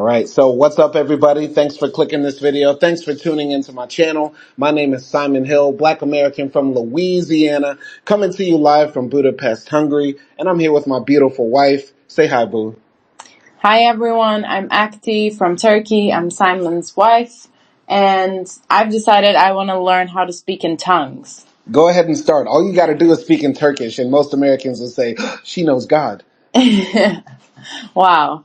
All right, so what's up, everybody? Thanks for clicking this video. Thanks for tuning into my channel. My name is Simon Hill, Black American from Louisiana, coming to you live from Budapest, Hungary, and I'm here with my beautiful wife. Say hi, boo. Hi everyone, I'm AKDI from Turkey. I'm Simon's wife, and I've decided I want to learn how to speak in tongues. Go ahead and start. All you got to do is speak in Turkish, and most Americans will say, she knows God. Wow.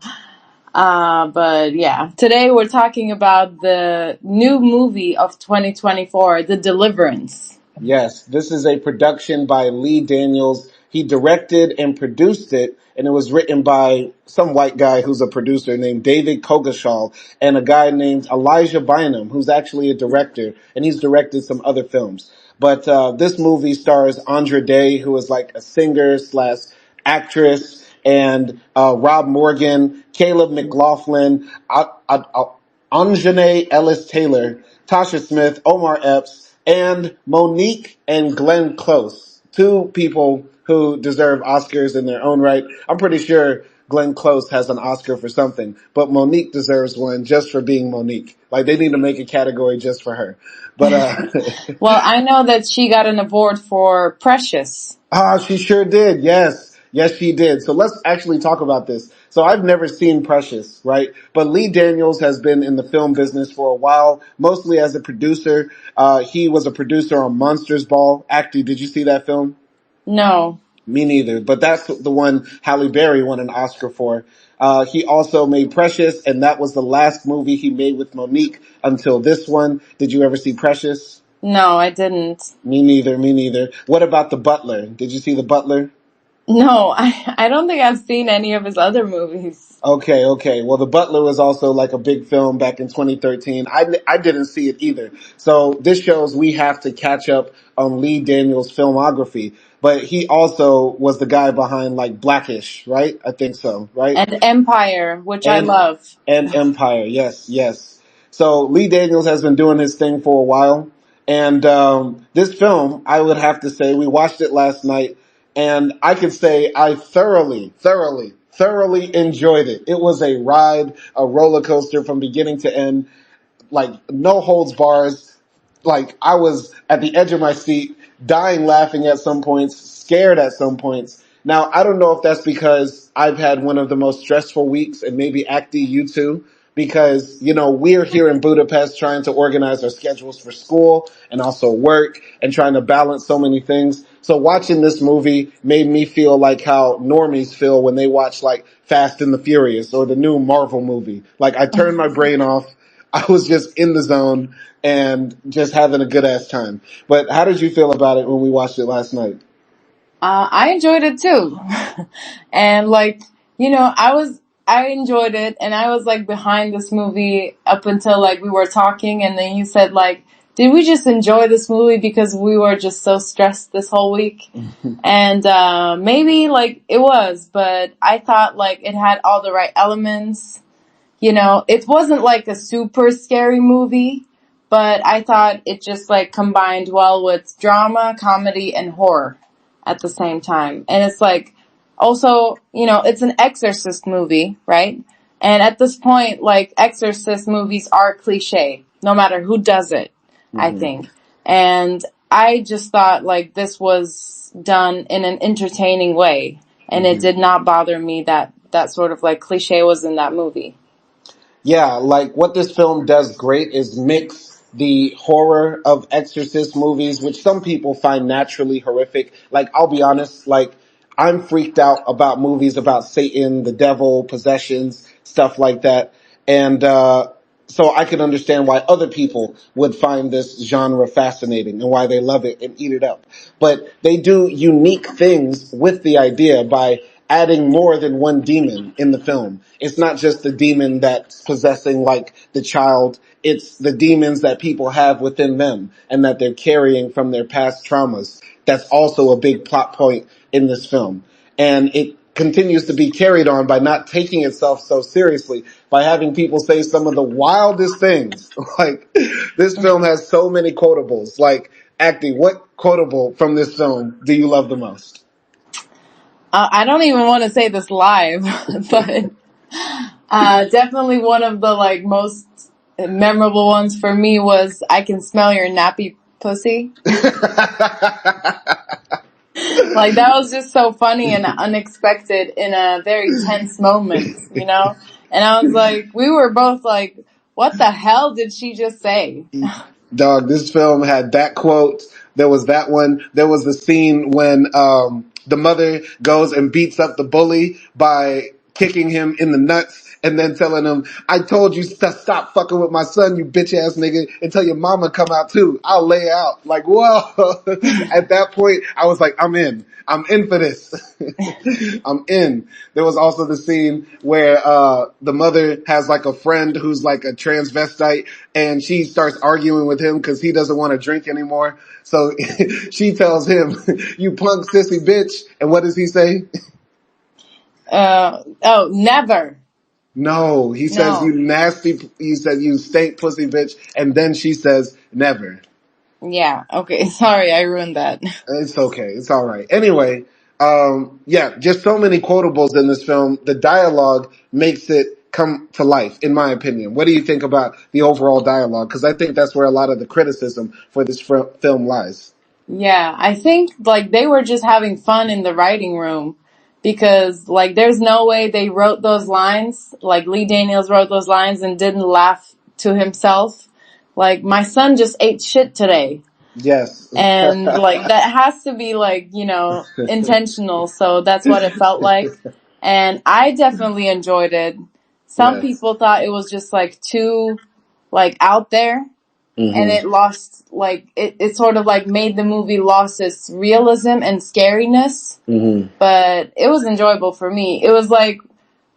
But yeah, today we're talking about the new movie of 2024, The Deliverance. Yes, this is a production by Lee Daniels. He directed and produced it, and it was written by some white guy who's a producer named David Kogashal and a guy named Elijah Bynum, who's actually a director, and he's directed some other films. But this movie stars Andra Day, who is like a singer slash actress, and Rob Morgan, Caleb McLaughlin, Anjanae Ellis Taylor, Tasha Smith, Omar Epps, and Monique and Glenn Close. Two people who deserve Oscars in their own right. I'm pretty sure Glenn Close has an Oscar for something, but Monique deserves one just for being Monique. Like, they need to make a category just for her. But, Well, I know that she got an award for Precious. she sure did. Yes. Yes, she did. So let's actually talk about this. So I've never seen Precious, right? But Lee Daniels has been in the film business for a while, mostly as a producer. He was a producer on Monsters Ball. Actually, did you see that film? No. Me neither, but that's the one Halle Berry won an Oscar for. He also made Precious, and that was the last movie he made with Monique until this one. Did you ever see Precious? No, I didn't. Me neither, me neither. What about The Butler? Did you see The Butler? No, I don't think I've seen any of his other movies. Okay. Well, The Butler was also like a big film back in 2013. I didn't see it either. So this shows we have to catch up on Lee Daniels' filmography. But he also was the guy behind like Blackish, right? I think so, right? And Empire, which I And love. and Empire, yes. So Lee Daniels has been doing his thing for a while, and this film, I would have to say, we watched it last night, and I could say I thoroughly enjoyed it. It was a ride, a roller coaster from beginning to end, like no holds bars. Like, I was at the edge of my seat, dying laughing at some points, scared at some points. Now, I don't know if that's because I've had one of the most stressful weeks, and maybe Acti, you too, because, we're here in Budapest trying to organize our schedules for school and also work and trying to balance so many things. So watching this movie made me feel like how normies feel when they watch like Fast and the Furious or the new Marvel movie. Like, I turned my brain off. I was just in the zone and just having a good ass time. But how did you feel about it when we watched it last night? I enjoyed it too. And I enjoyed it, and I was like behind this movie up until like we were talking, and then you said like, did we just enjoy this movie because we were just so stressed this whole week? And maybe like it was, but I thought like it had all the right elements. It wasn't like a super scary movie, but I thought it just like combined well with drama, comedy, and horror at the same time. And it's like, also, it's an exorcist movie, right? And at this point, like, exorcist movies are cliche, no matter who does it, I think. And I just thought, like, this was done in an entertaining way. And it did not bother me that sort of, like, cliche was in that movie. Yeah, like what this film does great is mix the horror of exorcist movies, which some people find naturally horrific. Like, I'll be honest, like, I'm freaked out about movies about Satan, the devil, possessions, stuff like that. And, so I can understand why other people would find this genre fascinating and why they love it and eat it up. But they do unique things with the idea by adding more than one demon in the film. It's not just the demon that's possessing like the child. It's the demons that people have within them and that they're carrying from their past traumas. That's also a big plot point in this film. And it continues to be carried on by not taking itself so seriously, by having people say some of the wildest things. Like, this film has so many quotables. Like, Acti, what quotable from this film do you love the most? I don't even want to say this live, but Definitely one of the like most memorable ones for me was "I Can Smell Your Nappy Pussy." Like that was just so funny and unexpected in a very tense moment, you know? And I was like, we were both like, what the hell did she just say? Dog, this film had that quote. There was that one. There was the scene when the mother goes and beats up the bully by kicking him in the nuts and then telling him, I told you to stop fucking with my son, you bitch ass nigga, until your mama come out too. I'll lay out. Like, whoa. At that point, I was like, I'm in. I'm in for this. I'm in. There was also the scene where the mother has like a friend who's like a transvestite and she starts arguing with him because he doesn't want to drink anymore. So she tells him, you punk sissy bitch. And what does he say? Oh, never. No, he says No. you nasty, he said you stink pussy bitch. And then she says never. Yeah, okay. Sorry, I ruined that. It's okay. It's all right. Anyway, yeah, just so many quotables in this film. The dialogue makes it come to life, in my opinion. What do you think about the overall dialogue? Because I think that's where a lot of the criticism for this film lies. Yeah, I think like they were just having fun in the writing room because like there's no way they wrote those lines, like Lee Daniels wrote those lines and didn't laugh to himself. Like my son just ate shit today. Yes. And like that has to be like, you know, intentional. So that's what it felt like. And I definitely enjoyed it. Some Yes. people thought it was just like too like out there and Hmm. it lost like it sort of like made the movie lost its realism and scariness. Hmm. But it was enjoyable for me. It was like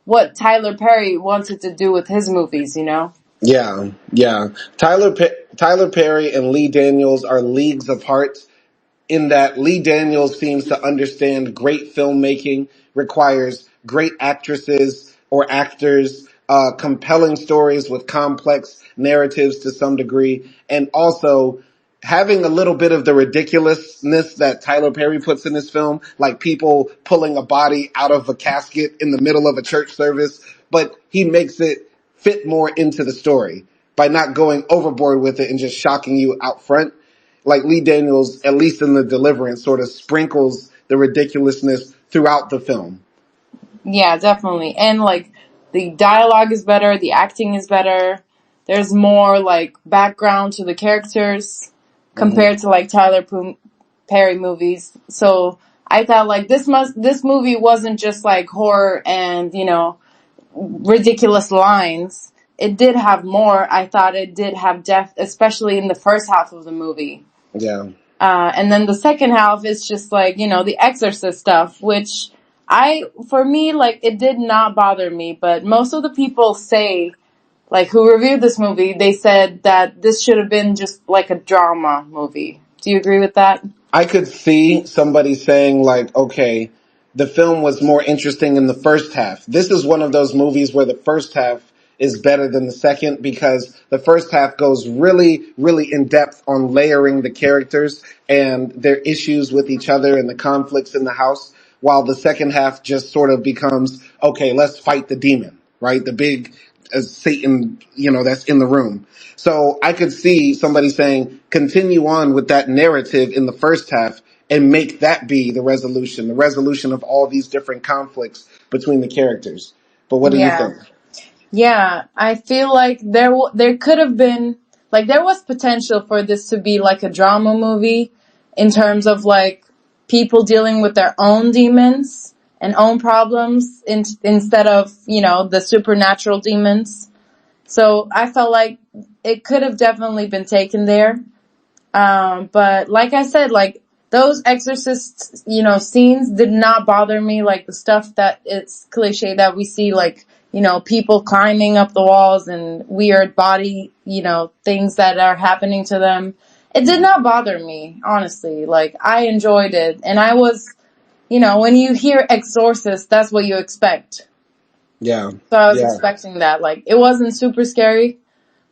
what Tyler Perry wanted to do with his movies, you know? Yeah. Yeah. Tyler Perry and Lee Daniels are leagues apart, in that Lee Daniels seems to understand great filmmaking requires great actresses or actors, compelling stories with complex narratives to some degree, and also having a little bit of the ridiculousness that Tyler Perry puts in his film, like people pulling a body out of a casket in the middle of a church service, but he makes it fit more into the story by not going overboard with it and just shocking you out front. Like Lee Daniels, at least in the Deliverance, sort of sprinkles the ridiculousness throughout the film. Yeah, definitely. And like the dialogue is better, the acting is better. There's more like background to the characters Hmm. compared to like Perry movies. So I thought like this movie wasn't just like horror and, you know, ridiculous lines. It did have more. I thought it did have depth, especially in the first half of the movie. Yeah. And then the second half is just like, you know, the Exorcist stuff, which for me, like, it did not bother me, but most of the people say, like, who reviewed this movie, they said that this should have been just like a drama movie. Do you agree with that? I could see somebody saying like, okay, the film was more interesting in the first half. This is one of those movies where the first half is better than the second because the first half goes really, really in depth on layering the characters and their issues with each other and the conflicts in the house, while the second half just sort of becomes, okay, let's fight the demon, right? The big Satan, that's in the room. So I could see somebody saying, continue on with that narrative in the first half and make that be the resolution of all these different conflicts between the characters. But what do you Yeah. think? Yeah, I feel like there could have been like there was potential for this to be like a drama movie in terms of like people dealing with their own demons and own problems instead of, you know, the supernatural demons. So I felt like it could have definitely been taken there. But like I said, like those exorcist, you know, scenes did not bother me. Like the stuff that it's cliche that we see, like, you know, people climbing up the walls and weird body, you know, things that are happening to them. It did not bother me, honestly. Like I enjoyed it. And I was, you know, when you hear exorcist, that's what you expect. Yeah. So I was Yeah. expecting that. Like it wasn't super scary,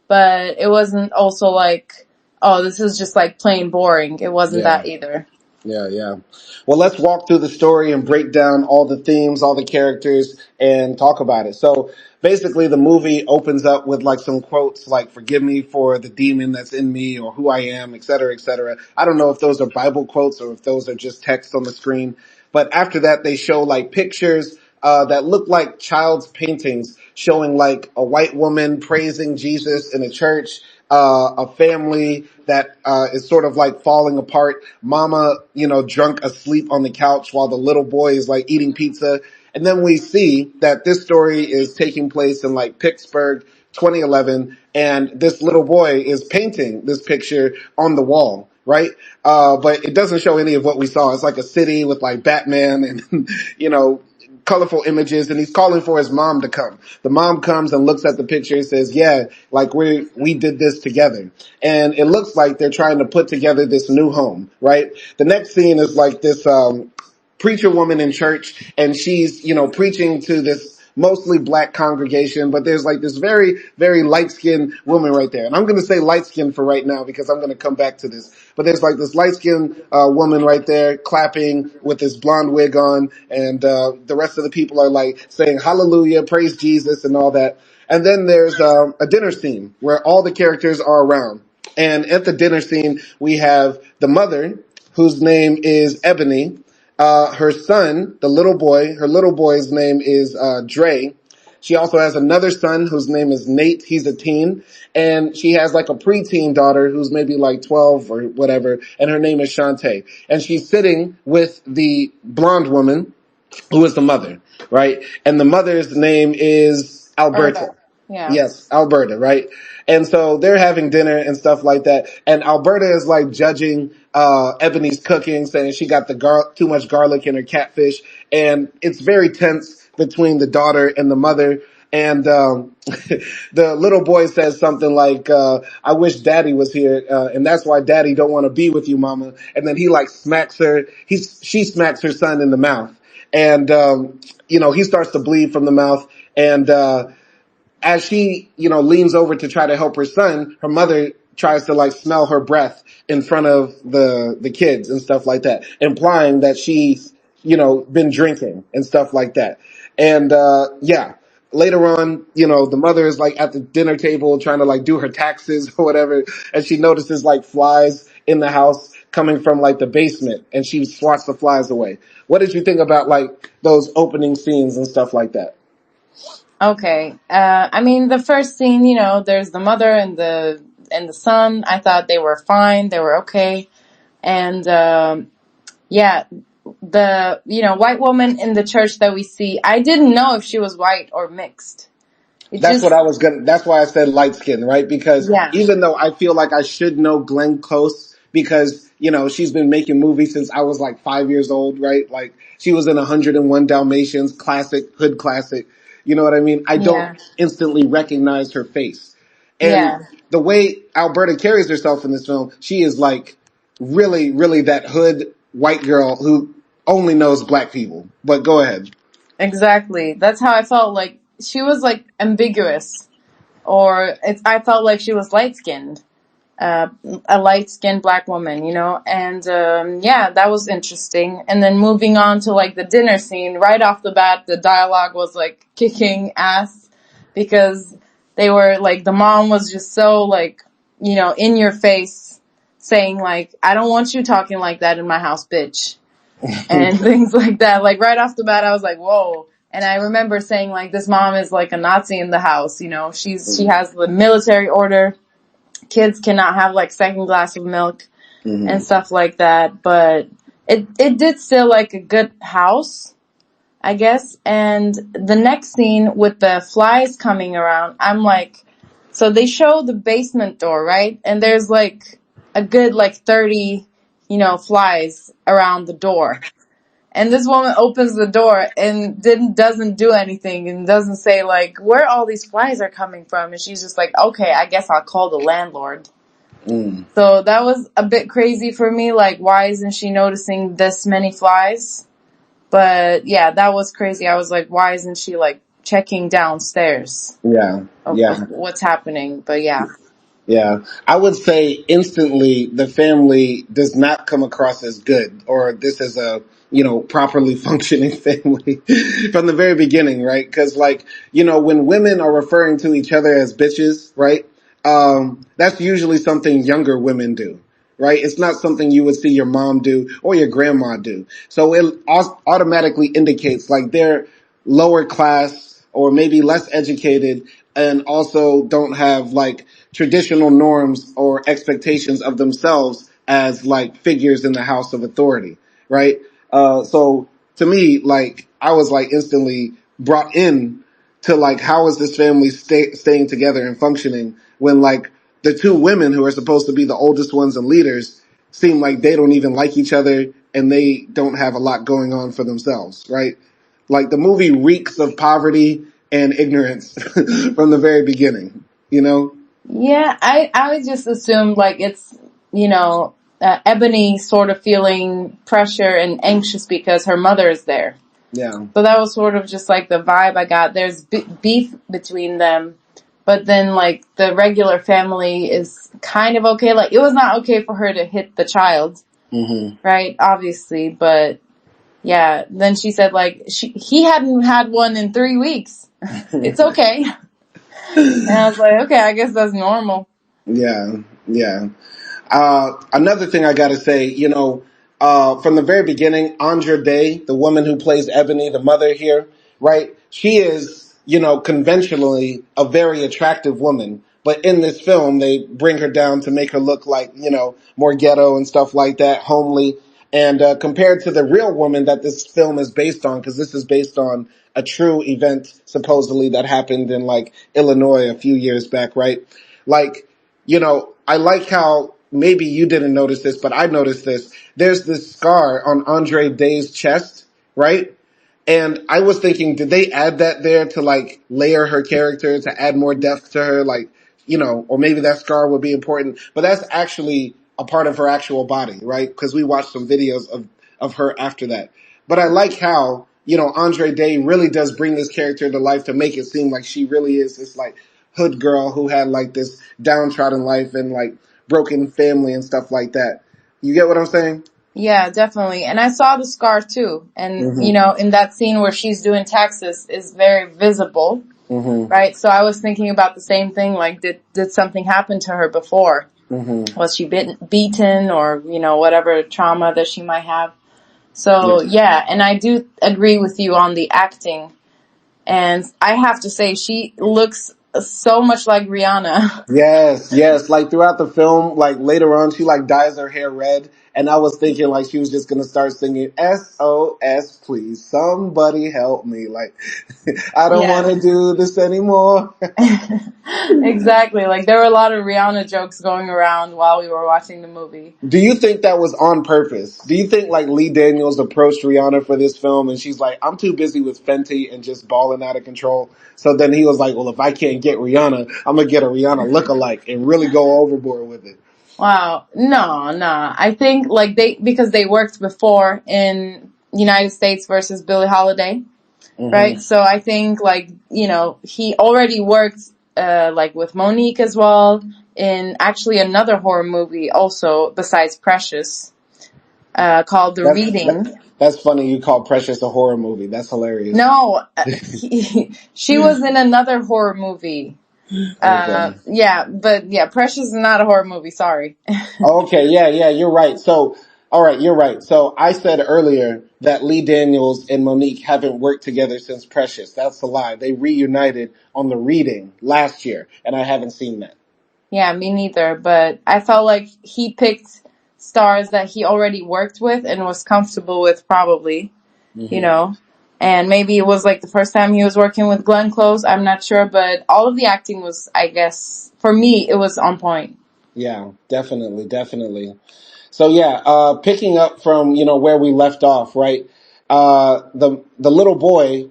but it wasn't also like, oh, this is just like plain boring. It wasn't Yeah. that either. Yeah, yeah. Well, let's walk through the story and break down all the themes, all the characters, and talk about it. So basically, the movie opens up with like some quotes like, forgive me for the demon that's in me, or who I am, et cetera, et cetera. I don't know if those are Bible quotes or if those are just text on the screen. But after that, they show like pictures that look like child's paintings showing like a white woman praising Jesus in a church, a family that is sort of like falling apart. Mama, drunk asleep on the couch while the little boy is like eating pizza. And then we see that this story is taking place in like Pittsburgh, 2011, and this little boy is painting this picture on the wall, right? But it doesn't show any of what we saw. It's like a city with like Batman and, colorful images, and he's calling for his mom to come. The mom comes and looks at the picture and says, yeah, like we did this together. And it looks like they're trying to put together this new home, right? The next scene is like this, preacher woman in church, and she's, preaching to this mostly black congregation, but there's like this very, very light-skinned woman right there. And I'm going to say light-skinned for right now because I'm going to come back to this. But there's like this light-skinned woman right there clapping with this blonde wig on, and the rest of the people are like saying hallelujah, praise Jesus, and all that. And then there's a dinner scene where all the characters are around. And at the dinner scene, we have the mother, whose name is Ebony, her son, her little boy's name is Dre. She also has another son whose name is Nate. He's a teen. And she has like a preteen daughter who's maybe like 12 or whatever. And her name is Shantae. And she's sitting with the blonde woman who is the mother, right? And the mother's name is Alberta. Yeah. Yes, Alberta, right? And so they're having dinner and stuff like that. And Alberta is like judging Ebony's cooking, saying she got the too much garlic in her catfish. And it's very tense between the daughter and the mother. And the little boy says something like, I wish daddy was here, and that's why daddy don't want to be with you, mama. And then he like smacks her, she smacks her son in the mouth. And he starts to bleed from the mouth. And as she, leans over to try to help her son, her mother tries to like smell her breath in front of the kids and stuff like that, implying that she's, been drinking and stuff like that. And, yeah, later on, the mother is like at the dinner table trying to like do her taxes or whatever. And she notices like flies in the house coming from like the basement, and she swats the flies away. What did you think about like those opening scenes and stuff like that? Okay. I mean, the first scene, there's the mother and the son. I thought they were fine. They were okay. And, yeah, the, white woman in the church that we see, I didn't know if she was white or mixed. That's why I said light skin, right? Because Yeah. even though I feel like I should know Glenn Close because, she's been making movies since I was like 5 years old, right? Like she was in 101 Dalmatians, hood classic. You know what I mean? I don't Yeah. instantly recognize her face. Yeah. And the way Alberta carries herself in this film, she is like really, really that hood white girl who only knows black people. But go ahead. Exactly. That's how I felt. Like she was like ambiguous, or I felt like she was light skinned, a light skinned black woman, and yeah, that was interesting. And then moving on to like the dinner scene, right off the bat, the dialogue was like kicking ass because they were like the mom was just so like in your face, saying like, I don't want you talking like that in my house, bitch. And things like that. Like right off the bat, I was like, whoa. And I remember saying like, this mom is like a Nazi in the house. She has the military order. Kids cannot have like second glass of milk and stuff like that. But it did still like a good house, I guess. And the next scene with the flies coming around, I'm like, so they show the basement door, right? And there's like a good like 30, flies around the door. And this woman opens the door and doesn't do anything and doesn't say like where all these flies are coming from. And she's just like, okay, I guess I'll call the landlord. So that was a bit crazy for me. Like, why isn't she noticing this many flies? But yeah, that was crazy. I was like, why isn't she like checking downstairs Yeah. of Yeah. what's happening? But yeah. Yeah, I would say instantly the family does not come across as good, or this is a, properly functioning family from the very beginning, right? Because, like, when women are referring to each other as bitches, right? That's usually something younger women do, right? It's not something you would see your mom do or your grandma do. So it automatically indicates like they're lower class or maybe less educated, and also don't have like traditional norms or expectations of themselves as like figures in the house of authority, right? So to me, like, I was like instantly brought in to like, how is this family staying together and functioning when like the two women who are supposed to be the oldest ones and leaders seem like they don't even like each other and they don't have a lot going on for themselves, right? Like the movie reeks of poverty and ignorance from the very beginning, you know? Yeah, I just assumed like it's, Ebony sort of feeling pressure and anxious because her mother is there. Yeah. So that was sort of just like the vibe I got. There's beef between them, but then like the regular family is kind of okay. Like it was not okay for her to hit the child, Mm-hmm. right? Obviously, but yeah. Then she said like he hadn't had one in 3 weeks. It's okay. And I was like, okay, I guess that's normal. Yeah. Yeah. Another thing I gotta say, from the very beginning, Andra Day, the woman who plays Ebony, the mother here, right? She is, conventionally a very attractive woman. But in this film, they bring her down to make her look like, more ghetto and stuff like that, homely. And compared to the real woman that this film is based on, because this is based on a true event supposedly that happened in like Illinois a few years back, right? Like, I like how maybe you didn't notice this, but I noticed this. There's this scar on Andre Day's chest, right? And I was thinking, did they add that there to like layer her character, to add more depth to her? Like, or maybe that scar would be important, but that's actually a part of her actual body, right? Because we watched some videos of her after that. But I like how, Andre Day really does bring this character to life to make it seem like she really is this like hood girl who had like this downtrodden life and like broken family and stuff like that. You get what I'm saying? Yeah, definitely. And I saw the scar too. And, Mm-hmm. in that scene where she's doing taxes is very visible, Mm-hmm. right? So I was thinking about the same thing. Like, did something happen to her before? Mm-hmm. Was she beaten or, whatever trauma that she might have? So Yeah. yeah, and I do agree with you on the acting. And I have to say, she looks so much like Rihanna. Yes, yes. Like throughout the film, like later on, she like dyes her hair red, and I was thinking like she was just gonna start singing SOS, please, somebody help me. Like, I don't want Yeah. to do this anymore. Exactly. Like there were a lot of Rihanna jokes going around while we were watching the movie. Do you think that was on purpose? Do you think like Lee Daniels approached Rihanna for this film and she's like, I'm too busy with Fenty and just balling out of control? So then he was like, well, if I can't get Rihanna, I'm gonna get a Rihanna lookalike and really go overboard with it. Wow. No, no. I think like because they worked before in United States versus Billie Holiday, right? Mm-hmm. So I think like, he already worked like with Monique as well in actually another horror movie also besides Precious, called The That's Reading. that's funny. You call Precious a horror movie. That's hilarious. No, she was in another horror movie. Okay. Yeah, but yeah, Precious is not a horror movie. Sorry. Okay. Yeah. Yeah. You're right. So, all right. You're right. So I said earlier that Lee Daniels and Monique haven't worked together since Precious. That's a lie. They reunited on The Reading last year, and I haven't seen that. Yeah, me neither. But I felt like he picked stars that he already worked with and was comfortable with, probably. You Hmm. know, and maybe it was like the first time he was working with Glenn Close. I'm not sure, but all of the acting was, I guess, for me, it was on point. Yeah. Definitely. Definitely. So yeah, picking up from, where we left off, right? The little boy,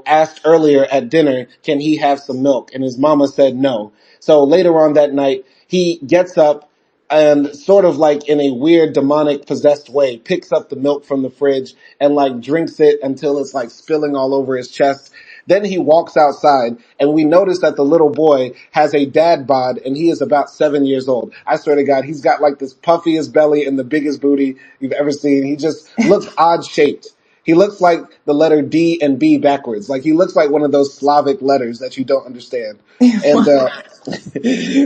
asked earlier at dinner, can he have some milk? And his mama said no. So later on that night, he gets up and sort of like in a weird demonic possessed way, picks up the milk from the fridge and like drinks it until it's like spilling all over his chest. Then he walks outside, and we notice that the little boy has a dad bod, and he is about 7 years old. I swear to God, he's got like this puffiest belly and the biggest booty you've ever seen. He just looks odd shaped. He looks like the letter D and B backwards. Like he looks like one of those Slavic letters that you don't understand. And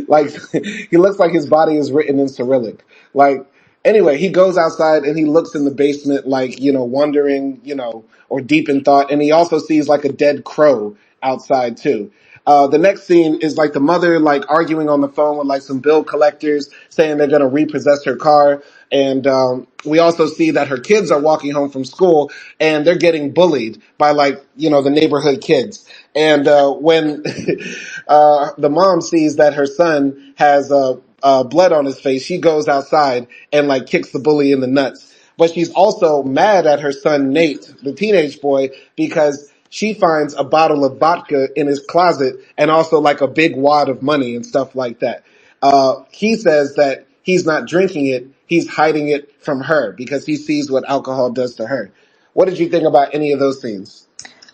like he looks like his body is written in Cyrillic. Like anyway, he goes outside and he looks in the basement, like, wondering, or deep in thought. And he also sees like a dead crow outside too. The next scene is like the mother like arguing on the phone with like some bill collectors saying they're going to repossess her car. And we also see that her kids are walking home from school and they're getting bullied by like, the neighborhood kids. And when the mom sees that her son has blood on his face, she goes outside and like kicks the bully in the nuts. But she's also mad at her son Nate, the teenage boy, because she finds a bottle of vodka in his closet and also like a big wad of money and stuff like that. He says that he's not drinking it, he's hiding it from her because he sees what alcohol does to her. What did you think about any of those scenes?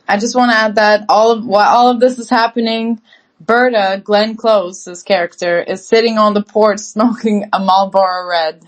I just want to add that while all of this is happening, Berta, Glenn Close's character, is sitting on the porch smoking a Marlboro Red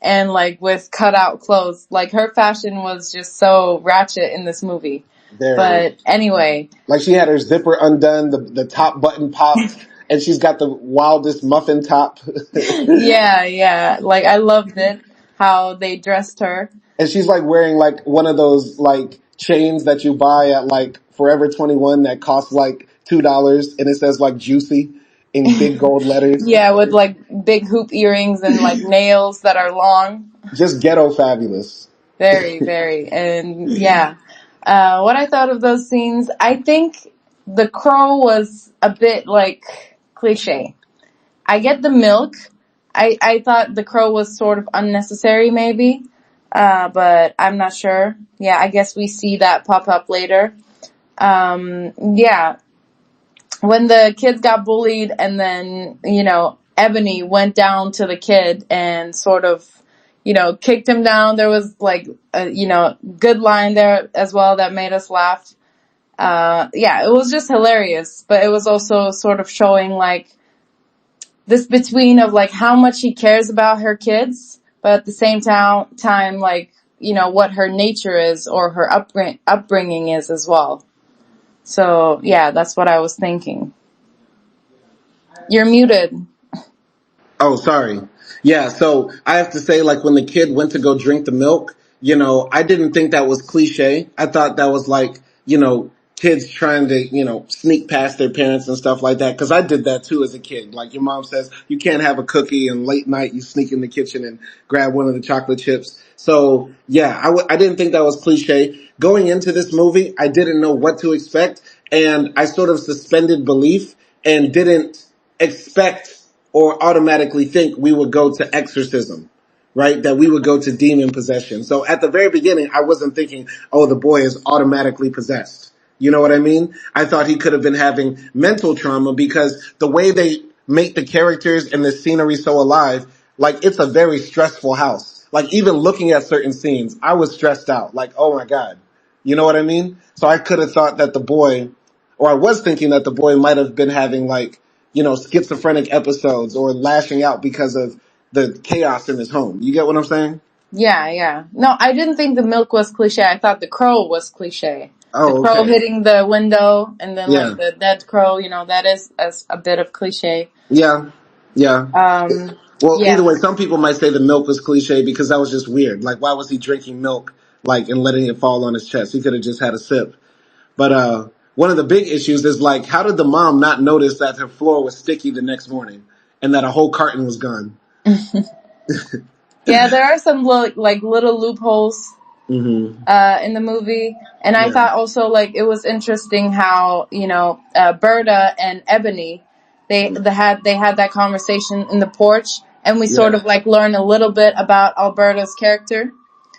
and like with cutout clothes. Like her fashion was just so ratchet in this movie. But anyway. Like she had her zipper undone, the top button popped, and she's got the wildest muffin top. Yeah. Like I loved it, how they dressed her. And she's like wearing like one of those like chains that you buy at like Forever 21 that costs like $2 and it says like juicy in big gold letters. Yeah, with like big hoop earrings and like nails that are long. Just ghetto fabulous. Very, very. And yeah. What I thought of those scenes, I think the crow was a bit like cliche. I get the milk. I thought the crow was sort of unnecessary maybe. But I'm not sure. Yeah, I guess we see that pop up later. Yeah. When the kids got bullied and then, Ebony went down to the kid and sort of, kicked him down. There was like a, good line there as well that made us laugh. Yeah, it was just hilarious, but it was also sort of showing like this between of like how much she cares about her kids, but at the same time, like, what her nature is or her upbringing is as well. So, yeah, that's what I was thinking. You're muted. Oh, sorry. Yeah, so I have to say, like, when the kid went to go drink the milk, I didn't think that was cliche. I thought that was like, kids trying to, sneak past their parents and stuff like that. Cause I did that too as a kid. Like your mom says, you can't have a cookie and late night you sneak in the kitchen and grab one of the chocolate chips. So yeah, I didn't think that was cliche. Going into this movie, I didn't know what to expect and I sort of suspended belief and didn't expect or automatically think we would go to exorcism, right? That we would go to demon possession. So at the very beginning, I wasn't thinking, oh, the boy is automatically possessed. You know what I mean? I thought he could have been having mental trauma because the way they make the characters and the scenery so alive, like it's a very stressful house. Like even looking at certain scenes, I was stressed out. Like, oh my God. You know what I mean? So I could have thought that the boy, or I was thinking that the boy might have been having like, schizophrenic episodes or lashing out because of the chaos in his home. You get what I'm saying? Yeah. No, I didn't think the milk was cliche. I thought the crow was cliche. Oh, the crow okay. hitting the window and then like the dead crow, that is a bit of cliche. Yeah. Well, Yeah. either way, some people might say the milk was cliche because that was just weird. Like, why was he drinking milk, like, and letting it fall on his chest? He could have just had a sip. But, one of the big issues is like, how did the mom not notice that her floor was sticky the next morning and that a whole carton was gone? Yeah, there are some like little loopholes in the movie, and I thought also like it was interesting how Berta and Ebony they had that conversation in the porch, and we sort of like learn a little bit about Alberta's character.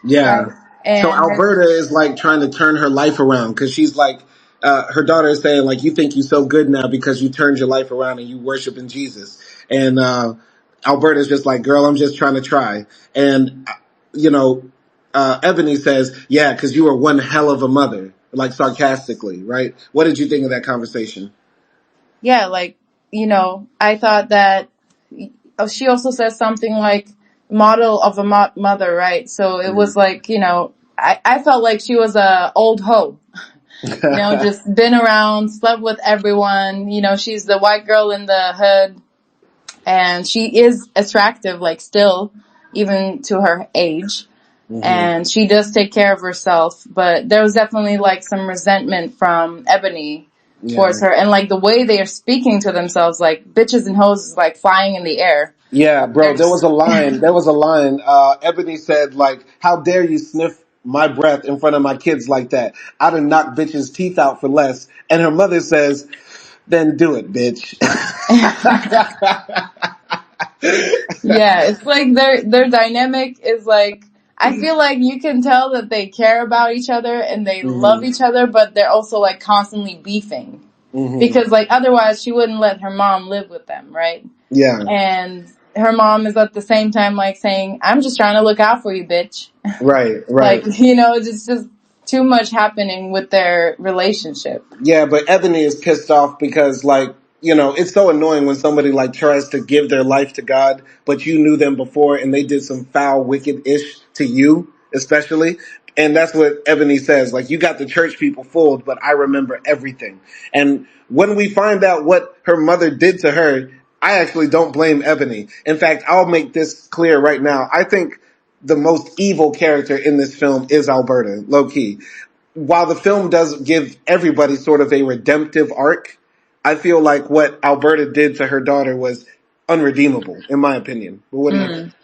Yeah. And so Alberta is like trying to turn her life around because she's like, her daughter is saying like, you think you're so good now because you turned your life around and you worship in Jesus. And, Alberta's just like, girl, I'm just trying to try. And, Ebony says, yeah, cause you are one hell of a mother. like sarcastically, right? What did you think of that conversation? Yeah, like, I thought that she also says something like model of a mother, right? So it was like, I felt like she was a old hoe, just been around, slept with everyone. She's the white girl in the hood, and she is attractive, like, still, even to her age. And she does take care of herself, but there was definitely like some resentment from Ebony towards Yeah. her, and like the way they are speaking to themselves, like bitches and hoes is like flying in the air. Yeah, Like bro, there was there's, a line. Ebony said, like, how dare you sniff my breath in front of my kids like that? I'd have knocked bitches' teeth out for less. And her mother says, then do it, bitch. yeah, it's like their dynamic is like, I feel like you can tell that they care about each other and they love Hmm. each other, but they're also like constantly beefing, Hmm. because like otherwise she wouldn't let her mom live with them, right? Yeah, And her mom is at the same time like saying, I'm just trying to look out for you, bitch. right, Like, right. it's just too much happening with their relationship. Yeah, but Ebony is pissed off because, like, it's so annoying when somebody like tries to give their life to God, but you knew them before and they did some foul, wicked ish to you, especially. And that's what Ebony says. Like, you got the church people fooled, but I remember everything. And when we find out what her mother did to her, I actually don't blame Ebony. In fact, I'll make this clear right now. I think the most evil character in this film is Alberta, low key. While the film does give everybody sort of a redemptive arc, I feel like what Alberta did to her daughter was unredeemable, in my opinion. But what do you think? Mm.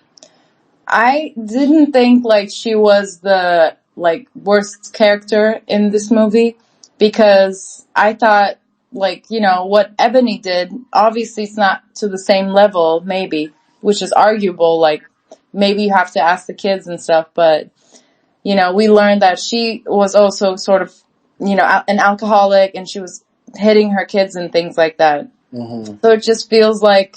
I didn't think like she was the like worst character in this movie, because I thought like, what Ebony did, obviously it's not to the same level, maybe, which is arguable. Like maybe you have to ask the kids and stuff, but we learned that she was also sort of, an alcoholic, and she was hitting her kids and things like that. Mm-hmm. So it just feels like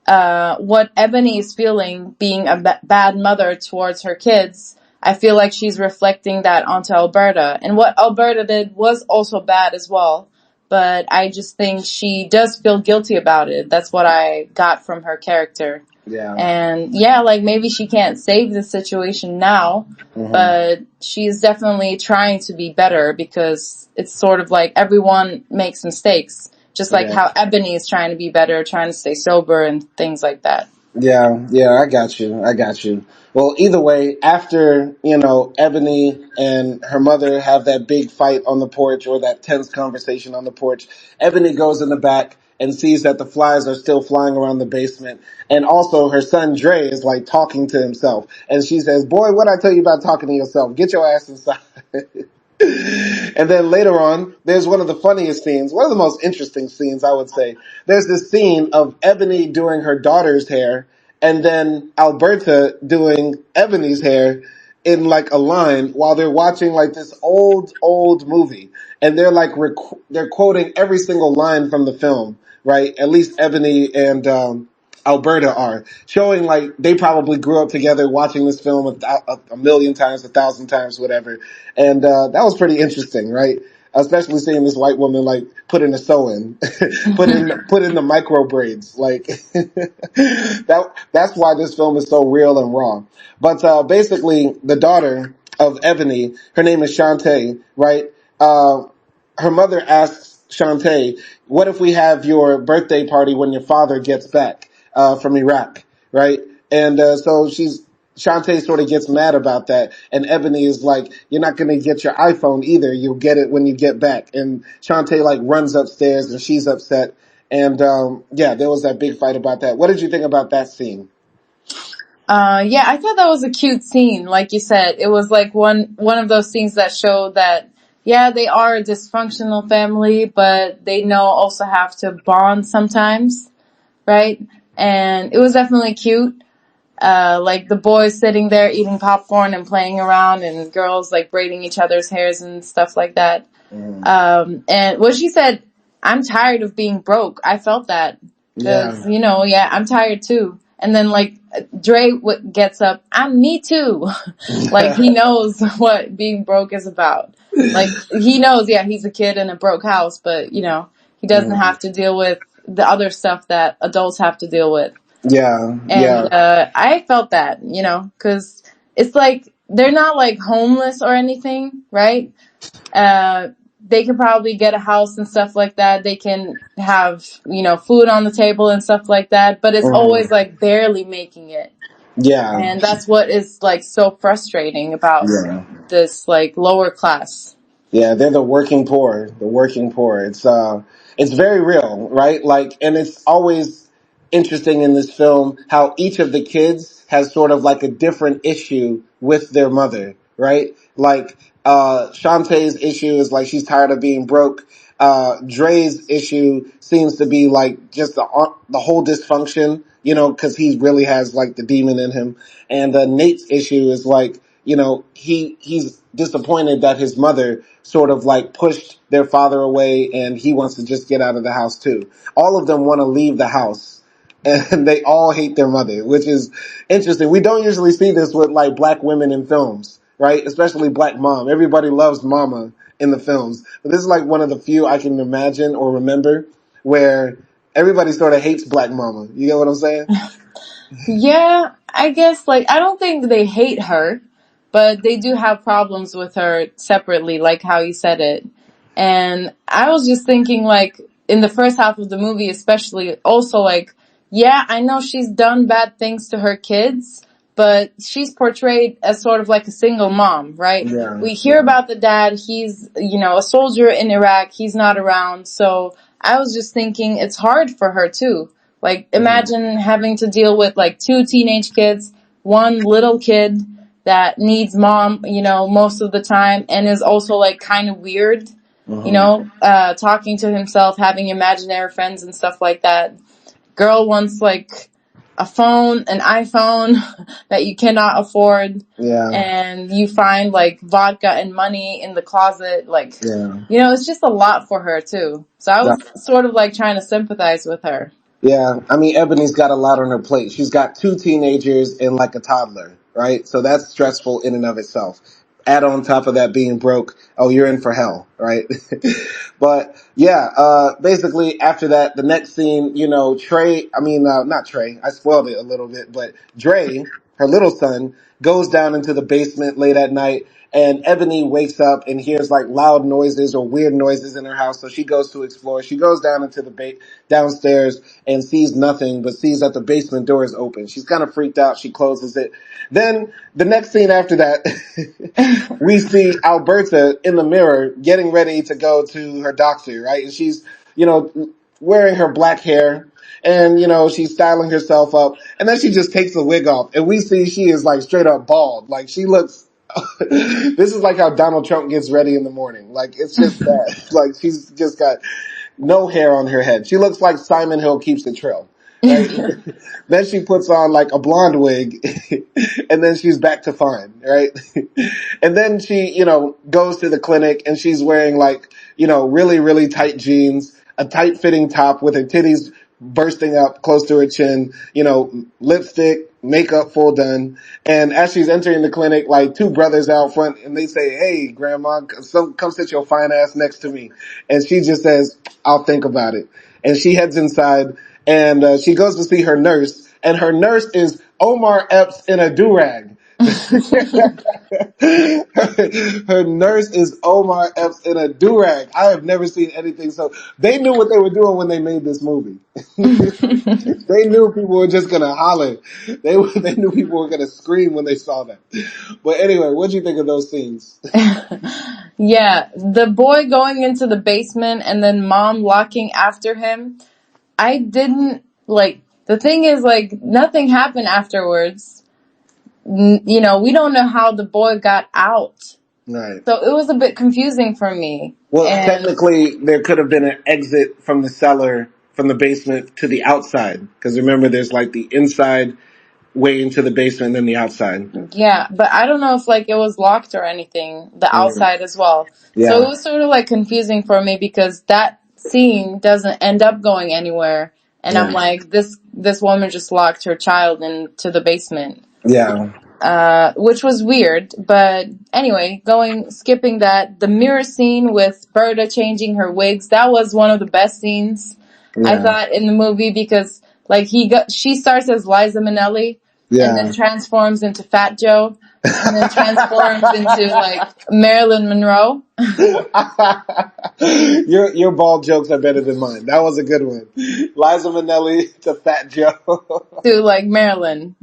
what Ebony is feeling, being a bad mother towards her kids, I feel like she's reflecting that onto Alberta. And what Alberta did was also bad as well. But I just think she does feel guilty about it. That's what I got from her character. Yeah. And yeah, like maybe she can't save the situation now, Mm-hmm. but she's definitely trying to be better, because it's sort of like everyone makes mistakes. Just like Yeah. how Ebony is trying to be better, trying to stay sober and things like that. Yeah, yeah, I got you. I got you. Well, either way, after, Ebony and her mother have that big fight on the porch, or that tense conversation on the porch, Ebony goes in the back and sees that the flies are still flying around the basement. And also her son Dre is like talking to himself. And she says, boy, what I tell you about talking to yourself? Get your ass inside. And then later on, there's one of the funniest scenes, one of the most interesting scenes, I would say. There's this scene of Ebony doing her daughter's hair, and then Alberta doing Ebony's hair in like a line while they're watching like this old movie. And they're like, they're quoting every single line from the film, right? At least Ebony and, Alberta are showing like they probably grew up together watching this film a million times, 1,000 times, whatever. And that was pretty interesting, right? Especially seeing this white woman like put in a sew in, put in the micro braids. Like that's why this film is so real and raw. But basically, the daughter of Ebony, her name is Shantae, right? Her mother asks Shantae, "What if we have your birthday party when your father gets back from Iraq?" Right? And so Shantae sort of gets mad about that, and Ebony is like, "You're not going to get your iPhone either. You'll get it when you get back." And Shantae like runs upstairs, and she's upset. And yeah, there was that big fight about that. What did you think about that scene? Yeah, I thought that was a cute scene. Like you said, it was like one of those scenes that showed that, yeah, they are a dysfunctional family, but they know also have to bond sometimes, right? And it was definitely cute. Like the boys sitting there eating popcorn and playing around, and girls like braiding each other's hairs and stuff like that. Mm, And what she said, I'm tired of being broke. I felt that, because, yeah. yeah, I'm tired too. And then like Dre gets up, I'm me too. Like he knows what being broke is about. Like, he knows, yeah, he's a kid in a broke house, but, you know, he doesn't Mm. have to deal with the other stuff that adults have to deal with. Yeah, And yeah, I felt that, you know, because it's like they're not like homeless or anything, right? Uh, they can probably get a house and stuff like that. They can have, you know, food on the table and stuff like that, but it's hmm always like barely making it. yeah, And that's what is like so frustrating about yeah. this like lower class. Yeah, they're the working poor. The working poor. It's very real, right? Like, and it's always interesting in this film how each of the kids has sort of like a different issue with their mother, right? Like, Shantae's issue is like she's tired of being broke. Dre's issue seems to be like just the whole dysfunction, you know, cause he really has like the demon in him. And, Nate's issue is like, you know, he's disappointed that his mother sort of like pushed their father away and he wants to just get out of the house too. All of them want to leave the house and they all hate their mother, which is interesting. We don't usually see this with like black women in films, right? Especially black mom. Everybody loves mama in the films, but this is like one of the few I can imagine or remember where everybody sort of hates black mama. You get what I'm saying? Yeah, I guess like I don't think they hate her, but they do have problems with her separately, like how you said it. And I was just thinking like in the first half of the movie especially also like yeah, I know she's done bad things to her kids, but she's portrayed as sort of like a single mom, right? Yeah, We hear yeah, about the dad, he's, you know, a soldier in Iraq, he's not around. So I was just thinking it's hard for her too. Like, mm-hmm, imagine having to deal with like two teenage kids, one little kid that needs mom, you know, most of the time and is also like kind of weird, you mm-hmm, know, talking to himself, having imaginary friends and stuff like that. Girl wants like a phone, an iPhone that you cannot afford, yeah, and you find like vodka and money in the closet. Like, yeah. you know, it's just a lot for her too. So I was sort of like trying to sympathize with her. Yeah, I mean, Ebony's got a lot on her plate. She's got two teenagers and like a toddler, right? So that's stressful in and of itself. Add on top of that being broke, oh, you're in for hell, right? But yeah, basically after that, the next scene, you know, not Trey, I spoiled it a little bit, but Dre, her little son, goes down into the basement late at night and Ebony wakes up and hears like loud noises or weird noises in her house. So she goes to explore. She goes down into the downstairs and sees nothing, but sees that the basement door is open. She's kind of freaked out. She closes it. Then the next scene after that, we see Alberta in the mirror getting ready to go to her doctor, right? And she's, you know, wearing her black hair and, you know, she's styling herself up and then she just takes the wig off and we see she is like straight up bald. Like she looks, this is like how Donald Trump gets ready in the morning. Like it's just bad. Like she's just got no hair on her head. She looks like Simon Hill keeps the trail, right? Then she puts on like a blonde wig and then she's back to fine, right? And then she, you know, goes to the clinic and she's wearing like, you know, really, really tight jeans, a tight fitting top with her titties bursting up close to her chin, you know, lipstick, makeup full done. And as she's entering the clinic, like two brothers out front and they say, "Hey, grandma, come sit your fine ass next to me." And she just says, "I'll think about it." And she heads inside and she goes to see her nurse and her nurse is Omar Epps in a do-rag. Her nurse is Omar Epps in a do-rag. I have never seen anything so. They knew what they were doing when they made this movie. They knew people were just gonna holler. They knew people were gonna scream when they saw that. But anyway, what do you think of those scenes? Yeah, the boy going into the basement and then mom locking after him. I didn't like the thing is like nothing happened afterwards. You know, we don't know how the boy got out. Right. So it was a bit confusing for me. Well, And technically, there could have been an exit from the cellar, from the basement to the outside. Because remember, there's like the inside way into the basement and then the outside. yeah, but I don't know if like it was locked or anything, the Mm. outside as well. So it Yeah. was sort of like confusing for me because that scene doesn't end up going anywhere. And I'm Yeah. like, this woman just locked her child into the basement. Yeah. which was weird. But anyway, skipping that, the mirror scene with Berta changing her wigs, that was one of the best scenes I Yeah. thought in the movie, because like she starts as Liza Minnelli and then Yeah. transforms into Fat Joe and then transforms into like Marilyn Monroe Your bald jokes are better than mine. That was a good one. Liza Minnelli to Fat Joe. to like Marilyn.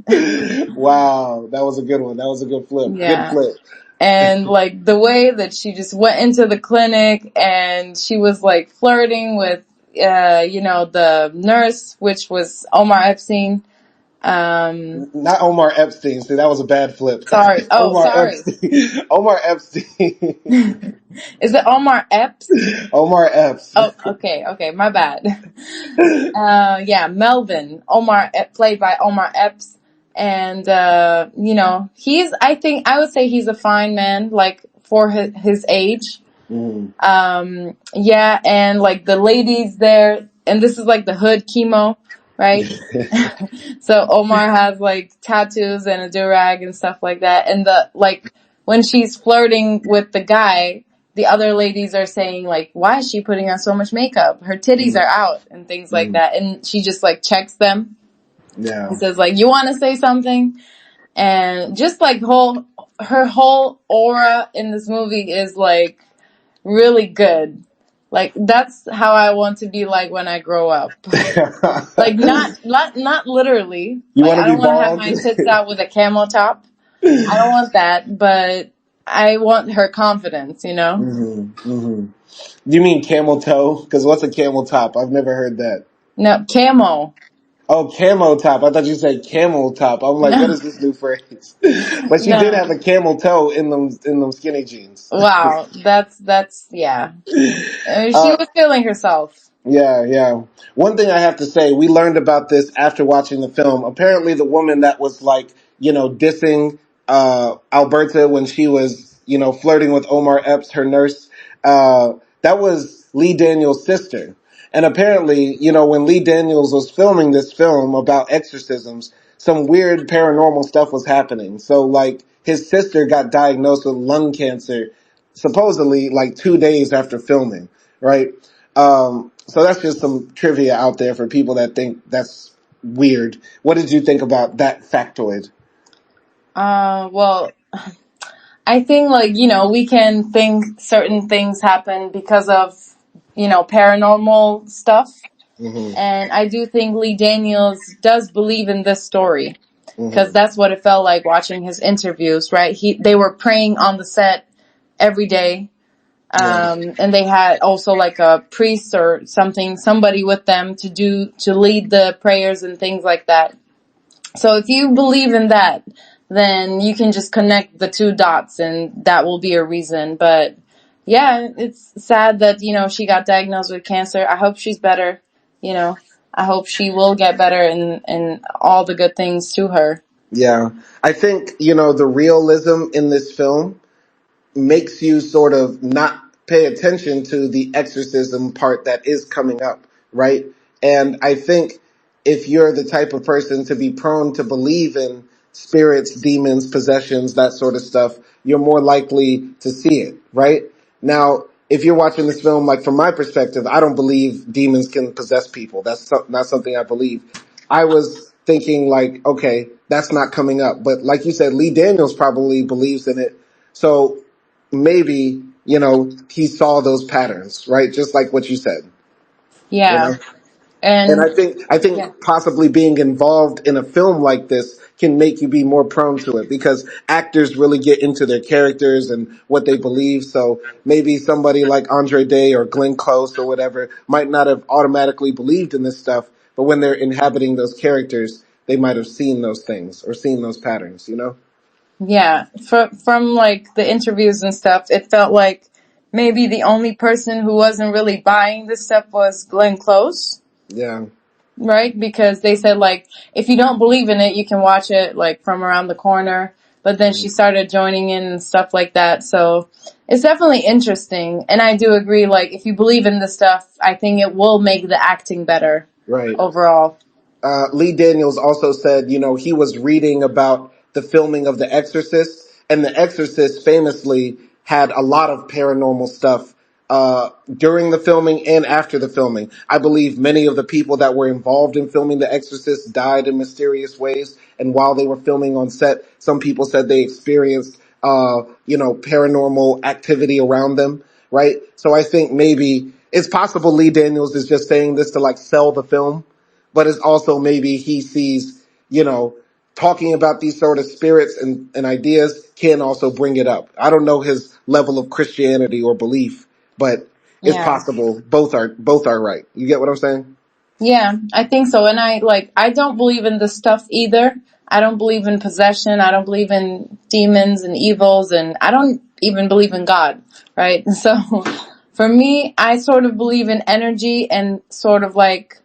Wow, that was a good one. That was a good flip. Good Yeah. flip. And like the way that she just went into the clinic and she was like flirting with, the nurse, which was Omar Epstein. Not Omar Epstein. See, that was a bad flip. Sorry. Oh, Omar sorry. Epstein. Omar Epstein. Is it Omar Epps? Omar Epps. Oh, okay, my bad. Yeah, Melvin, played by Omar Epps. And, I would say he's a fine man, like, for his age. Mm. Yeah, and like the ladies there, and this is like the hood chemo, right? So Omar has like tattoos and a do-rag and stuff like that. And when she's flirting with the guy, the other ladies are saying like, why is she putting on so much makeup? Her titties are out and things like that. And she just like checks them Yeah. and says like, you want to say something? And just like her whole aura in this movie is like really good. Like that's how I want to be like when I grow up. Like not literally. You Like want I to don't be want to have bald? my tits out with a camel top. I don't want that, but I want her confidence, you know? You mean camel toe? Because what's a camel top? I've never heard that. No, camo. Oh, camo top. I thought you said camel top. I'm like, what No, is this new phrase? But she did no. have a camel toe in them skinny jeans. Wow, that's yeah. She Uh, was feeling herself. Yeah, yeah. One thing I have to say, we learned about this after watching the film. Apparently the woman that was like, dissing, Alberta when she was, flirting with Omar Epps, her nurse, that was Lee Daniels' sister. And apparently, when Lee Daniels was filming this film about exorcisms, some weird paranormal stuff was happening. So like, his sister got diagnosed with lung cancer, supposedly like 2 days after filming, right? So that's just some trivia out there for people that think that's weird. What did you think about that factoid? Well, I think like, we can think certain things happen because of, paranormal stuff. Mm-hmm. And I do think Lee Daniels does believe in this story, because Mm-hmm. that's what it felt like watching his interviews, right? They were praying on the set every day. Yeah. And they had also like a priest or somebody with them to lead the prayers and things like that. So if you believe in that, then you can just connect the two dots and that will be a reason. But yeah, it's sad that, she got diagnosed with cancer. I hope she's better, I hope she will get better and all the good things to her. Yeah. I think, the realism in this film makes you sort of not pay attention to the exorcism part that is coming up, right? And I think if you're the type of person to be prone to believe in spirits, demons, possessions, that sort of stuff, you're more likely to see it, right? Now, if you're watching this film, like from my perspective, I don't believe demons can possess people. That's not something I believe. I was thinking like, okay, that's not coming up. But like you said, Lee Daniels probably believes in it. So maybe, he saw those patterns, right? Just like what you said, you Yeah. know? And And yeah. I think possibly being involved in a film like this can make you be more prone to it because actors really get into their characters and what they believe. So maybe somebody like Andre Day or Glenn Close or whatever might not have automatically believed in this stuff, but when they're inhabiting those characters, they might have seen those things or seen those patterns. Yeah, from like the interviews and stuff, it felt like maybe the only person who wasn't really buying this stuff was Glenn Close, Yeah. right? Because they said like, if you don't believe in it, you can watch it like from around the corner. But then she started joining in and stuff like that. So it's definitely interesting. And I do agree, like, if you believe in this stuff, I think it will make the acting better Right. overall. Lee Daniels also said, he was reading about the filming of The Exorcist, and The Exorcist famously had a lot of paranormal stuff during the filming and after the filming. I believe many of the people that were involved in filming The Exorcist died in mysterious ways. And while they were filming on set, some people said they experienced, paranormal activity around them, right? So I think maybe it's possible Lee Daniels is just saying this to like sell the film, but it's also maybe he sees, talking about these sort of spirits and ideas can also bring it up. I don't know his level of Christianity or belief, but it's Yeah. possible both are right. You get what I'm saying? Yeah, I think so. And I don't believe in this stuff either. I don't believe in possession. I don't believe in demons and evils, and I don't even believe in God, right? So for me, I sort of believe in energy and sort of like,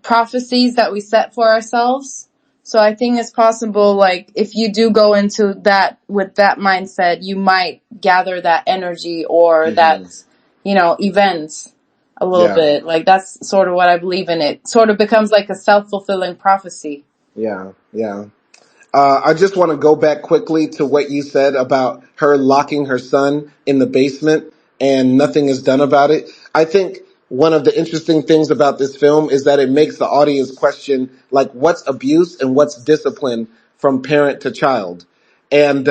prophecies that we set for ourselves. So I think it's possible, like, if you do go into that with that mindset, you might gather that energy or that, Hmm. events a little Yeah, bit. Like, that's sort of what I believe in. It sort of becomes like a self-fulfilling prophecy. yeah, yeah. I just want to go back quickly to what you said about her locking her son in the basement and nothing is done about it. I think one of the interesting things about this film is that it makes the audience question, like, what's abuse and what's discipline from parent to child. And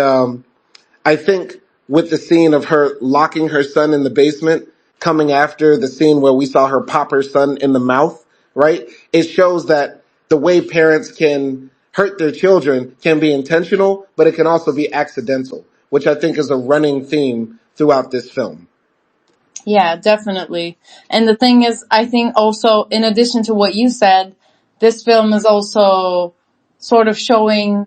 I think with the scene of her locking her son in the basement, coming after the scene where we saw her pop her son in the mouth, right? It shows that the way parents can hurt their children can be intentional, but it can also be accidental, which I think is a running theme throughout this film. Yeah, definitely. And the thing is, I think also, in addition to what you said, this film is also sort of showing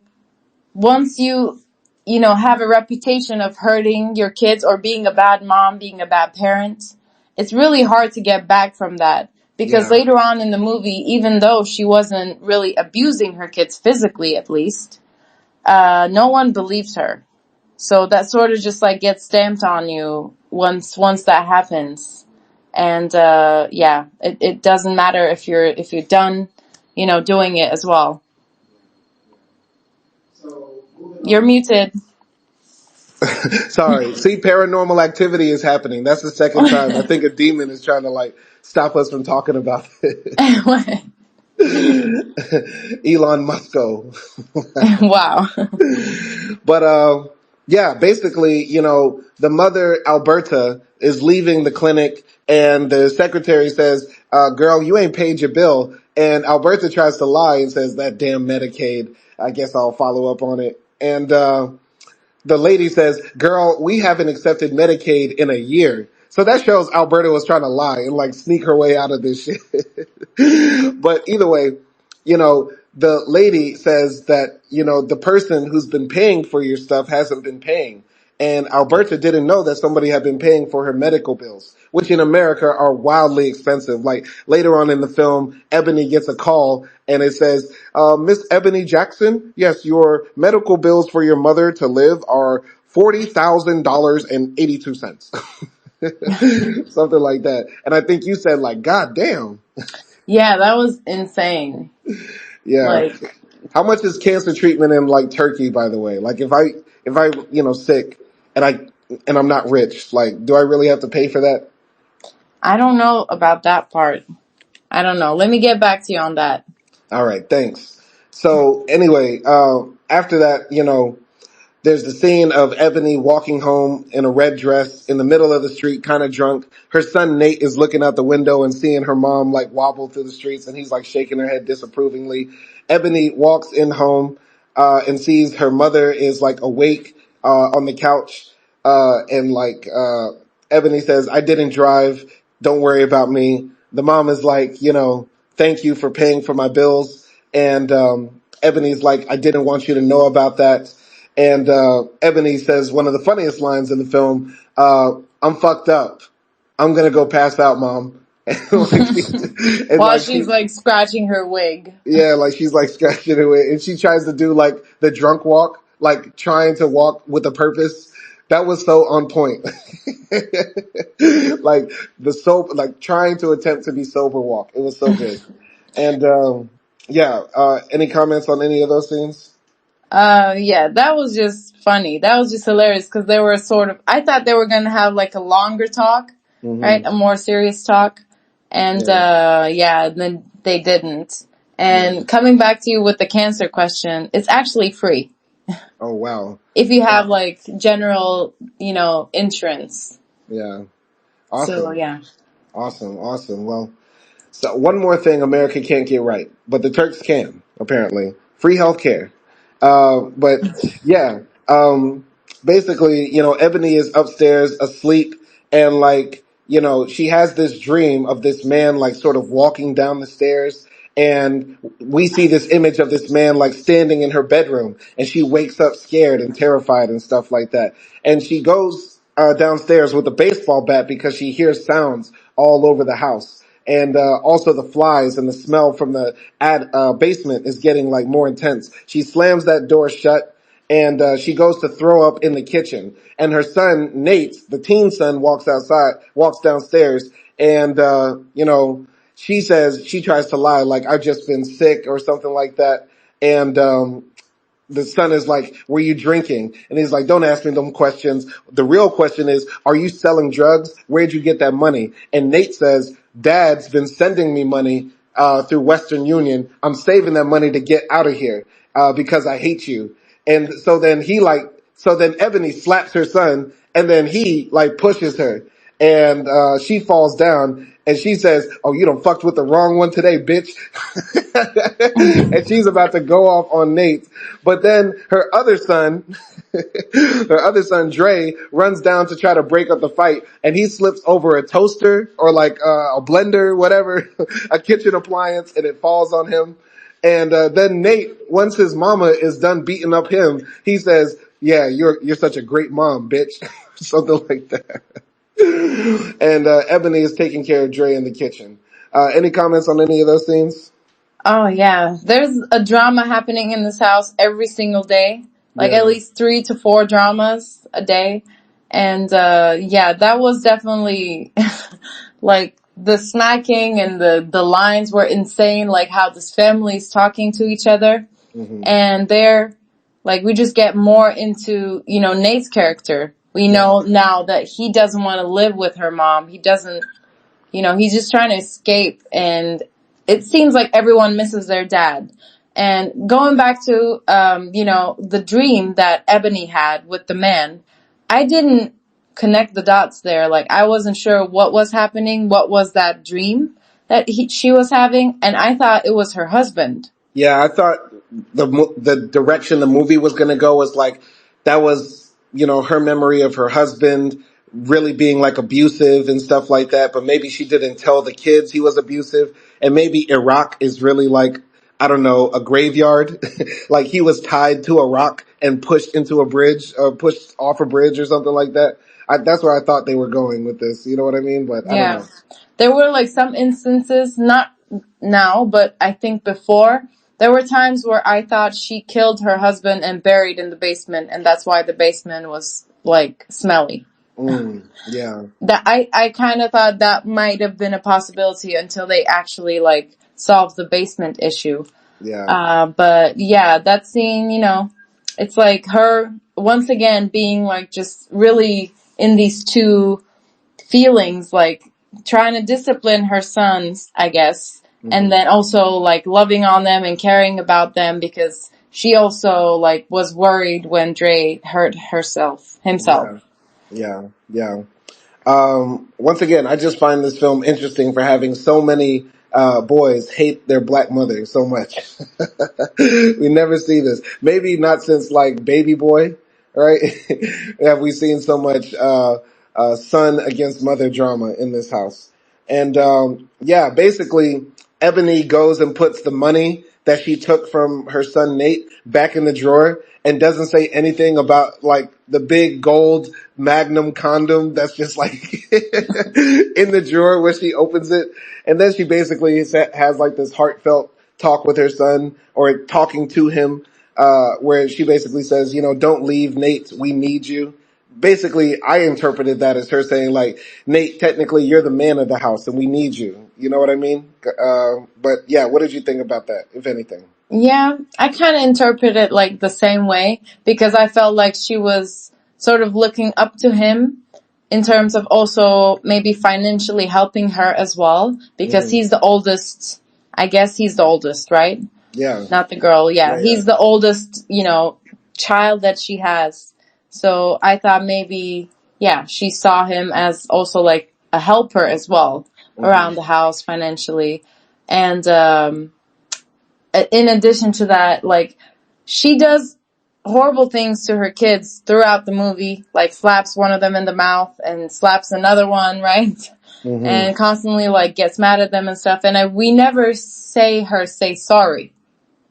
once you have a reputation of hurting your kids or being a bad mom, being a bad parent, it's really hard to get back from that. Because Yeah. later on in the movie, even though she wasn't really abusing her kids physically, at least, no one believes her. So that sort of just like gets stamped on you once that happens. And yeah, it doesn't matter if you're done, doing it as well. You're muted. Sorry. See, paranormal activity is happening. That's the second time. I think a demon is trying to like stop us from talking about it. Elon Musko. Wow. But yeah, basically, the mother Alberta is leaving the clinic, and the secretary says, "Girl, you ain't paid your bill." And Alberta tries to lie and says, "That damn Medicaid. I guess I'll follow up on it." And the lady says, "Girl, we haven't accepted Medicaid in a year." So that shows Alberta was trying to lie and like sneak her way out of this shit. But either way, the lady says that, the person who's been paying for your stuff hasn't been paying. And Alberta didn't know that somebody had been paying for her medical bills, which in America are wildly expensive. Like later on in the film, Ebony gets a call and it says, Miss Ebony Jackson, yes, your medical bills for your mother to live are $40,000.82. Something like that. And I think you said like, God damn. Yeah, that was insane. Yeah. Like, How much is cancer treatment in like Turkey, by the way? Like if I, sick and I'm not rich, like, do I really have to pay for that? I don't know about that part. I don't know. Let me get back to you on that. All right. Thanks. So anyway, after that, there's the scene of Ebony walking home in a red dress in the middle of the street, kind of drunk. Her son Nate is looking out the window and seeing her mom like wobble through the streets, and he's like shaking her head disapprovingly. Ebony walks in home and sees her mother is like awake on the couch, and like Ebony says, "I didn't drive. Don't worry about me." The mom is like, "Thank you for paying for my bills," and Ebony's like, "I didn't want you to know about that." And Ebony says one of the funniest lines in the film, "I'm fucked up. I'm gonna go pass out, mom." And While like she's like scratching her wig. yeah, like she's like scratching it away, and she tries to do like the drunk walk, like trying to walk with a purpose. That was so on point. Like like trying to attempt to be sober walk. It was so good. And yeah, any comments on any of those scenes? Yeah, that was just funny. That was just hilarious because they were sort of. I thought they were gonna have like a longer talk, right? Hmm. A more serious talk, and Yeah. yeah, then they didn't. Yeah. And coming back to you with the cancer question, it's actually free Oh wow. if you have Wow. like general, insurance. Yeah. So Awesome. yeah. Awesome. Awesome. Well, so one more thing America can't get right, but the Turks can, apparently. Free healthcare. But yeah, basically, Ebony is upstairs asleep and like, she has this dream of this man like sort of walking down the stairs, and we see this image of this man like standing in her bedroom, and she wakes up scared and terrified and stuff like that. And she goes downstairs with a baseball bat because she hears sounds all over the house. And also the flies and the smell from the basement is getting like more intense. She slams that door shut, and she goes to throw up in the kitchen. And her son, Nate, the teen son, walks downstairs, and she says, she tries to lie, like, I've just been sick or something like that. And the son is like, were you drinking? And he's like, don't ask me them questions. The real question is, are you selling drugs? Where'd you get that money? And Nate says, Dad's been sending me money through Western Union. I'm saving that money to get out of here because I hate you. And so then Ebony slaps her son, and then he like pushes her, and she falls down, and she says, oh, you done fucked with the wrong one today, bitch. And she's about to go off on Nate. But then her other son, Dre, runs down to try to break up the fight, and he slips over a toaster or like a blender, whatever, a kitchen appliance, and it falls on him. And then Nate, once his mama is done beating up him, he says, yeah, you're such a great mom, bitch. Something like that. And Ebony is taking care of Dre in the kitchen. Any comments on any of those scenes? Oh yeah, there's a drama happening in this house every single day. Like at Yeah. least 3 to 4 dramas a day. And yeah, that was definitely like the smacking and the lines were insane, like how this family is talking to each other. Hmm. And they're like, we just get more into, Nate's character. We Yeah. know now that he doesn't want to live with her mom. He doesn't, he's just trying to escape, and it seems like everyone misses their dad. And going back to, the dream that Ebony had with the man, I didn't connect the dots there. Like, I wasn't sure what was happening, what was that dream that she was having, and I thought it was her husband. Yeah, I thought the direction the movie was going to go was like, that was, her memory of her husband really being like abusive and stuff like that. But maybe she didn't tell the kids he was abusive. And maybe Iraq is really like, I don't know, a graveyard. Like he was tied to a rock and pushed into a bridge, pushed off a bridge or something like that. That's where I thought they were going with this. You know what I mean? But I don't Yeah. know. There were like some instances, not now, but I think before, there were times where I thought she killed her husband and buried in the basement, and that's why the basement was like smelly. Yeah. That I kind of thought that might have been a possibility until they actually like solved the basement issue. Yeah. But yeah, that scene, it's like her once again being like just really in these two feelings, like trying to discipline her sons, I guess, and Hmm. then also like loving on them and caring about them because she also like was worried when Dre hurt himself. Yeah. Yeah. Yeah. Once again, I just find this film interesting for having so many boys hate their black mother so much. We never see this. Maybe not since like Baby Boy, right? Have we seen so much son against mother drama in this house? And yeah, basically, Ebony goes and puts the money that she took from her son Nate back in the drawer and doesn't say anything about like the big gold Magnum condom that's just like in the drawer where she opens it. And then she basically has like this heartfelt talk with her son, or talking to him, where she basically says, don't leave, Nate, we need you. Basically, I interpreted that as her saying like, Nate, technically you're the man of the house and we need you. You know what I mean? But yeah, what did you think about that, if anything? Yeah, I kind of interpret it like the same way because I felt like she was sort of looking up to him in terms of also maybe financially helping her as well because Hmm. he's the oldest. I guess he's the oldest, right? Yeah, Not the girl. Yeah, yeah, yeah. he's the oldest, child that she has. So I thought maybe, yeah, she saw him as also like a helper as well Hmm. around the house financially. And, in addition to that, like, she does horrible things to her kids throughout the movie, like slaps one of them in the mouth and slaps another one, right? Hmm. And constantly like gets mad at them and stuff. And we never say sorry.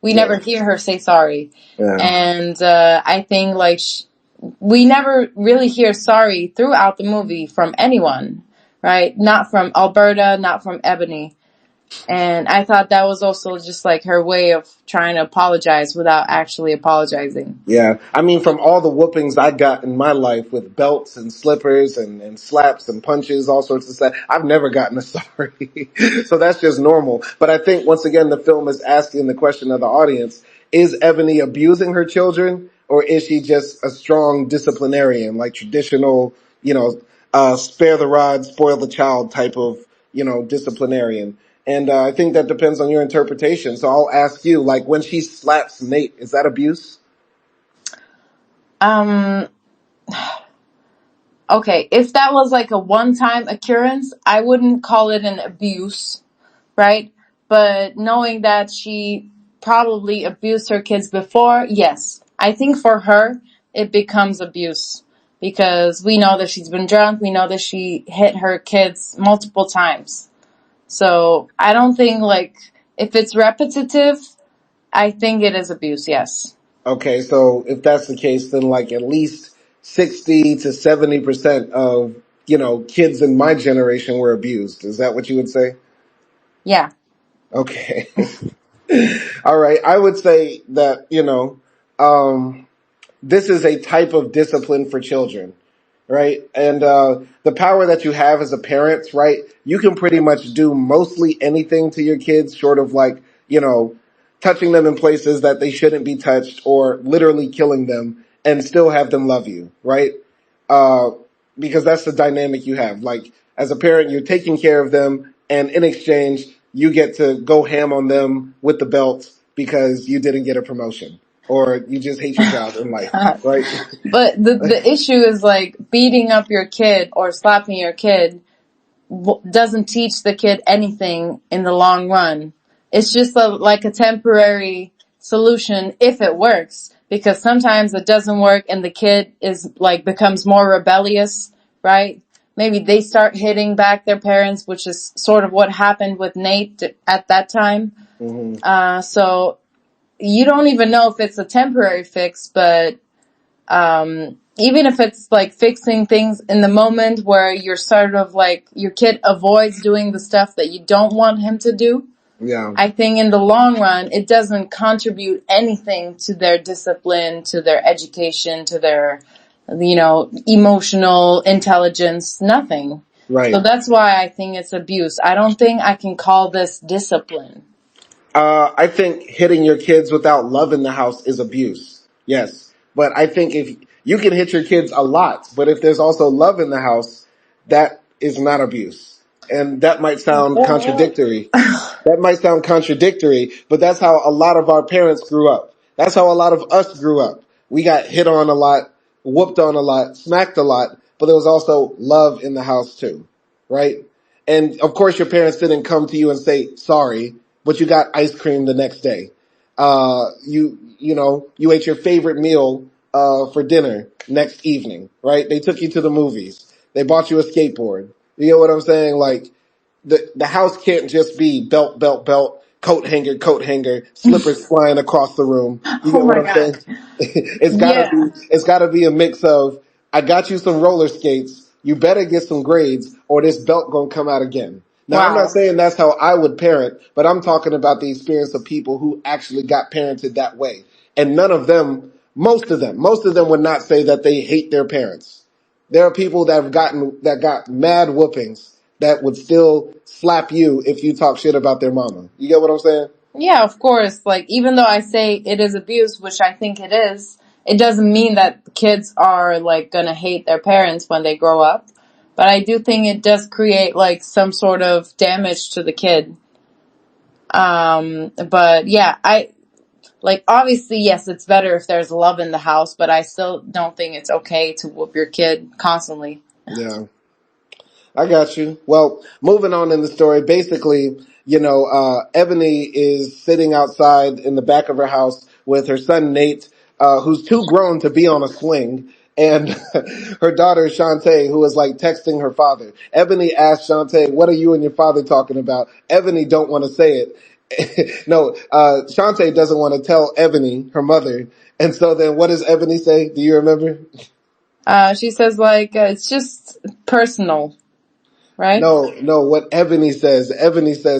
We never Yeah, hear her say sorry. yeah. And I think like we never really hear sorry throughout the movie from anyone, right? Not from Alberta, not from Ebony. And I thought that was also just like her way of trying to apologize without actually apologizing. Yeah, I mean, from all the whoopings I got in my life with belts and slippers and slaps and punches, all sorts of stuff, I've never gotten a sorry. So that's just normal. But I think once again, the film is asking the question of the audience, is Ebony abusing her children or is she just a strong disciplinarian, like traditional, spare the rod, spoil the child type of, disciplinarian? And I think that depends on your interpretation. So I'll ask you, like when she slaps Nate, is that abuse? Um, okay, if that was like a one-time occurrence, I wouldn't call it an abuse, right? But knowing that she probably abused her kids before, yes. I think for her, it becomes abuse because we know that she's been drunk. We know that she hit her kids multiple times. So I don't think like if it's repetitive, I think it is abuse, yes. Okay, so if that's the case, then like at least 60 to 70% of, kids in my generation were abused. Is that what you would say? Yeah. Okay. All right. I would say that, this is a type of discipline for children, right? And the power that you have as a parent, right? You can pretty much do mostly anything to your kids, short of like, touching them in places that they shouldn't be touched, or literally killing them, and still have them love you, right? Uh, because that's the dynamic you have. Like as a parent, you're taking care of them, and in exchange, you get to go ham on them with the belt because you didn't get a promotion or you just hate your job in life, right? But the issue is like beating up your kid or slapping your kid doesn't teach the kid anything in the long run. It's just like a temporary solution if it works, because sometimes it doesn't work and the kid is like becomes more rebellious, right? Maybe they start hitting back their parents, which is sort of what happened with Nate at that time. Hmm. So you don't even know if it's a temporary fix, but even if it's like fixing things in the moment where you're sort of like your kid avoids doing the stuff that you don't want him to do, Yeah. I think in the long run it doesn't contribute anything to their discipline, to their education, to their emotional intelligence, nothing. So Right. that's why I think it's abuse. I don't think I can call this discipline. I think hitting your kids without love in the house is abuse. Yes. But I think if you can hit your kids a lot, but if there's also love in the house, that is not abuse. And that might sound contradictory. That might sound contradictory, but that's how a lot of our parents grew up. That's how a lot of us grew up. We got hit on a lot, whooped on a lot, smacked a lot, but there was also love in the house too, right? And of course your parents didn't come to you and say sorry, but you got ice cream the next day. You ate your favorite meal, for dinner next evening, right? They took you to the movies. They bought you a skateboard. You know what I'm saying? Like, the house can't just be belt, belt, belt, coat hanger, slippers flying across the room. You Oh get what my I'm saying? god. Yeah. It's gotta be a mix of, I got you some roller skates, you better get some grades, or this belt gonna come out again. Now I'm not Wow. saying that's how I would parent, but I'm talking about the experience of people who actually got parented that way. And none of them, most of them would not say that they hate their parents. There are people that got mad whoopings that would still slap you if you talk shit about their mama. You get what I'm saying? Yeah, of course. Like, even though I say it is abuse, which I think it is, it doesn't mean that kids are, like, gonna hate their parents when they grow up. But I do think it does create, like, some sort of damage to the kid. But yeah, like, obviously, yes, it's better if there's love in the house, but I still don't think it's okay to whoop your kid constantly. Yeah. I got you. Well, moving on in the story, basically, Ebony is sitting outside in the back of her house with her son Nate, who's too grown to be on a swing, and her daughter Shantae, who is like texting her father. Ebony asks Shantae, "What are you and your father talking about?" Ebony don't want to say it. No, Shantae doesn't want to tell Ebony, her mother. And so then what does Ebony say? Do you remember? She says, like, it's just personal, right? No, no, what Ebony says,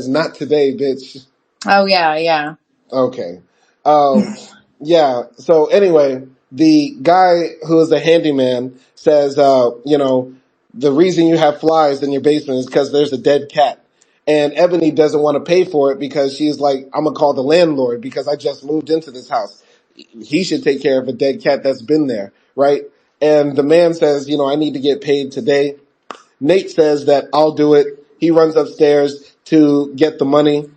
not today, bitch. Oh, yeah, yeah. Okay. Um, yeah. So anyway, the guy who is a handyman says, the reason you have flies in your basement is because there's a dead cat. And Ebony doesn't want to pay for it because she's like, I'm going to call the landlord because I just moved into this house. He should take care of a dead cat that's been there, right? And the man says, I need to get paid today. Nate says that I'll do it. He runs upstairs to get the money.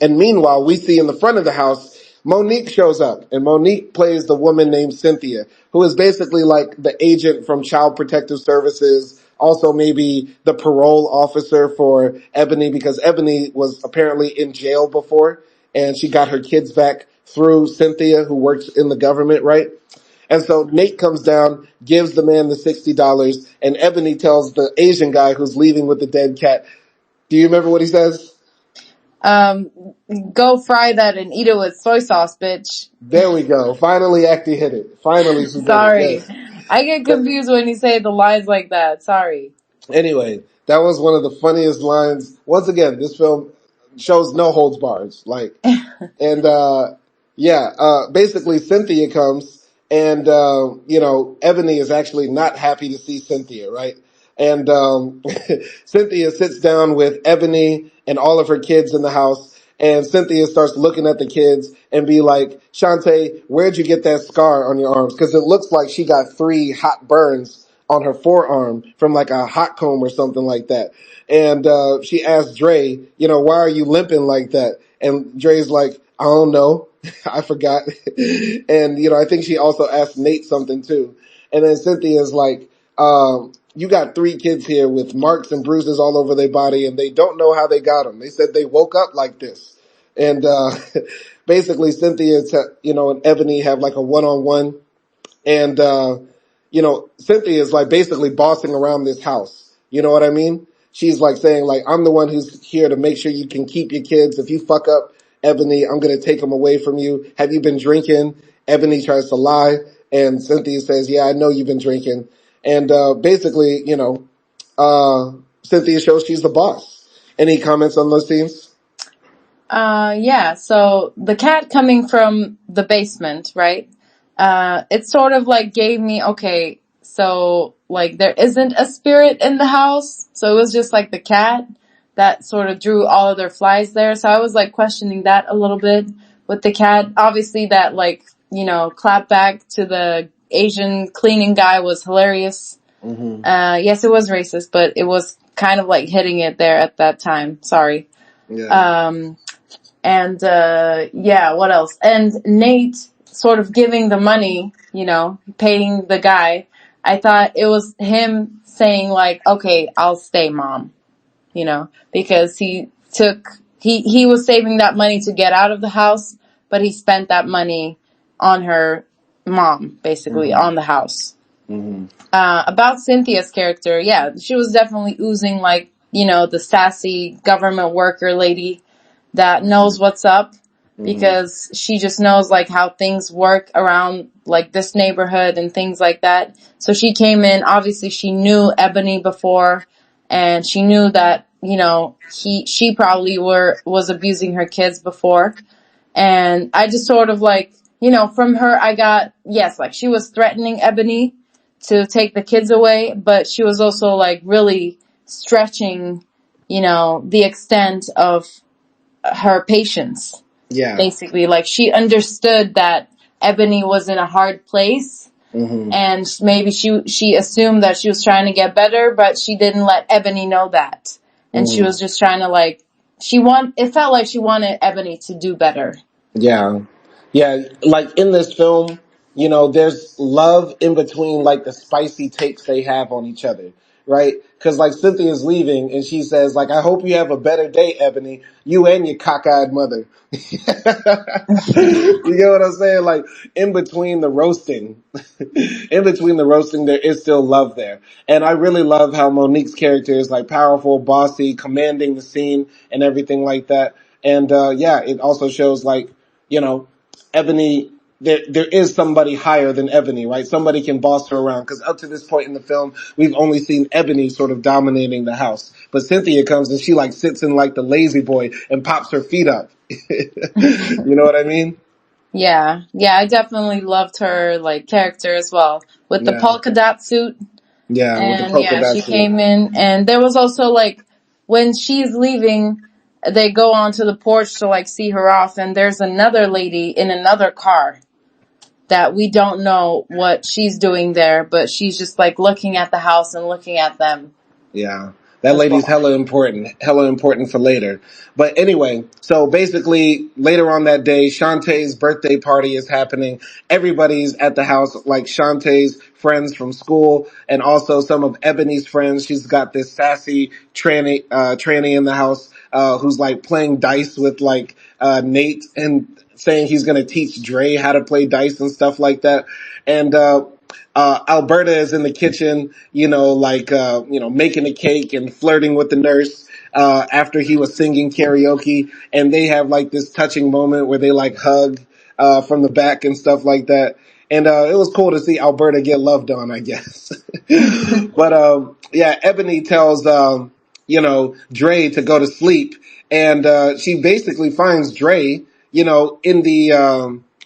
And meanwhile, we see in the front of the house, Monique shows up, and Monique plays the woman named Cynthia, who is basically like the agent from Child Protective Services, also maybe the parole officer for Ebony, because Ebony was apparently in jail before, and she got her kids back through Cynthia, who works in the government, right? And so Nate comes down, gives the man the $60, and Ebony tells the Asian guy who's leaving with the dead cat. Do you remember what he says? Um, Go fry that and eat it with soy sauce, bitch. There we go. Finally, Acty hit it. Finally, she did it. Sorry. Yes. I get confused when you say the lines like that. Sorry. Anyway, that was one of the funniest lines. Once again, this film shows no holds bars. And basically Cynthia comes and Ebony is actually not happy to see Cynthia, right? And Cynthia sits down with Ebony and all of her kids in the house, and Cynthia starts looking at the kids and be like, Shantae, where'd you get that scar on your arms? Because it looks like she got 3 hot burns on her forearm from like a hot comb or something like that. And she asked Dre, why are you limping like that? And Dre's like, I don't know. I forgot. And, I think she also asked Nate something too. And then Cynthia's like, you got 3 kids here with marks and bruises all over their body and they don't know how they got them. They said they woke up like this. And, basically Cynthia, and Ebony have like a one-on-one. And, Cynthia is like basically bossing around this house. You know what I mean? She's like saying like, I'm the one who's here to make sure you can keep your kids. If you fuck up, Ebony, I'm going to take them away from you. Have you been drinking? Ebony tries to lie. And Cynthia says, yeah, I know you've been drinking. And, basically, Cynthia shows she's the boss. Any comments on those scenes? Yeah, so the cat coming from the basement, right? It sort of like gave me, okay, so like there isn't a spirit in the house. So it was just like the cat that sort of drew all of their flies there. So I was like questioning that a little bit with the cat. Obviously that like, clap back to the Asian cleaning guy was hilarious. Mm-hmm. Yes, it was racist, but it was kind of like hitting it there at that time. Sorry. Yeah. And yeah, what else? And Nate sort of giving the money, paying the guy. I thought it was him saying like, okay, I'll stay, mom, because he was saving that money to get out of the house, but he spent that money on her mom, basically, Mm-hmm. on the house. Mm-hmm. About Cynthia's character, yeah, she was definitely oozing like, the sassy government worker lady that knows what's up, because she just knows like how things work around like this neighborhood and things like that. So she came in, obviously she knew Ebony before, and she knew that, she probably was abusing her kids before. And I just sort of like, from her I got, yes, like she was threatening Ebony to take the kids away, but she was also like really stretching the extent of her patience. Yeah. Basically, like she understood that Ebony was in a hard place, Hmm. and maybe she assumed that she was trying to get better, but she didn't let Ebony know that, and she Hmm. was just trying to it felt like she wanted Ebony to do better. Yeah. Yeah. Like in this film, there's love in between like the spicy takes they have on each other, right? Cause like Cynthia's leaving and she says like, I hope you have a better day, Ebony, you and your cockeyed mother. You get what I'm saying? Like in between the roasting, in between the roasting, there is still love there. And I really love how Monique's character is like powerful, bossy, commanding the scene and everything like that. And, yeah, it also shows like, you know, Ebony, there is somebody higher than Ebony, right? Somebody can boss her around. Cause up to this point in the film, we've only seen Ebony sort of dominating the house. But Cynthia comes and she like sits in like the lazy boy and pops her feet up. You know what I mean? Yeah, yeah, I definitely loved her like character as well with the Yeah. polka dot suit. Yeah. With the And polka yeah, dot she suit. came in, and there was also like when she's leaving, they go onto the porch to like see her off, and there's another lady in another car that we don't know what she's doing there, but she's just like looking at the house and looking at them Yeah. That as lady's well. hella important for later. But anyway, so basically later on that day, Shantae's birthday party is happening. Everybody's at the house, like Shantae's friends from school and also some of Ebony's friends. She's got this sassy tranny in the house, who's like playing dice with like, Nate and saying he's going to teach Dre how to play dice and stuff like that. And, Alberta is in the kitchen, making a cake and flirting with the nurse, after he was singing karaoke. And they have like this touching moment where they like hug, from the back and stuff like that. And, it was cool to see Alberta get loved on, I guess. But, yeah, Ebony tells, Dre to go to sleep. And, she basically finds Dre,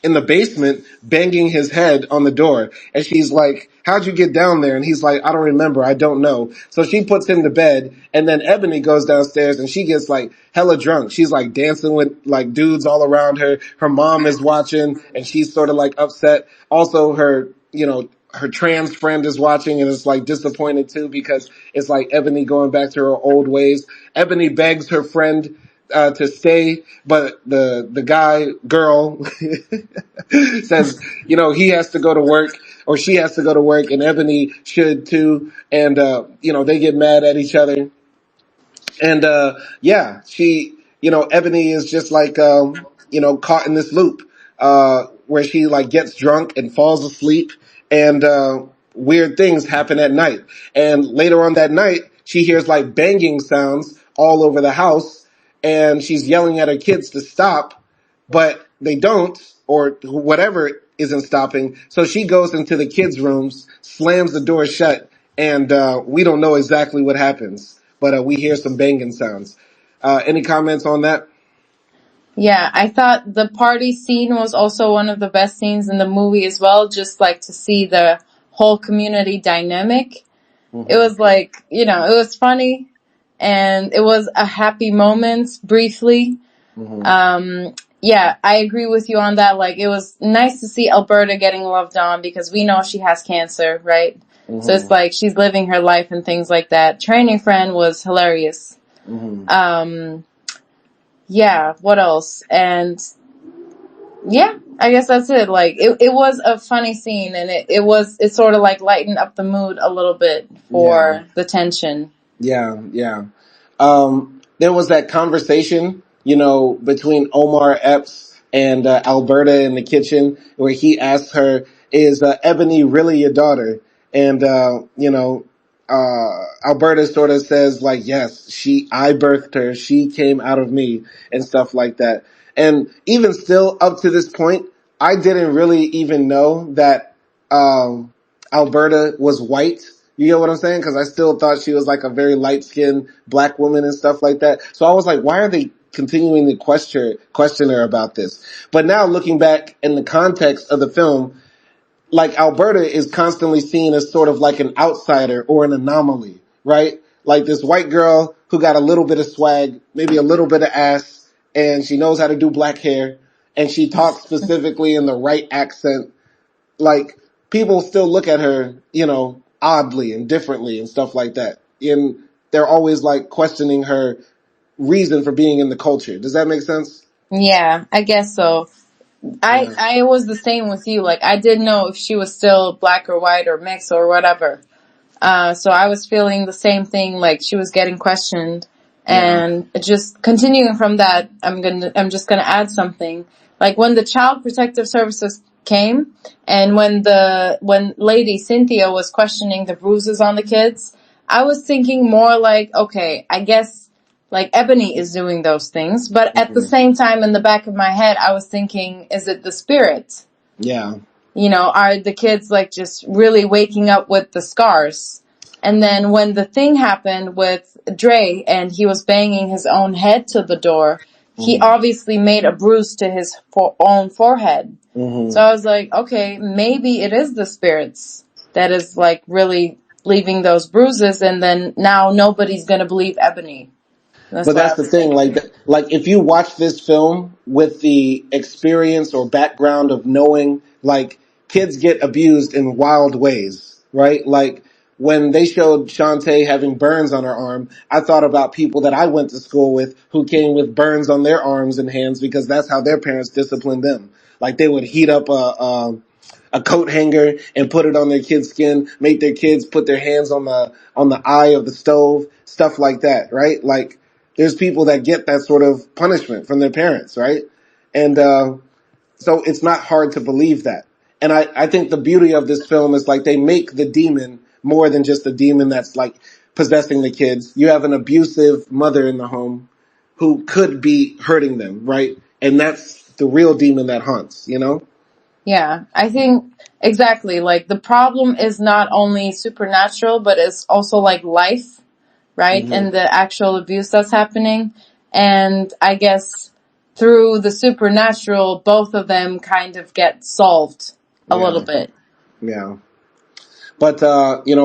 in the basement banging his head on the door. And she's like, how'd you get down there? And he's like, I don't remember. I don't know. So she puts him to bed and then Ebony goes downstairs and she gets like hella drunk. She's like dancing with like dudes all around her. Her mom is watching and she's sort of like upset. Also her trans friend is watching and is like disappointed too because it's like Ebony going back to her old ways. Ebony begs her friend, to stay, but girl says, he has to go to work or she has to go to work and Ebony should too. And, they get mad at each other. And, yeah, Ebony is just like, caught in this loop, where she like gets drunk and falls asleep and, weird things happen at night. And later on that night, she hears like banging sounds all over the house and she's yelling at her kids to stop, but they don't, or whatever isn't stopping. So she goes into the kids' rooms, slams the door shut, and we don't know exactly what happens, but we hear some banging sounds. Any comments on that? Yeah, I thought the party scene was also one of the best scenes in the movie as well, just like to see the whole community dynamic. It Mm-hmm. was like, it was funny and it was a happy moment briefly. Mm-hmm. Yeah, I agree with you on that. Like, it was nice to see Alberta getting loved on because we know she has cancer, right? So it's Mm-hmm. like she's living her life and things like that. Training Friend was hilarious. Mm-hmm. Yeah, what else? And yeah, I guess that's it. Like, it was a funny scene and it sort of like lightened up the mood a little bit Yeah. for the tension. Yeah, yeah. There was that conversation, between Omar Epps and Alberta in the kitchen where he asked her, is Ebony really your daughter? And, Alberta sort of says like, yes, I birthed her. She came out of me and stuff like that. And even still up to this point, I didn't really even know that, Alberta was white. You know what I'm saying? Because I still thought she was like a very light skinned black woman and stuff like that. So I was like, why are they continuing to question her about this? But now looking back in the context of the film, like Alberta is constantly seen as sort of like an outsider or an anomaly, right? Like this white girl who got a little bit of swag, maybe a little bit of ass, and she knows how to do black hair, and she talks specifically in the right accent. Like, people still look at her, oddly and differently and stuff like that. And they're always like questioning her reason for being in the culture. Does that make sense? Yeah, I guess so. Yeah. I was the same with you. Like, I didn't know if she was still black or white or mixed or whatever. So I was feeling the same thing, like she was getting questioned. Yeah. And just continuing from that, I'm just gonna add something. Like when the Child Protective Services came, and when Lady Cynthia was questioning the bruises on the kids, I was thinking more like, okay, I guess like Ebony is doing those things, but at the Mhm. same time, in the back of my head, I was thinking, is it the spirit? Yeah. Are the kids like just really waking up with the scars? And then when the thing happened with Dre and he was banging his own head to the door, he Mhm. obviously made a bruise to his own forehead. So Mhm. I was like, okay, maybe it is the spirits that is like really leaving those bruises, and then now nobody's gonna believe Ebony. That's But what I that's the was thing, thinking. like if you watch this film with the experience or background of knowing, like, kids get abused in wild ways, right? Like when they showed Shantae having burns on her arm, I thought about people that I went to school with who came with burns on their arms and hands because that's how their parents disciplined them. Like they would heat up a coat hanger and put it on their kids' skin, make their kids put their hands on the eye of the stove, stuff like that, right? Like there's people that get that sort of punishment from their parents, right? And so it's not hard to believe that. And I think the beauty of this film is like they make the demon more than just a demon that's like possessing the kids. You have an abusive mother in the home who could be hurting them, right? And that's the real demon that haunts. Yeah, I think exactly. Like the problem is not only supernatural, but it's also like life, right? Hmm. And the actual abuse that's happening. And I guess through the supernatural, both of them kind of get solved a little Yeah. bit. Yeah. But,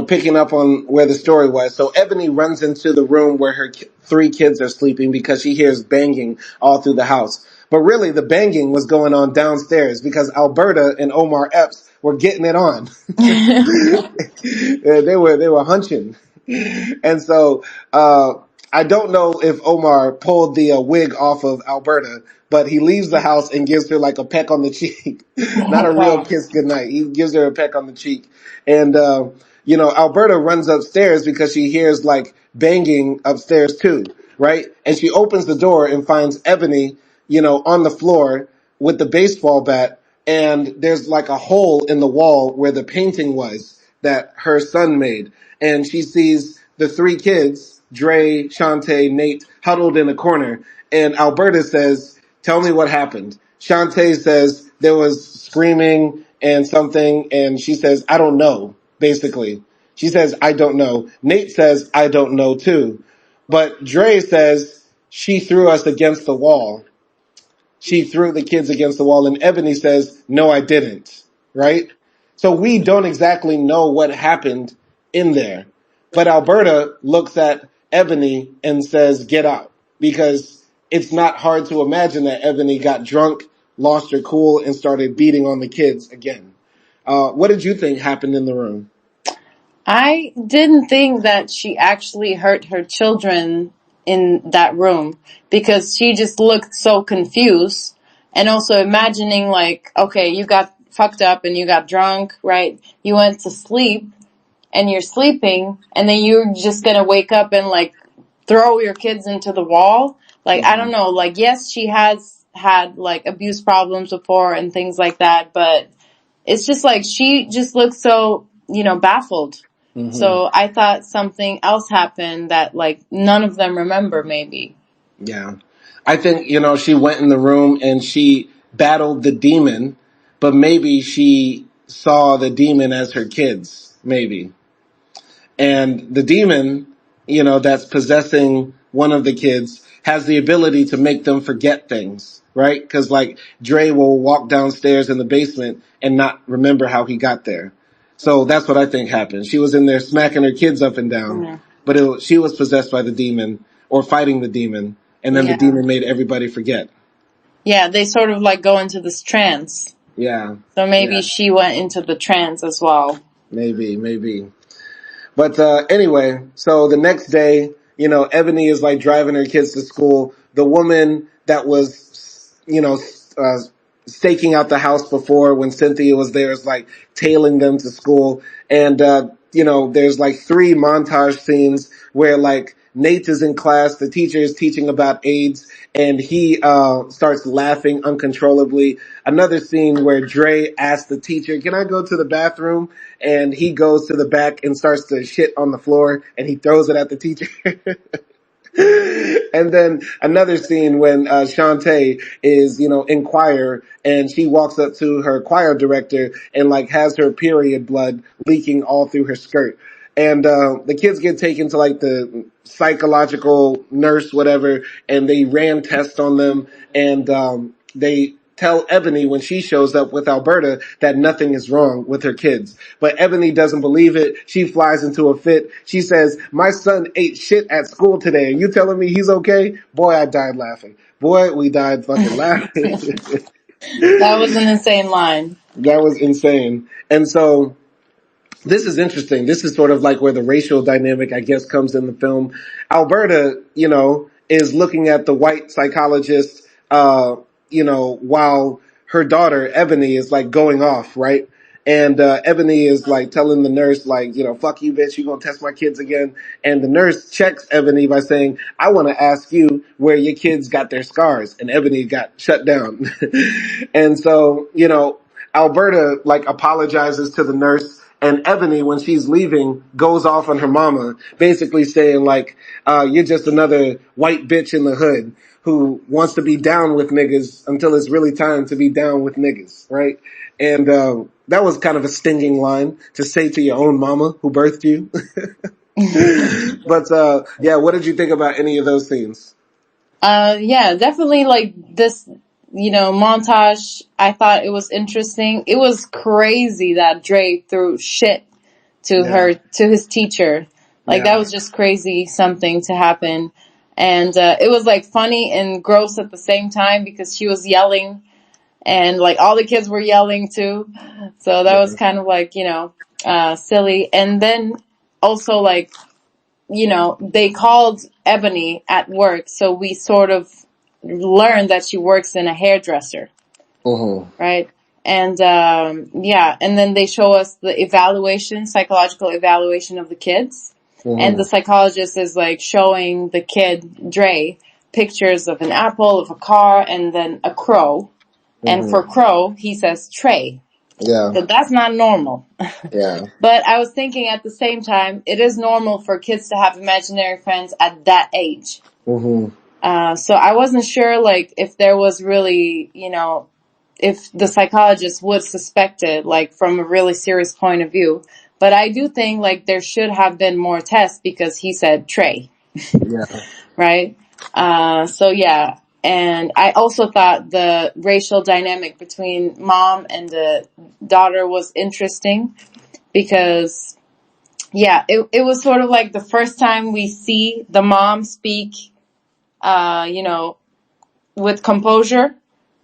picking up on where the story was. So Ebony runs into the room where her three kids are sleeping because she hears banging all through the house. But really the banging was going on downstairs because Alberta and Omar Epps were getting it on. They were hunching. And so, I don't know if Omar pulled the wig off of Alberta, but he leaves the house and gives her like a peck on the cheek. Not a real Wow. kiss goodnight. He gives her a peck on the cheek. And, Alberta runs upstairs because she hears like banging upstairs too, right? And she opens the door and finds Ebony, on the floor with the baseball bat. And there's like a hole in the wall where the painting was that her son made. And she sees the three kids, Dre, Shantae, Nate, huddled in a corner. And Alberta says, tell me what happened. Shantae says there was screaming and something. And she says, I don't know, basically. She says, I don't know. Nate says, I don't know too. But Dre says, she threw us against the wall. She threw the kids against the wall. And Ebony says, no, I didn't. Right? So we don't exactly know what happened in there. But Alberta looks at Ebony and says, get out. Because it's not hard to imagine that Ebony got drunk, lost her cool, and started beating on the kids again. What did you think happened in the room? I didn't think that she actually hurt her children in that room because she just looked so confused. And also imagining like, okay, you got fucked up and you got drunk, right? You went to sleep and you're sleeping and then you're just gonna wake up and like throw your kids into the wall. Like, I don't Mm-hmm. know, like, yes, she has had like abuse problems before and things like that, but it's just like she just looks so, baffled. Mm-hmm. So I thought something else happened that like none of them remember maybe. Yeah. I think, she went in the room and she battled the demon, but maybe she saw the demon as her kids, maybe. And the demon, that's possessing one of the kids has the ability to make them forget things, right? Cause like Dre will walk downstairs in the basement and not remember how he got there. So that's what I think happened. She was in there smacking her kids up and down. but she was possessed by the demon or fighting the demon, and then the Yeah. demon made everybody forget. Yeah, they sort of like go into this trance. Yeah, So yeah, maybe she went into the trance as well. maybe. But anyway, so the next day, Ebony is like driving her kids to school. The woman that was, uh, staking out the house before when Cynthia was there is like tailing them to school. And, there's like 3 montage scenes where like Nate is in class, the teacher is teaching about AIDS, and he starts laughing uncontrollably. Another scene where Dre asks the teacher, "Can I go to the bathroom?" And he goes to the back and starts to shit on the floor, and he throws it at the teacher. And then another scene when Shantae is, in choir, and she walks up to her choir director and like has her period blood leaking all through her skirt. And the kids get taken to like the psychological nurse, whatever, and they ran tests on them, and they tell Ebony when she shows up with Alberta that nothing is wrong with her kids. But Ebony doesn't believe it. She flies into a fit. She says, "My son ate shit at school today. Are you telling me he's okay?" Boy, I died laughing. Boy, we died fucking laughing. That was an insane line. That was insane. And so this is interesting. This is sort of like where the racial dynamic, I guess, comes in the film. Alberta, is looking at the white psychologist, while her daughter, Ebony, is like going off, right? And, Ebony is like telling the nurse, like, "Fuck you, bitch, you gonna test my kids again." And the nurse checks Ebony by saying, "I want to ask you where your kids got their scars." And Ebony got shut down. And so, Alberta like apologizes to the nurse, and Ebony, when she's leaving, goes off on her mama, basically saying like, "You're just another white bitch in the hood who wants to be down with niggas until it's really time to be down with niggas," right? And that was kind of a stinging line to say to your own mama who birthed you. But yeah, what did you think about any of those scenes? Yeah, definitely like this, montage. I thought it was interesting. It was crazy that Dre threw shit Yeah, to his teacher. Like that yeah, was just crazy something to happen. And, it was like funny and gross at the same time because she was yelling and like all the kids were yelling too. So that was yeah. kind of like, silly. And then also like, they called Ebony at work, so we sort of learned that she works in a hairdresser, Mm-hmm. right? And yeah, and then they show us the psychological evaluation of the kids, and the Mm-hmm. psychologist is like showing the kid Dre pictures of an apple, of a car, and then a crow. And for Mm-hmm. crow, he says Trey. Yeah, So that's not normal. yeah. But I was thinking at the same time, it is normal for kids to have imaginary friends at that age. Mm-hmm. So I wasn't sure, like, if there was really, if the psychologist would suspect it, like, from a really serious point of view. But I do think, like, there should have been more tests because he said Trey, Yeah. right? So yeah. And I also thought the racial dynamic between mom and the daughter was interesting because yeah, it was sort of like the first time we see the mom speak, uh, you know, with composure,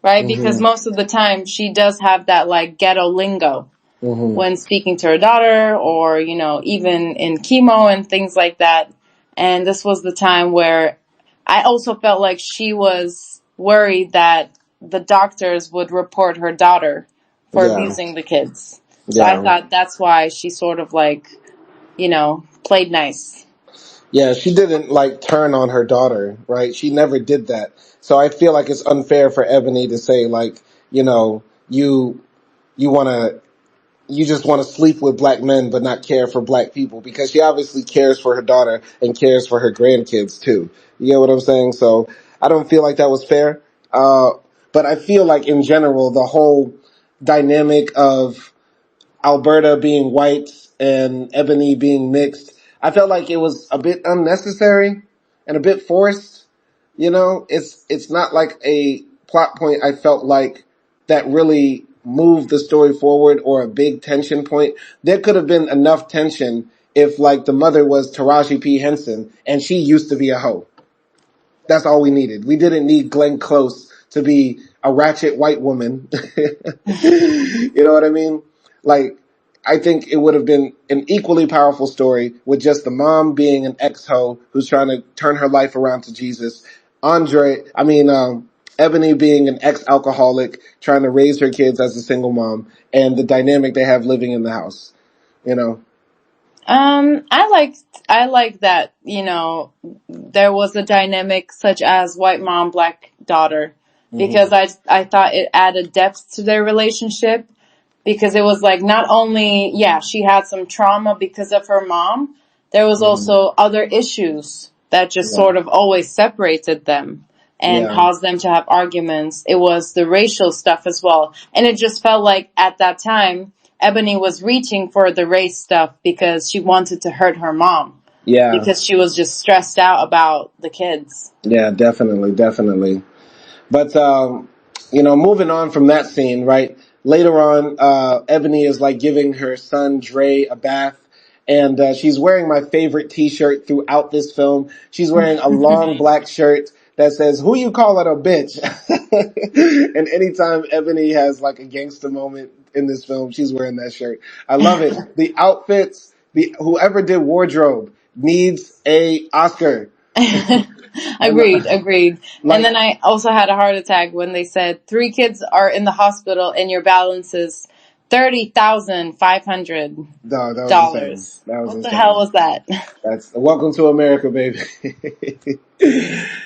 right? Because Mm-hmm. most of the time she does have that like ghetto lingo Mm-hmm. when speaking to her daughter or, even in chemo and things like that. And this was the time where I also felt like she was worried that the doctors would report her daughter for Yeah. abusing the kids. So I Yeah. thought that's why she sort of like, played nice. Yeah, she didn't like turn on her daughter, right? She never did that. So I feel like it's unfair for Ebony to say like, you you want to you just want to sleep with black men but not care for black people, because she obviously cares for her daughter and cares for her grandkids too. You get what I'm saying? So I don't feel like that was fair. But I feel like in general the whole dynamic of Alberta being white and Ebony being mixed, I felt like it was a bit unnecessary and a bit forced. It's not like a plot point I felt like that really moved the story forward or a big tension point. There could have been enough tension if like the mother was Taraji P. Henson and she used to be a hoe. That's all we needed. We didn't need Glenn Close to be a ratchet white woman. You know what I mean? Like, I think it would have been an equally powerful story with just the mom being an ex-hoe who's trying to turn her life around to Jesus. Ebony being an ex-alcoholic trying to raise her kids as a single mom, and the dynamic they have living in the house. You know? I like that, there was a dynamic such as white mom, black daughter, because Mm-hmm. I thought it added depth to their relationship, because it was like not only, yeah, she had some trauma because of her mom, there was Mm-hmm. also other issues that just Yeah. sort of always separated them and Yeah. caused them to have arguments. It was the racial stuff as well. And it just felt like at that time, Ebony was reaching for the race stuff because she wanted to hurt her mom Yeah. because she was just stressed out about the kids. Yeah, definitely, definitely. But moving on from that scene, right? Later on, Ebony is like giving her son Dre a bath, and she's wearing my favorite T-shirt throughout this film. She's wearing a long black shirt that says "Who you calling a bitch?" And anytime Ebony has like a gangster moment in this film, she's wearing that shirt. I love it. The outfits, the whoever did wardrobe needs a Oscar. I Agreed, lo- agreed. And like then I also had a heart attack when they said 3 kids are in the hospital and your balance is No, that was insane. $30,500. That was What the hell insane. was that? That's welcome to America, baby.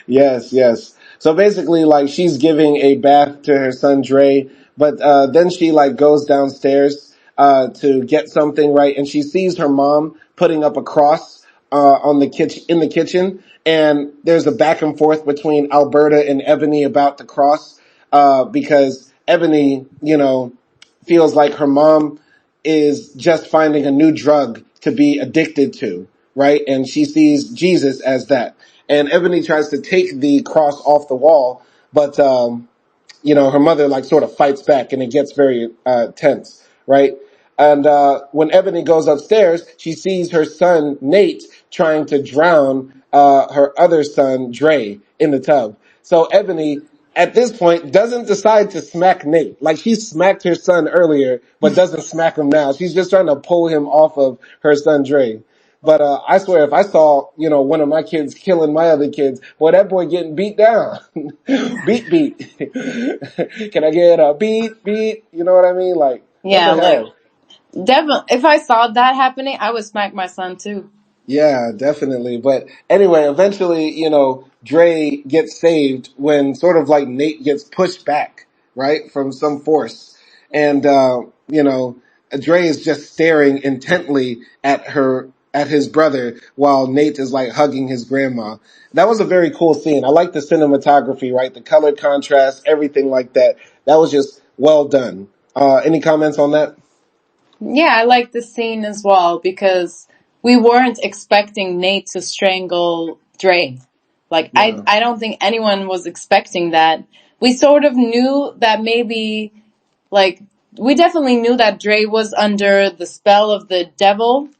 Yes, yes. So basically, like she's giving a bath to her son Dre, but then she like goes downstairs to get something, right, and she sees her mom putting up a cross on the kitchen in the kitchen, and there's a back and forth between Alberta and Ebony about the cross because Ebony, feels like her mom is just finding a new drug to be addicted to, right? And she sees Jesus as that. And Ebony tries to take the cross off the wall, but her mother like sort of fights back, and it gets very tense, right? And when Ebony goes upstairs, she sees her son Nate trying to drown her other son Dre in the tub. So Ebony, at this point, doesn't decide to smack Nate. Like she smacked her son earlier, but doesn't smack him now. She's just trying to pull him off of her son Dre. But I swear, if I saw, one of my kids killing my other kids, boy, that boy getting beat down. Beat. Can I get a beat? You know what I mean? Like, what Yeah, the like, hell? definitely, if I saw that happening, I would smack my son too. Yeah, definitely. But anyway, eventually, Dre gets saved when sort of like Nate gets pushed back, right, from some force. And, Dre is just staring intently at his brother while Nate is like hugging his grandma. That was a very cool scene. I like the cinematography, right? The color contrast, everything like that. That was just well done. Any comments on that? Yeah, I like the scene as well because we weren't expecting Nate to strangle Dre. Like, Yeah. I don't think anyone was expecting that. We sort of knew that maybe, like, we definitely knew that Dre was under the spell of the devil,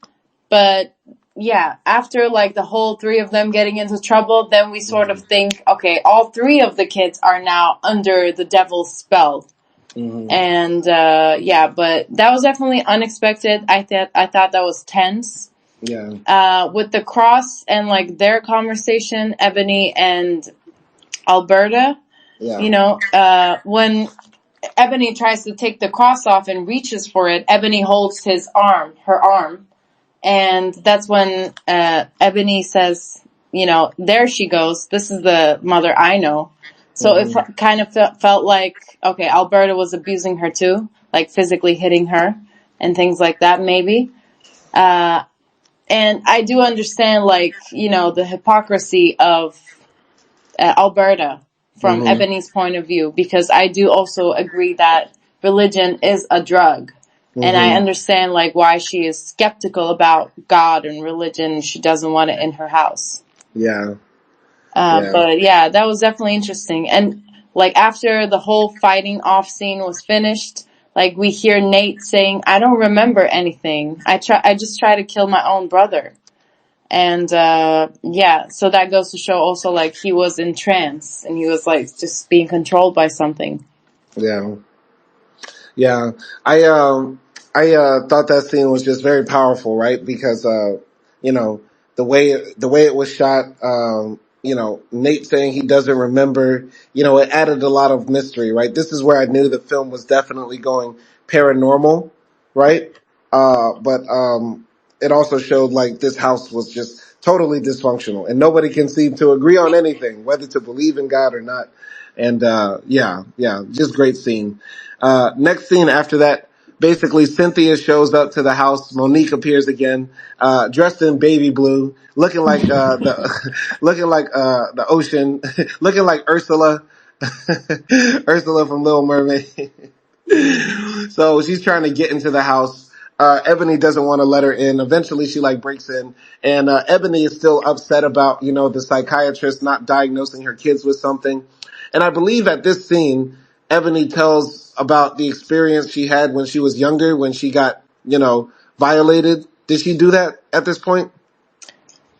but yeah, after like the whole 3 of them getting into trouble, then we sort of Hmm. think, okay, all 3 of the kids are now under the devil's spell. Hmm. And yeah, but that was definitely unexpected. I thought that was tense. Yeah. With the cross and like their conversation, Ebony and Alberta, Yeah. when Ebony tries to take the cross off and reaches for it, Ebony holds her arm, and that's when Ebony says, there she goes. This is the mother I know. So it Hmm. kind of felt like, okay, Alberta was abusing her too, like physically hitting her and things like that, maybe. Uh, and I do understand, like, the hypocrisy of Alberta from Hmm. Ebony's point of view, because I do also agree that religion is a drug. And I Hmm. understand, like, why she is skeptical about God and religion. She doesn't want it in her house. Yeah. Yeah. But yeah, that was definitely interesting. And like after the whole fighting off scene was finished, like we hear Nate saying, "I don't remember anything. I just try to kill my own brother." And yeah, so that goes to show also like he was in trance and he was like just being controlled by something. Yeah. Yeah, I thought that scene was just very powerful, right? Because you know, the way it was shot, Nate saying he doesn't remember, it added a lot of mystery, right? This is where I knew the film was definitely going paranormal, right? But it also showed like this house was just totally dysfunctional, and nobody can seem to agree on anything, whether to believe in God or not. And yeah, just great scene. Next scene after that, basically Cynthia shows up to the house. Monique appears again, dressed in baby blue, looking like the looking like the ocean, looking like Ursula, Ursula from Little Mermaid. So she's trying to get into the house. Ebony doesn't want to let her in. Eventually she like breaks in, and Ebony is still upset about, the psychiatrist not diagnosing her kids with something. And I believe at this scene, Ebony tells about the experience she had when she was younger, when she got, violated. Did she do that at this point?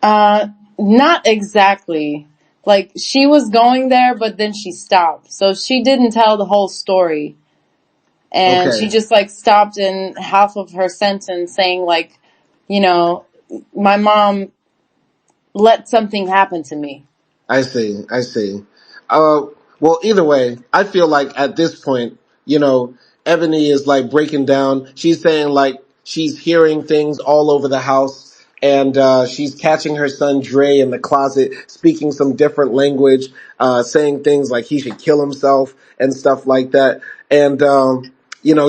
Not exactly. Like she was going there, but then she stopped. So she didn't tell the whole story. And she Okay. just like stopped in half of her sentence saying like, you know, my mom let something happen to me. I see. I see. Uh, well, either way, I feel like at this point, Ebony is like breaking down. She's saying like she's hearing things all over the house, and she's catching her son Dre in the closet speaking some different language, saying things like he should kill himself and stuff like that. And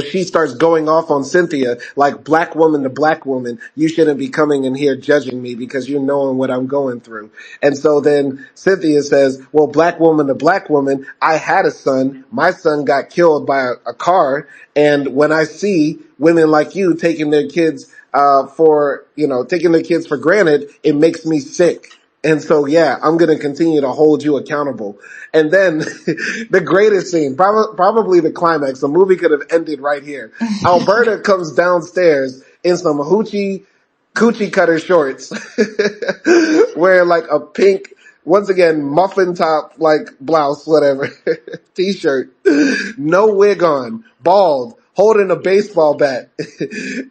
she starts going off on Cynthia like black woman to black woman. You shouldn't be coming in here judging me because you're knowing what I'm going through. And so then Cynthia says, well, black woman to black woman, I had a son. My son got killed by a car. And when I see women like you taking their kids, taking their kids for granted, it makes me sick. And so, yeah, I'm going to continue to hold you accountable. And then the greatest scene, probably the climax, the movie could have ended right here. Alberta comes downstairs in some coochie cutter shorts, wearing like a pink, once again, muffin top, like blouse, whatever, t-shirt, no wig on, bald, holding a baseball bat.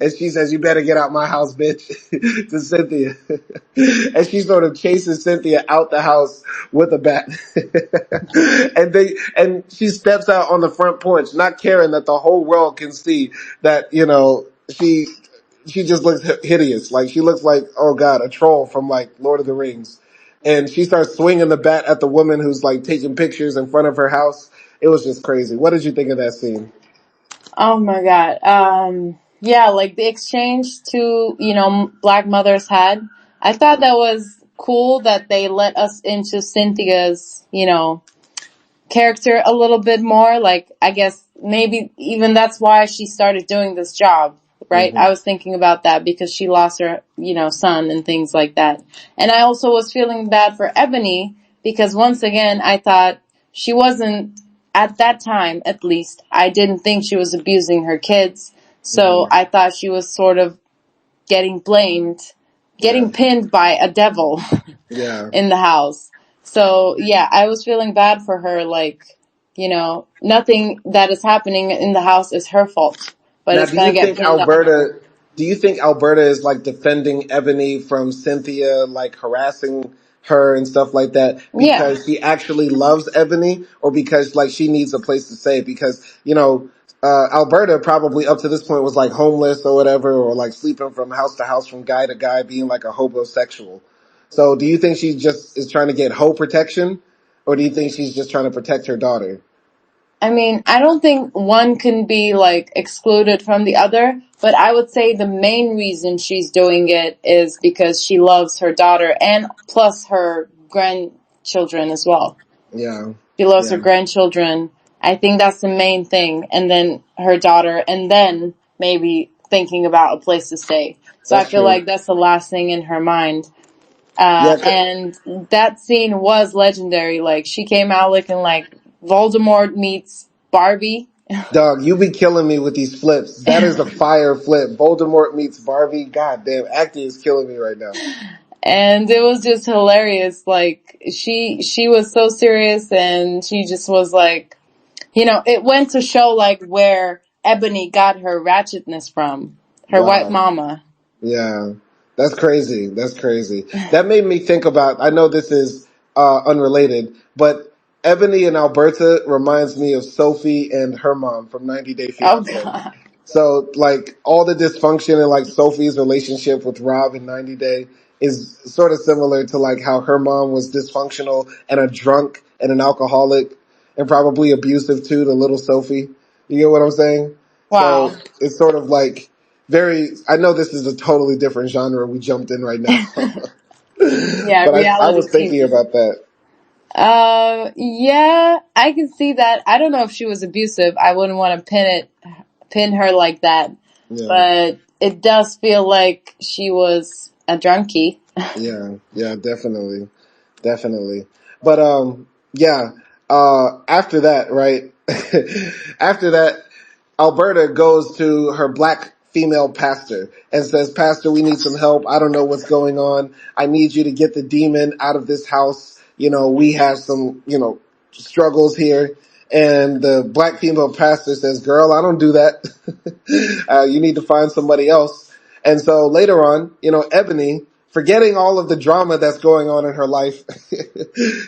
And she says, you better get out my house, bitch, to Cynthia. And she sort of chases Cynthia out the house with a bat. And she steps out on the front porch, not caring that the whole world can see that, she just looks hideous. Like she looks like, oh god, a troll from like Lord of the Rings. And she starts swinging the bat at the woman who's like taking pictures in front of her house. It was just crazy. What did you think of that scene? Oh my god. Yeah, like the exchange to, Black Mothers had. I thought that was cool that they let us into Cynthia's, character a little bit more. Like, I guess maybe even that's why she started doing this job, right? Mm-hmm. I was thinking about that because she lost her, son and things like that. And I also was feeling bad for Ebony because once again, I thought she wasn't, at that time at least, I didn't think she was abusing her kids. So Mm-hmm. I thought she was sort of getting blamed, Yeah. getting pinned by a devil Yeah. in the house. So yeah, I was feeling bad for her. Like, nothing that is happening in the house is her fault, but Now, it's gonna get pinned on her. Do you think Alberta is like defending Ebony from Cynthia, like harassing her and stuff like that Yeah. because she actually loves Ebony, or because like she needs a place to stay? Because, Alberta probably up to this point was like homeless or whatever, or like sleeping from house to house, from guy to guy, being like a hobosexual. So do you think she just is trying to get hoe protection, or do you think she's just trying to protect her daughter? I mean, I don't think one can be like excluded from the other, but I would say the main reason she's doing it is because she loves her daughter and plus her grandchildren as well. Yeah. She loves her Yeah. grandchildren. I think that's the main thing. And then her daughter, and then maybe thinking about a place to stay. So I That's feel true. like that's the last thing in her mind. Yeah. And that scene was legendary. Like, she came out looking like Voldemort meets Barbie. Dog, you be killing me with these flips. That is a fire flip. Voldemort meets Barbie. God damn, acting is killing me right now. And it was just hilarious. Like she was so serious, and she just was like, it went to show like where Ebony got her ratchetness from, her white Wow. mama. Yeah. That's crazy. That's crazy. That made me think about, I know this is unrelated, but Ebony and Alberta reminds me of Sophie and her mom from 90 Day Oh Fiance. god. So like all the dysfunction in like Sophie's relationship with Rob in 90 Day is sort of similar to like how her mom was dysfunctional and a drunk and an alcoholic and probably abusive too to little Sophie. You get what I'm saying? So Wow. it's sort of like I know this is a totally different genre we jumped in right now, Yeah, but I reality was thinking TV. about that. Yeah, I can see that. I don't know if she was abusive. I wouldn't want to pin her like that. Yeah. But it does feel like she was a drunkie. Yeah. Yeah, definitely. Definitely. But yeah, after that, right? After that, Alberta goes to her black female pastor and says, "Pastor, we need some help. I don't know what's going on. I need you to get the demon out of this house. We have some, struggles here." And the black female pastor says, "Girl, I don't do that. You need to find somebody else." And so later on, Ebony, forgetting all of the drama that's going on in her life,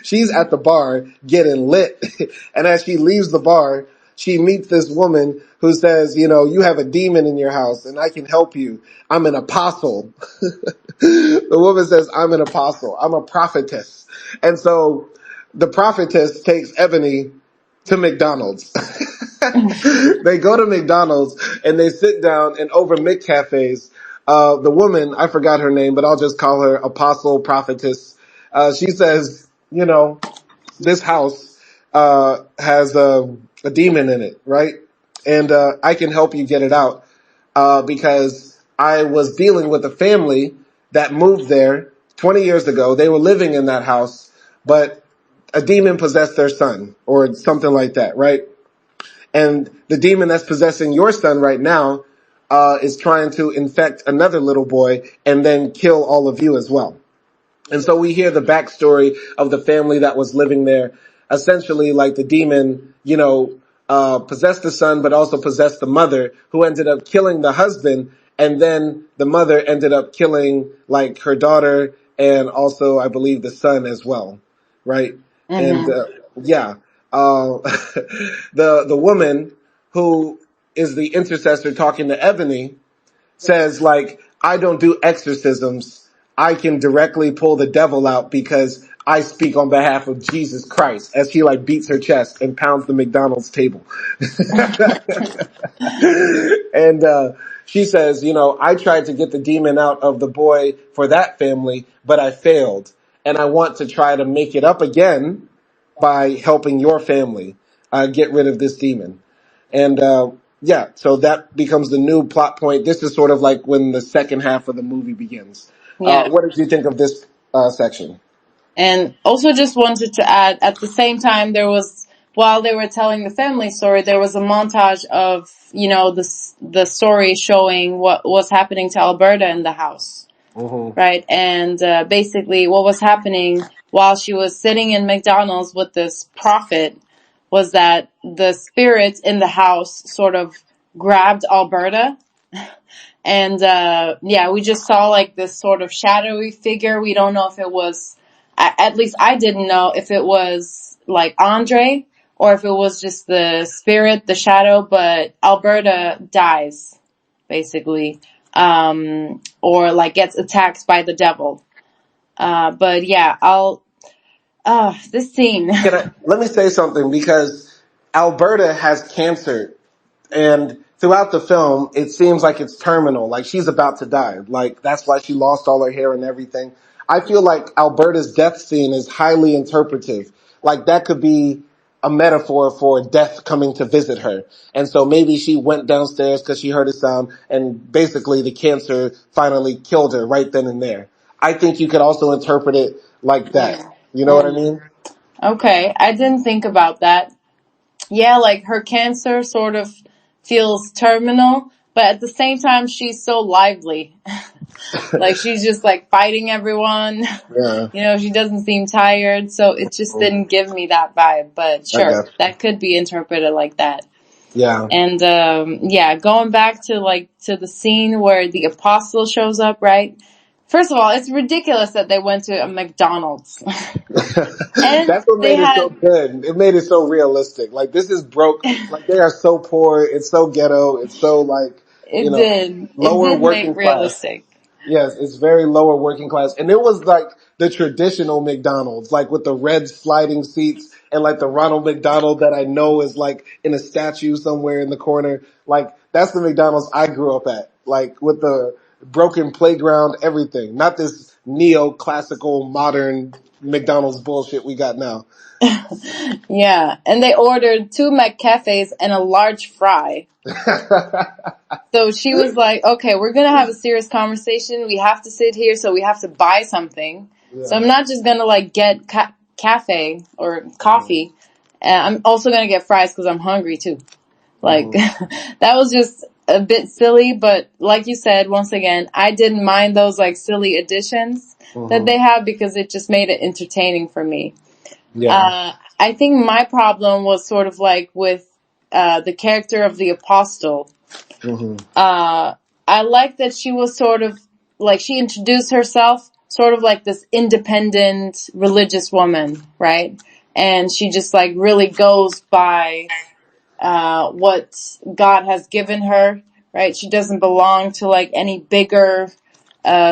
she's at the bar getting lit. And as she leaves the bar, she meets this woman who says, "You have a demon in your house and I can help you. I'm an apostle." The woman says, "I'm an apostle. I'm a prophetess." And so the prophetess takes Ebony to McDonald's. They go to McDonald's and they sit down and over McCafes, the woman, I forgot her name, but I'll just call her Apostle Prophetess. She says, this house has a demon in it, right? And I can help you get it out because I was dealing with a family that moved there 20 years ago. They were living in that house, but a demon possessed their son or something like that, right? And the demon that's possessing your son right now is trying to infect another little boy and then kill all of you as well. And so we hear the backstory of the family that was living there. Essentially, like the demon, possessed the son, but also possessed the mother, who ended up killing the husband. And then the mother ended up killing like her daughter and also, I believe, the son as well. Right. And, Hmm. yeah, the woman who is the intercessor talking to Ebony says like, "I don't do exorcisms. I can directly pull the devil out because I speak on behalf of Jesus Christ," as she like beats her chest and pounds the McDonald's table. And she says, "I tried to get the demon out of the boy for that family, but I failed. And I want to try to make it up again by helping your family get rid of this demon." And yeah, so that becomes the new plot point. This is sort of like when the second half of the movie begins. Yeah. What did you think of this section? And also just wanted to add, at the same time, while they were telling the family story, there was a montage of, the story showing what was happening to Alberta in the house. Mm-hmm. Right. And basically what was happening while she was sitting in McDonald's with this prophet was that the spirits in the house sort of grabbed Alberta. And yeah, we just saw like this sort of shadowy figure. We don't know if it was, at least I didn't know if it was like Andre or if it was just the spirit, the shadow, but Alberta dies basically, or like gets attacked by the devil. But yeah, this scene. Let me say something because Alberta has cancer. And throughout the film, it seems like it's terminal, like she's about to die. Like that's why she lost all her hair and everything. I feel like Alberta's death scene is highly interpretive. Like that could be a metaphor for death coming to visit her. And so maybe she went downstairs because she heard a sound and basically the cancer finally killed her right then and there. I think you could also interpret it like that. Mm, You know what I mm. mean? Okay, I didn't think about that. yeah, like her cancer sort of feels terminal, but at the same time, she's so lively. Like she's just like fighting everyone. Yeah. You know, she doesn't seem tired, so it just didn't give me that vibe. But I sure, guess. that could be interpreted like that. Yeah. And yeah, going back to like to the scene where the apostle shows up, right? First of all, it's ridiculous that they went to a McDonald's. And That's what they made it so had good. It made it so realistic. Like this is broke. Like they are so poor. It's so ghetto. It's so like, you know, it lower did make working class. realistic. Yes, it's very lower working class. And it was like the traditional McDonald's, like with the red sliding seats and like the Ronald McDonald that I know is like in a statue somewhere in the corner. Like that's the McDonald's I grew up at. Like with the broken playground, everything. Not this neoclassical modern McDonald's bullshit we got now. Yeah, and they ordered 2 McCafes and a large fry. So she was like, okay, we're going to have a serious conversation. We have to sit here, so we have to buy something. So Yeah. I'm not just going to like get cafe or coffee. I'm also going to get fries because I'm hungry too. Like, Hmm. that was just a bit silly, but like you said, once again, I didn't mind those like silly additions that Hmm. they have because it just made it entertaining for me. Yeah. I think my problem was sort of like with the character of the apostle. Hmm. I like that she was sort of like she introduced herself sort of like this independent religious woman, right? And she just like really goes by what God has given her, right? She doesn't belong to like any bigger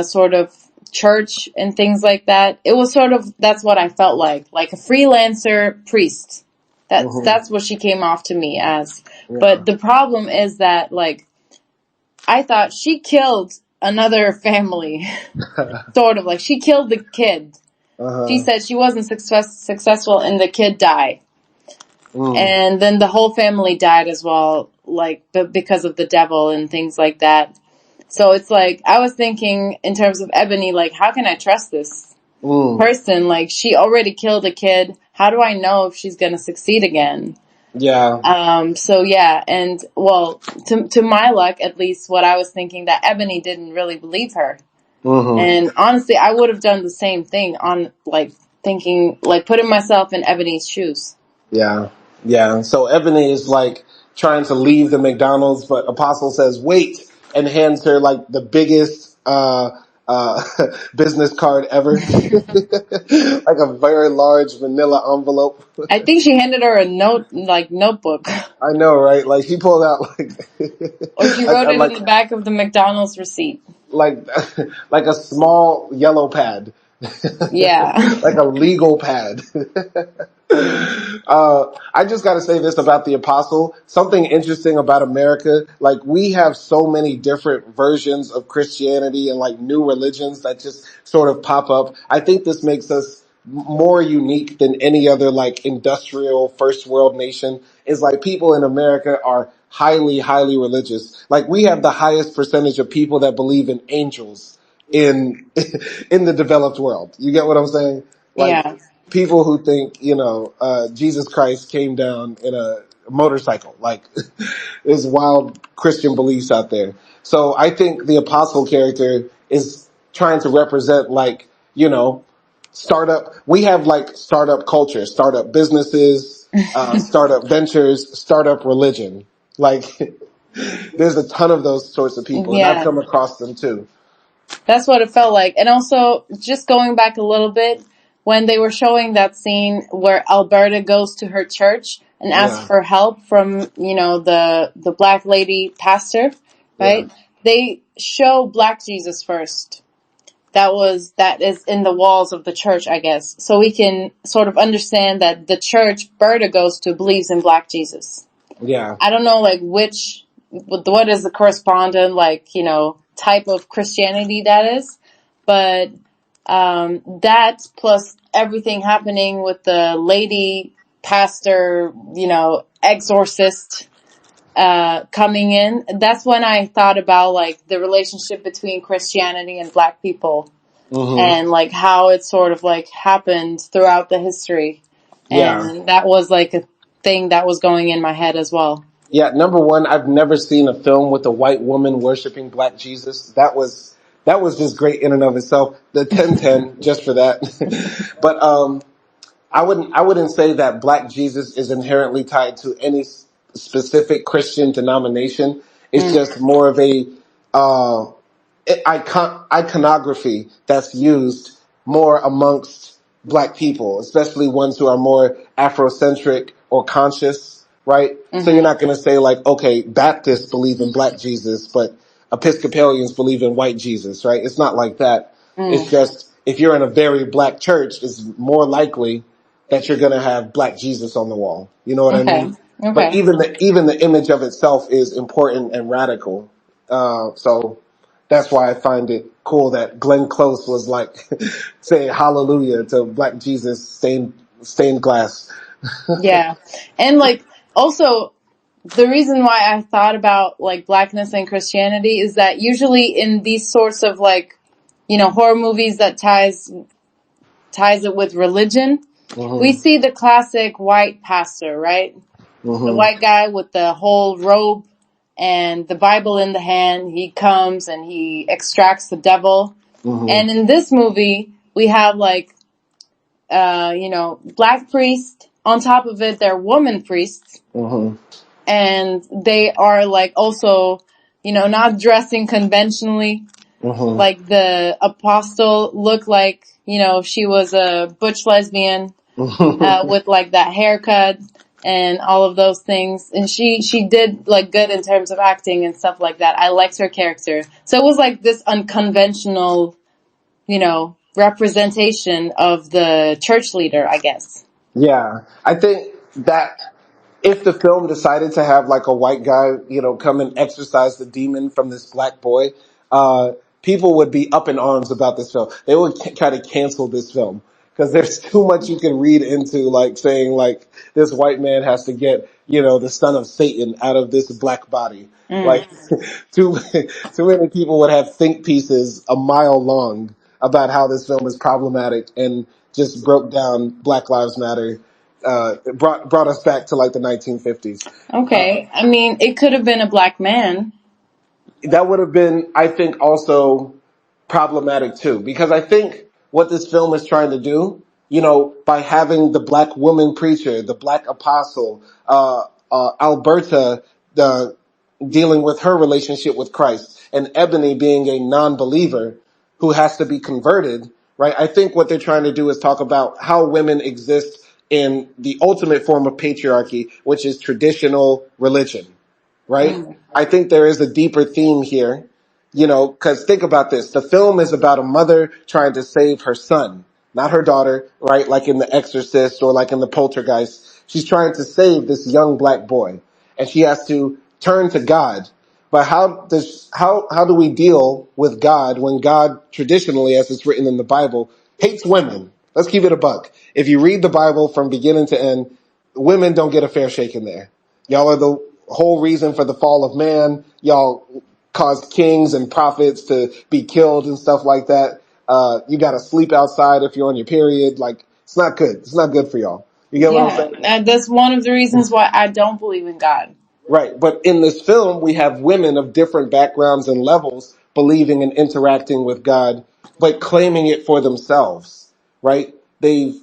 sort of church and things like that. It was sort of that's what I felt like a freelancer priest. Hmm. That's what she came off to me as. Yeah. But the problem is that like I thought she killed another family, sort of like she killed the kid. She Uh-huh. said she wasn't successful and the kid died. Mm. And then the whole family died as well, like, because of the devil and things like that. So it's like, I was thinking in terms of Ebony, like, how can I trust this Mm. person? Like, she already killed a kid. How do I know if she's gonna succeed again? Yeah. So yeah, and well, to my luck, at least what I was thinking that Ebony didn't really believe her. Hmm. And honestly, I would have done the same thing on like thinking, like putting myself in Ebony's shoes. Yeah. Yeah. So Ebony is like trying to leave the McDonald's, but Apostle says, wait, and hands her like the biggest, business card ever. Like a very large vanilla envelope. I think she handed her a notebook, I know, right? Like he pulled out like, or she wrote it in like the back of the McDonald's receipt. like like a small yellow pad, Yeah, like a legal pad. I just got to say this about the apostle. Something interesting about America, like we have so many different versions of Christianity and like new religions that just sort of pop up. I think this makes us more unique than any other like industrial first world nation. Is like people in America are highly, highly religious. Like we have the highest percentage of people that believe in angels in in the developed world. You get what I'm saying? Like yeah, people who think, Jesus Christ came down in a motorcycle. Like there's wild Christian beliefs out there. So I think the apostle character is trying to represent like, startup. We have like startup culture, startup businesses, startup ventures, startup religion. Like there's a ton of those sorts of people and I've yeah. come across them too. That's what it felt like. And also, just going back a little bit, when they were showing that scene where Alberta goes to her church and asks Yeah. for help from, the black lady pastor, Yeah. right? They show Black Jesus first. That is in the walls of the church, I guess. So we can sort of understand that the church Berta goes to believes in Black Jesus. Yeah. I don't know, like, what is the correspondent, like, type of Christianity that is, but, that plus everything happening with the lady pastor, exorcist, coming in, that's when I thought about, like, the relationship between Christianity and Black people Hmm. and, like, how it sort of, like, happened throughout the history. Yeah. And that was, like, a thing that was going in my head as well. Yeah, number one, I've never seen a film with a white woman worshiping black Jesus. That was just great in and of itself. The 10-10 just for that. But I wouldn't say that black Jesus is inherently tied to any specific Christian denomination. It's Mm. just more of a uh, iconography that's used more amongst black people, especially ones who are more Afrocentric or conscious, right? So you're Mm-hmm. not going to say like, okay, Baptists believe in black Jesus, but Episcopalians believe in white Jesus, right? It's not like that. It's Mm. just if you're in a very black church, it's more likely that you're going to have black Jesus on the wall. You know what I Okay. mean? But Okay. even the image of itself is important and radical. So that's why I find it cool that Glenn Close was like saying hallelujah to black Jesus stained glass. Yeah. And like also the reason why I thought about like blackness and Christianity is that usually in these sorts of like, horror movies that ties it with religion, we Mhm. see the classic white pastor, right? The Mhm. white guy with the whole robe and the Bible in the hand. He comes and he extracts the devil. Mhm. And in this movie, we have like, black priests. On top of it, they're woman priests. Mhm. And they are like also, not dressing conventionally. Mhm. Like the apostle looked like, she was a butch lesbian, Mhm. with like that haircut and all of those things. And she did like good in terms of acting and stuff like that. I liked her character. So it was like this unconventional, representation of the church leader, I guess. Yeah, I think that if the film decided to have like a white guy, come and exorcise the demon from this black boy, uh, people would be up in arms about this film. They would try to cancel this film because there's too much you can read into like saying like this white man has to get, the son of Satan out of this black body. Mm. Like too, too many people would have think pieces a mile long about how this film is problematic and just broke down Black Lives Matter. It brought us back to like the 1950s. Okay. I mean, it could have been a black man. That would have been, I think, also problematic too, because I think what this film is trying to do, by having the black woman preacher, the black apostle, Alberta, dealing with her relationship with Christ, and Ebony being a non-believer who has to be converted, right? I think what they're trying to do is talk about how women exist in the ultimate form of patriarchy, which is traditional religion, right? Mm. I think there is a deeper theme here, cause think about this. The film is about a mother trying to save her son, not her daughter, right? Like in The Exorcist or like in The Poltergeist. She's trying to save this young black boy and she has to turn to God. But how do we deal with God when God traditionally, as it's written in the Bible, hates women? Let's keep it a buck. If you read the Bible from beginning to end, women don't get a fair shake in there. Y'all are the whole reason for the fall of man. Y'all caused kings and prophets to be killed and stuff like that. You gotta sleep outside if you're on your period. Like, it's not good. It's not good for y'all. You get what I'm Yeah, saying? that's one of the reasons why I don't believe in God. Right. But in this film, we have women of different backgrounds and levels believing and interacting with God, but claiming it for themselves. Right. A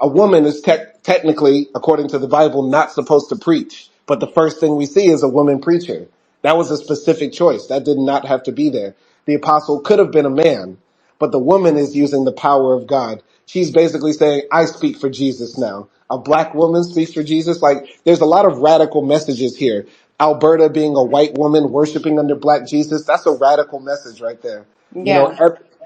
woman is technically, according to the Bible, not supposed to preach. But the first thing we see is a woman preacher. That was a specific choice. That did not have to be there. The apostle could have been a man, but the woman is using the power of God. She's basically saying, I speak for Jesus now. A black woman speaks for Jesus. Like, there's a lot of radical messages here. Alberta being a white woman worshiping under black Jesus, that's a radical message right there. Yeah.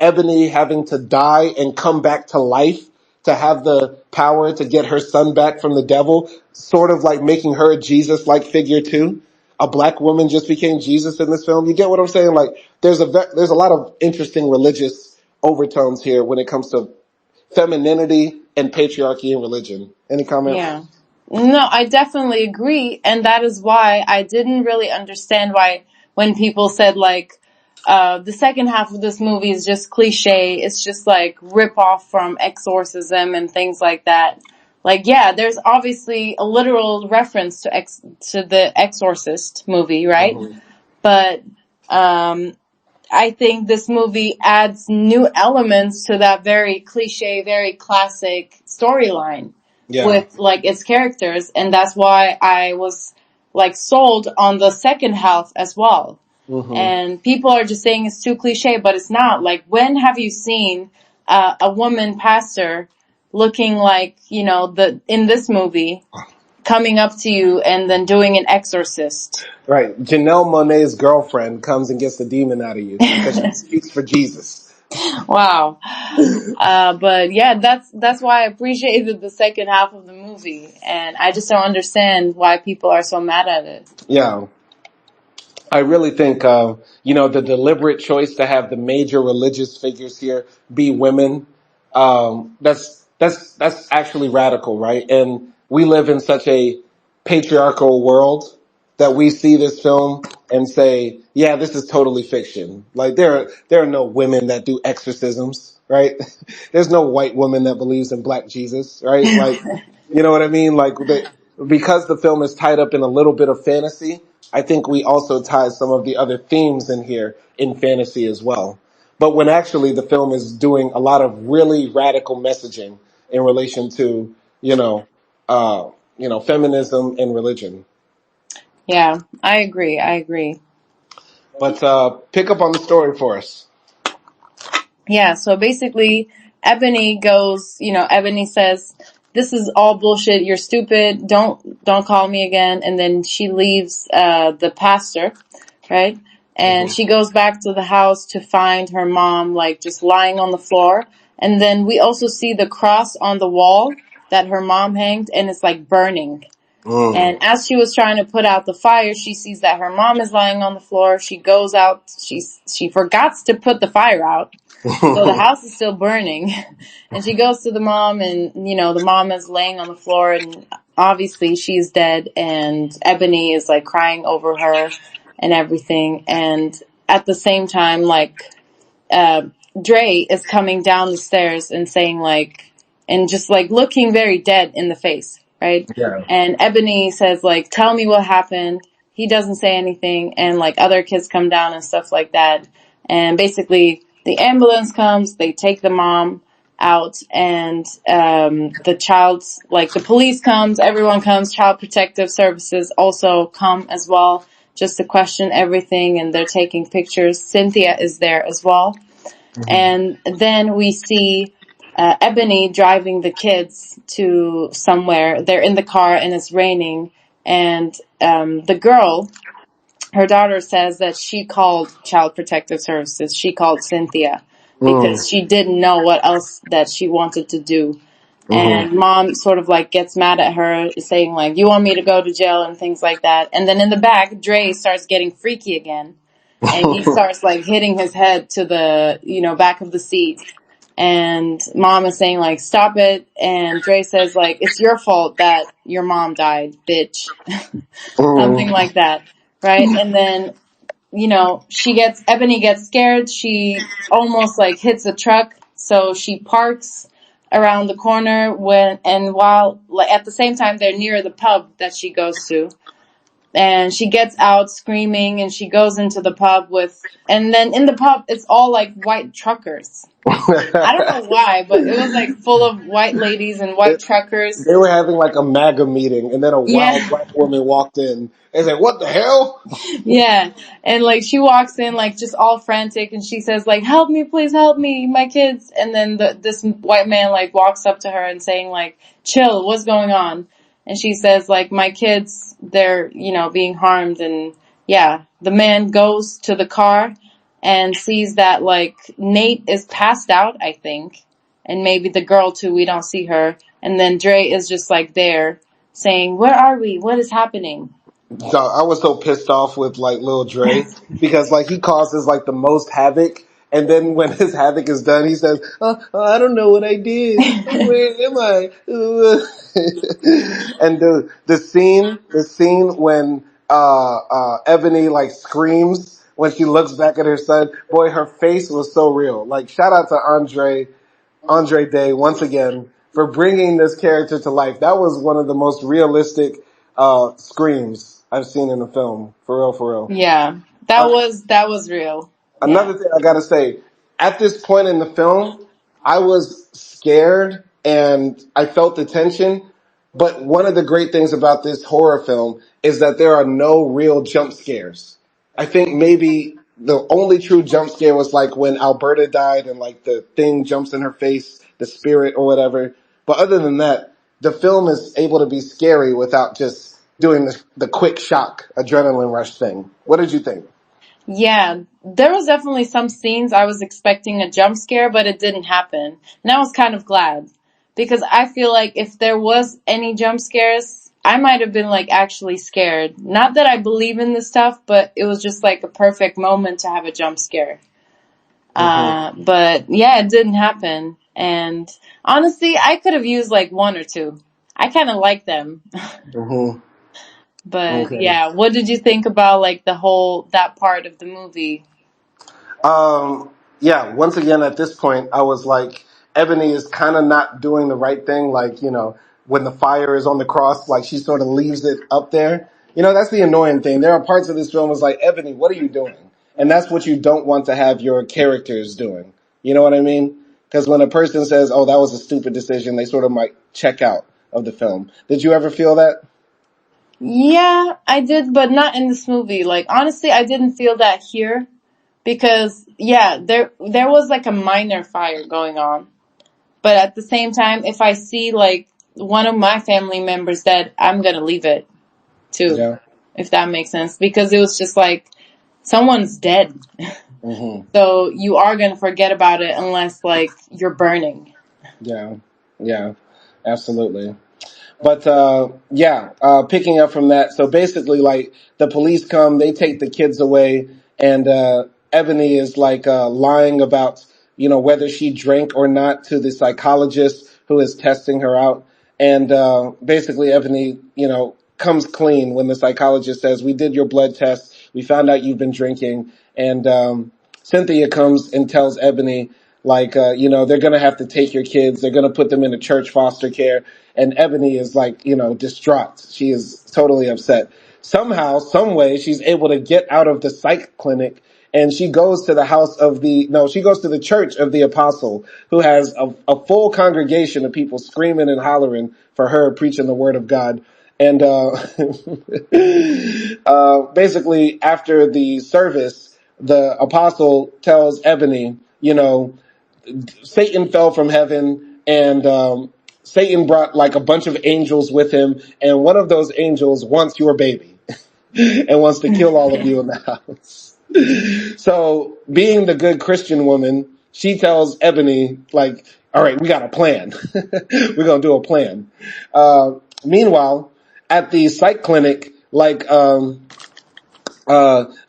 Ebony having to die and come back to life to have the power to get her son back from the devil, sort of like making her a Jesus-like figure too. A black woman just became Jesus in this film. You get what I'm saying? Like, there's a lot of interesting religious overtones here when it comes to femininity and patriarchy and religion. Any comment? Yeah. No, I definitely agree. And that is why I didn't really understand why when people said like, the second half of this movie is just cliche. It's just like rip off from exorcism and things like that. like, yeah, there's obviously a literal reference to the Exorcist movie, right? Hmm. But um, I think this movie adds new elements to that very cliche, very classic storyline Yeah. with like its characters, and that's why I was like sold on the second half as well. Hmm. And people are just saying it's too cliche, but it's not. Like, when have you seen a woman pastor looking like, the in this movie coming up to you and then doing an exorcist? Right. Janelle Monáe's girlfriend comes and gets the demon out of you because she speaks for Jesus. Wow. But yeah, that's why I appreciated the second half of the movie, and I just don't understand why people are so mad at it. Yeah. I really think, the deliberate choice to have the major religious figures here be women, that's actually radical, right? And we live in such a patriarchal world that we see this film and say, yeah, this is totally fiction. Like there are no women that do exorcisms, right? There's no white woman that believes in black Jesus, right? Like, you know what I mean? Because the film is tied up in a little bit of fantasy, I think we also tie some of the other themes in here in fantasy as well. But when actually the film is doing a lot of really radical messaging in relation to, feminism and religion. Yeah, I agree. I agree. But pick up on the story for us. Yeah, so basically, Ebony says, "This is all bullshit. You're stupid. Don't call me again." And then she leaves the pastor, right? And Hmm. she goes back to the house to find her mom, like, just lying on the floor. And then we also see the cross on the wall that her mom hanged, and it's like burning. Mm. And as she was trying to put out the fire, she sees that her mom is lying on the floor. She goes out. She forgets to put the fire out, so the house is still burning. And she goes to the mom, and, the mom is laying on the floor, and obviously she's dead. And Ebony is like crying over her and everything. And at the same time, like, uh, Dre is coming down the stairs and saying, like, and just like looking very dead in the face, right? Yeah. And Ebony says, like, tell me what happened. He doesn't say anything, and like other kids come down and stuff like that. And basically the ambulance comes, they take the mom out, and the child's, like, the police comes, everyone comes, child protective services also come as well, just to question everything, and they're taking pictures. Cynthia is there as well. Hmm. And then we see Ebony driving the kids to somewhere. They're in the car and it's raining. And the girl, her daughter, says that she called Child Protective Services. She called Cynthia Mm. because she didn't know what else that she wanted to do. Hmm. And mom sort of like gets mad at her, saying like, you want me to go to jail and things like that. And then in the back, Dre starts getting freaky again. And he starts like hitting his head to the, back of the seat. And mom is saying like, stop it. And Dre says like, it's your fault that your mom died, bitch. Something Mm. like that. Right. And then, Ebony gets scared. She almost like hits a truck. So she parks around the corner while like at the same time they're near the pub that she goes to. And she gets out screaming and she goes into the pub and then in the pub it's all like white truckers. I don't know why, but it was like full of white ladies and white truckers. They were having like a MAGA meeting, and then a wild Yeah. black woman walked in and said, "What the hell?" Yeah. And like she walks in like just all frantic and she says like, help me, please help me, my kids. And then this white man like walks up to her and saying like, chill, what's going on? And she says like, my kids, they're, being harmed. And yeah, the man goes to the car and sees that like Nate is passed out, I think. And maybe the girl too, we don't see her. And then Dre is just like there saying, where are we? What is happening? So I was so pissed off with like Lil Dre because like he causes like the most havoc, and then when his havoc is done, he says, I don't know what I did. Where am I?" And the scene when Ebony like screams when she looks back at her son, boy, her face was so real. Like shout out to Andre Day once again for bringing this character to life. That was one of the most realistic screams I've seen in a film. For real, for real. Yeah, Uh, that was real. Yeah. Another thing I gotta say, at this point in the film, I was scared and I felt the tension. But one of the great things about this horror film is that there are no real jump scares. I think maybe the only true jump scare was like when Alberta died and like the thing jumps in her face, the spirit or whatever. But other than that, the film is able to be scary without just doing the quick shock adrenaline rush thing. What did you think? Yeah, there was definitely some scenes I was expecting a jump scare, but it didn't happen. And I was kind of glad because I feel like if there was any jump scares, I might have been like actually scared. Not that I believe in this stuff, but it was just like a perfect moment to have a jump scare. Hmm. But yeah, it didn't happen. And honestly, I could have used like one or two. I kind of like them. Hmm. But Okay. yeah, what did you think about like that part of the movie? Um, yeah, once again, at this point, I was like, Ebony is kind of not doing the right thing. Like, when the fire is on the cross, like she sort of leaves it up there. That's the annoying thing. There are parts of this film was like, Ebony, what are you doing? And that's what you don't want to have your characters doing. You know what I mean? Because when a person says, oh, that was a stupid decision, they sort of might check out of the film. Did you ever feel that? Yeah, I did, but not in this movie. Like honestly, I didn't feel that here because yeah, there was like a minor fire going on. But at the same time, if I see like one of my family members dead, I'm going to leave it too. Yeah. If that makes sense because it was just like someone's dead. Hmm. So you are going to forget about it unless like you're burning. Yeah. Yeah. Absolutely. But picking up from that, so basically, like the police come, they take the kids away, and Ebony is like lying about whether she drank or not to the psychologist who is testing her out, and basically Ebony comes clean when the psychologist says, "We did your blood test, we found out you've been drinking," and Cynthia comes and tells Ebony, like, they're going to have to take your kids. They're going to put them into church foster care. And Ebony is like, distraught. She is totally upset. Somehow, some way, she's able to get out of the psych clinic and she goes to the she goes to the church of the apostle who has a full congregation of people screaming and hollering for her preaching the word of God. And, basically after the service, the apostle tells Ebony, Satan fell from heaven and Satan brought like a bunch of angels with him, and one of those angels wants your baby and wants to kill all of you in the house. So, being the good Christian woman, she tells Ebony, like, all right, we got a plan. We're going to do a plan. Meanwhile, at the psych clinic, like,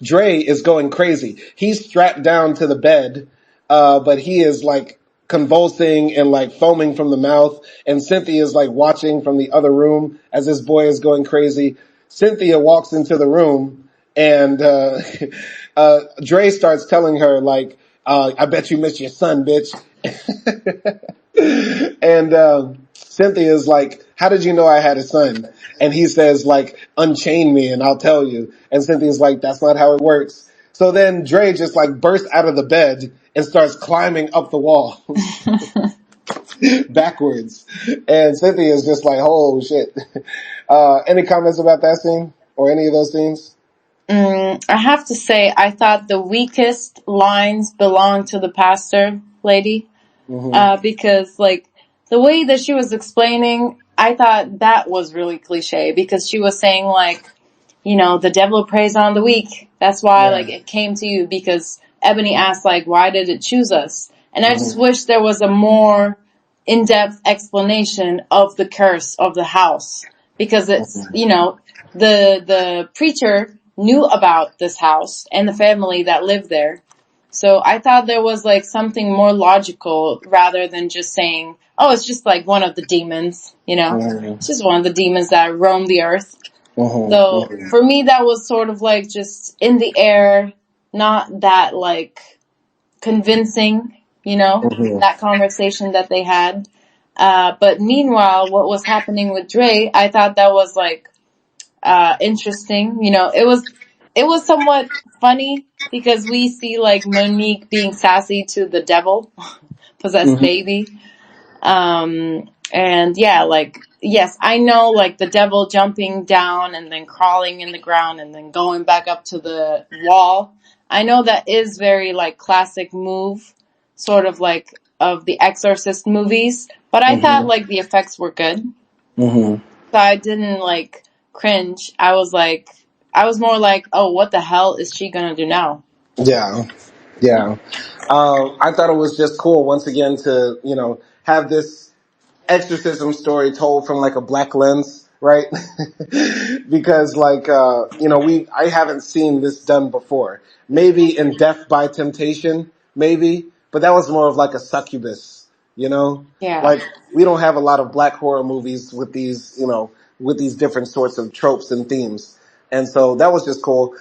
Dre is going crazy. He's strapped down to the bed, but he is like convulsing and like foaming from the mouth. And Cynthia is like watching from the other room as this boy is going crazy. Cynthia walks into the room and, Dre starts telling her like, I bet you miss your son, bitch. And Cynthia's like, how did you know I had a son? And he says like, unchain me and I'll tell you. And Cynthia's like, that's not how it works. So then Dre just like bursts out of the bed and starts climbing up the wall backwards. And Cynthia's just like, oh shit. Any comments about that scene or any of those scenes? I have to say, I thought the weakest lines belonged to the pastor lady. Mm-hmm. Because like the way that she was explaining, I thought that was really cliche because she was saying like, the devil preys on the weak. That's why Yeah. like it came to you because Ebony asked like, why did it choose us? And I just Mm-hmm. wish there was a more in-depth explanation of the curse of the house because it's, the preacher knew about this house and the family that lived there. So I thought there was like something more logical rather than just saying, oh, it's just like one of the demons, Mm-hmm. It's just one of the demons that roam the earth. Mm-hmm. So Mm-hmm. for me, that was sort of like just in the air, not that like convincing, Mm-hmm. that conversation that they had. But meanwhile, what was happening with Dre, I thought that was like interesting. You know, it was somewhat funny because we see like Monique being sassy to the devil possessed Hmm. baby. And yeah, like, yes, I know like the devil jumping down and then crawling in the ground and then going back up to the wall. I know that is very like classic move, sort of like of the Exorcist movies, but I thought Hmm. like the effects were good. Hmm. So I didn't like cringe. I was more like, oh, what the hell is she gonna do now? Yeah. Yeah. I thought it was just cool once again to, have this exorcism story told from like a black lens, right? Because like, I haven't seen this done before. Maybe in Death by Temptation, maybe, but that was more of like a succubus, you know? Yeah. Like, we don't have a lot of black horror movies with these, with these different sorts of tropes and themes. And so that was just cool.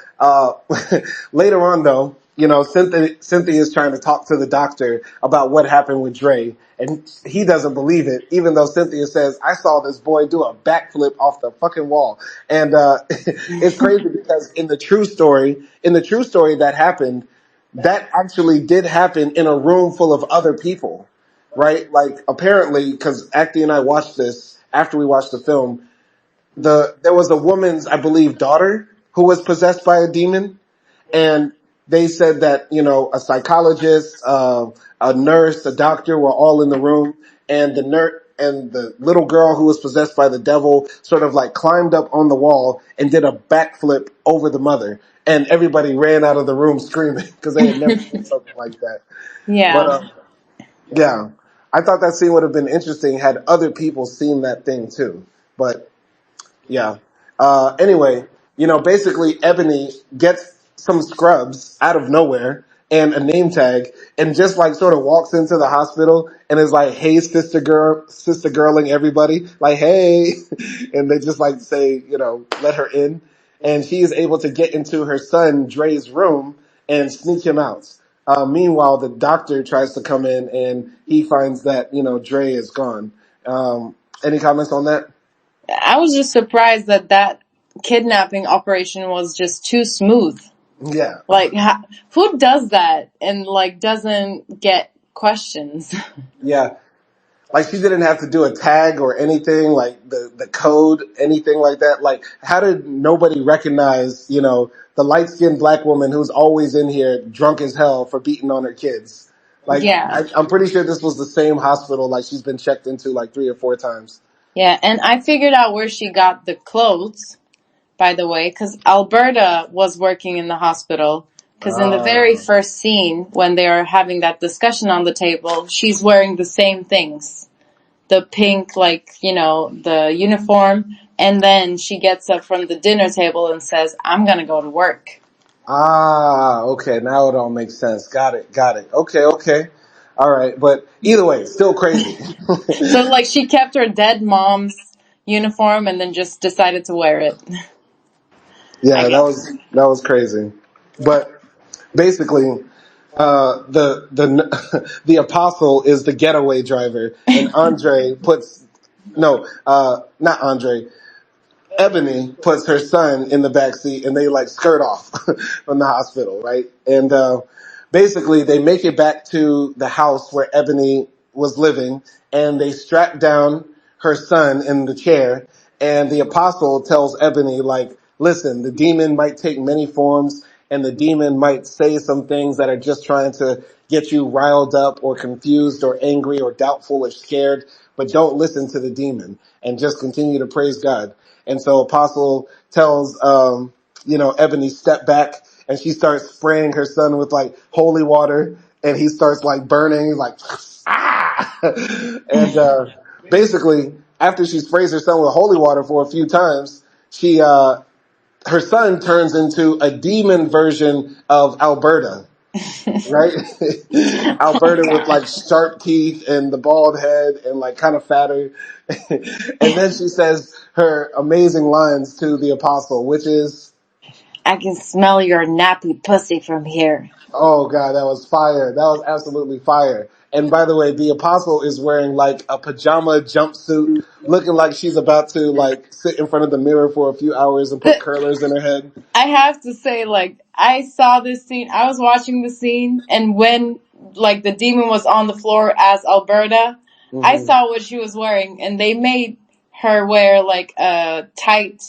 Later on though, Cynthia is trying to talk to the doctor about what happened with Dre, and he doesn't believe it, even though Cynthia says, I saw this boy do a backflip off the fucking wall. And, it's crazy because in the true story that happened, that actually did happen in a room full of other people, right? Like, apparently, because Acti and I watched this after we watched the film, there was a woman's, I believe, daughter who was possessed by a demon, and they said that, a psychologist, a nurse, a doctor were all in the room, and the nurse and the little girl who was possessed by the devil sort of like climbed up on the wall and did a backflip over the mother, and everybody ran out of the room screaming because they had never seen something like that. But Yeah. yeah, I thought that scene would have been interesting had other people seen that thing too. But yeah. Anyway, basically Ebony gets some scrubs out of nowhere and a name tag and just like sort of walks into the hospital and is like, hey, sister girling everybody. Like, hey. And they just like say, let her in. And she is able to get into her son Dre's room and sneak him out. Meanwhile, the doctor tries to come in and he finds that, Dre is gone. Any comments on that? I was just surprised that that kidnapping operation was just too smooth. Yeah. Like, who does that and like doesn't get questions? Yeah. Like she didn't have to do a tag or anything, like the code, anything like that. Like how did nobody recognize, the light skinned black woman who's always in here drunk as hell for beating on her kids? Like Yeah, I'm pretty sure this was the same hospital like she's been checked into like 3 or 4 times. yeah, and I figured out where she got the clothes, by the way, because Alberta was working in the hospital. Because in the very Ah. first scene, when they are having that discussion on the table, she's wearing the same things. The pink, like, the uniform. And then she gets up from the dinner table and says, I'm gonna go to work. Ah, okay, now it all makes sense. Got it, got it. Okay, okay. All right, but either way, still crazy. So, like, she kept her dead mom's uniform and then just decided to wear it, I Yeah, guess. that was crazy. But basically, the the apostle is the getaway driver, and Andre puts no, not Andre. Ebony puts her son in the back seat and they like skirt off from the hospital, right? And basically they make it back to the house where Ebony was living and they strap down her son in the chair and the apostle tells Ebony like, listen, the demon might take many forms and the demon might say some things that are just trying to get you riled up or confused or angry or doubtful or scared, but don't listen to the demon and just continue to praise God. And so Apostle tells, Ebony step back and she starts spraying her son with like holy water and he starts like burning. He's like, ah! And, basically after she sprays her son with holy water for a few times, her son turns into a demon version of Alberta, right? Oh, Alberta with God. like sharp teeth and the bald head and like kind of fatter. And then she says her amazing lines to the apostle, which is, I can smell your nappy pussy from here. oh God, that was fire. That was absolutely fire. And by the way, the apostle is wearing like a pajama jumpsuit, looking like she's about to like sit in front of the mirror for a few hours and put curlers in her head. I have to say, like, I saw this scene. I was watching the scene, and when like the demon was on the floor as Alberta, I Hmm. saw what she was wearing, and they made her wear like a tight,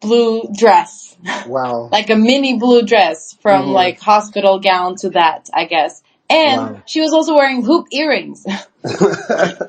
blue dress, Wow. like a mini blue dress from Hmm. like hospital gown to that, I guess. And Wow. she was also wearing hoop earrings.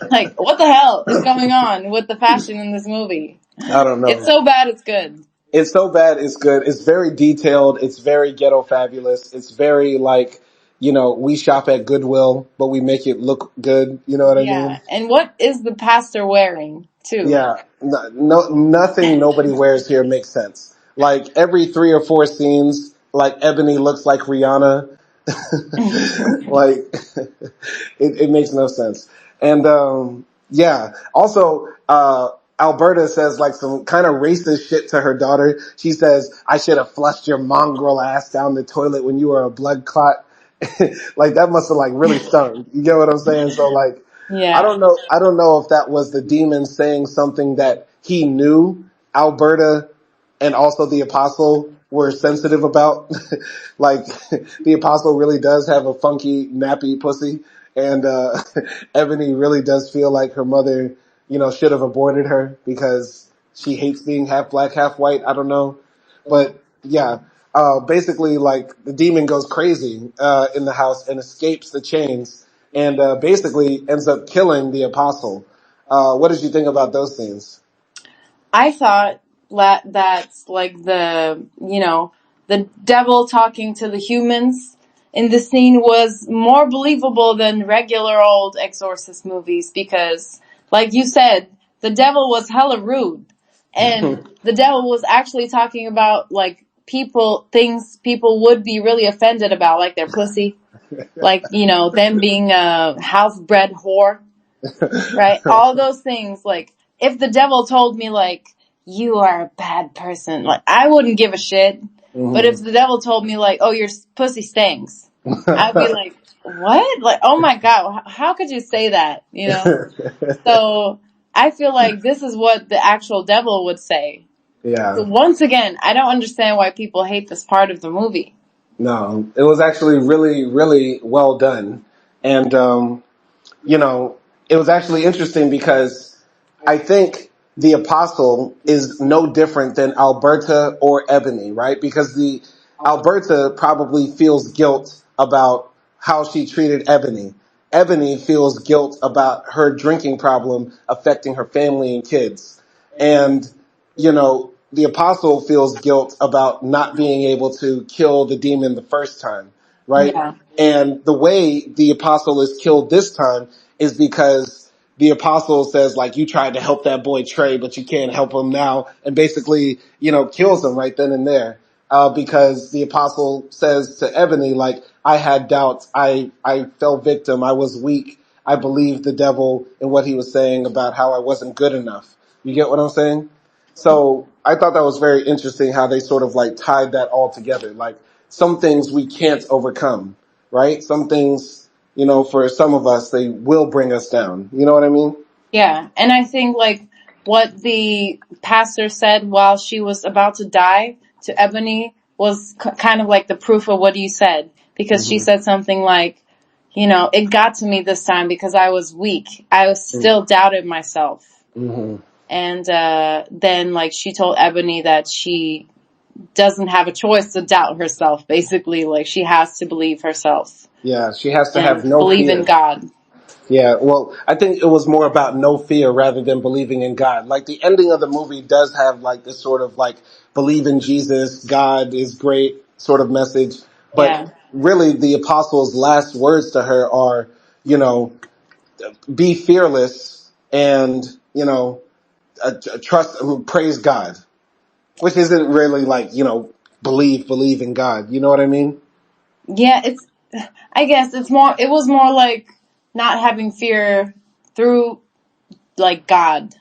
Like, what the hell is going on with the fashion in this movie? I don't It's know. so bad, it's good. It's so bad, it's good. It's very detailed. It's very ghetto fabulous. It's very like, we shop at Goodwill, but we make it look good. You know what I Yeah, mean? and what is the pastor wearing too? Yeah. No, nothing nobody wears here makes sense. Like every 3 or 4 scenes, like Ebony looks like Rihanna. Like it makes no sense. And yeah, also Alberta says like some kind of racist shit to her daughter. She says, "I should have flushed your mongrel ass down the toilet when you were a blood clot." Like that must have like really stung. You get what I'm saying? So like I Yeah, don't know. I don't know if that was the demon saying something that he knew Alberta and also the apostle were sensitive about. Like the apostle really does have a funky nappy pussy, and Ebony really does feel like her mother, should have aborted her because she hates being half black, half white. I don't know, but yeah. Basically, like the demon goes crazy in the house and escapes the chains, and basically ends up killing the apostle. What did you think about those scenes? I thought that's like the devil talking to the humans in the scene was more believable than regular old exorcist movies because, like you said, the devil was hella rude, and the devil was actually talking about like things people would be really offended about, like their pussy, like them being a house-bred whore, right? All those things. Like, if the devil told me, like, you are a bad person, like, I wouldn't give a shit. But if Hmm. the devil told me, like, oh, your pussy stinks, I'd be like, what? Like, oh my God, how could you say that? So I feel like this is what the actual devil would say. So Yeah. once again, I don't understand why people hate this part of the movie. No, it was actually really, really well done. And, you know, it was actually interesting because I think the apostle is no different than Alberta or Ebony, right? Because the Alberta probably feels guilt about how she treated Ebony. Ebony feels guilt about her drinking problem affecting her family and kids. And, the apostle feels guilt about not being able to kill the demon the first time, right? Yeah. And the way the apostle is killed this time is because the apostle says like, you tried to help that boy Trey, but you can't help him now. And basically, kills him right then and there. Because the apostle says to Ebony, like, I had doubts. I fell victim. I was weak. I believed the devil and what he was saying about how I wasn't good enough. You get what I'm saying? So I thought that was very interesting how they sort of like tied that all together. Like some things we can't overcome, right? Some things, for some of us, they will bring us down. You know what I mean? Yeah, and I think like what the pastor said while she was about to die to Ebony was kind of like the proof of what you said, because she Hmm. said something like, it got to me this time because I was weak. I was still doubted myself. Hmm. And then like she told Ebony that she doesn't have a choice to doubt herself, basically. Like she has to believe herself Yeah, she has to have and no believe in fear. God. Yeah, well, I think it was more about no fear rather than believing in God. Like the ending of the movie does have like this sort of like believe in Jesus, God is great sort of message. But Yeah. really the apostle's last words to her are, you know, be fearless and, trust, praise God, which isn't really like, believe in God. You know what I mean? Yeah, I guess it was more like not having fear through like God.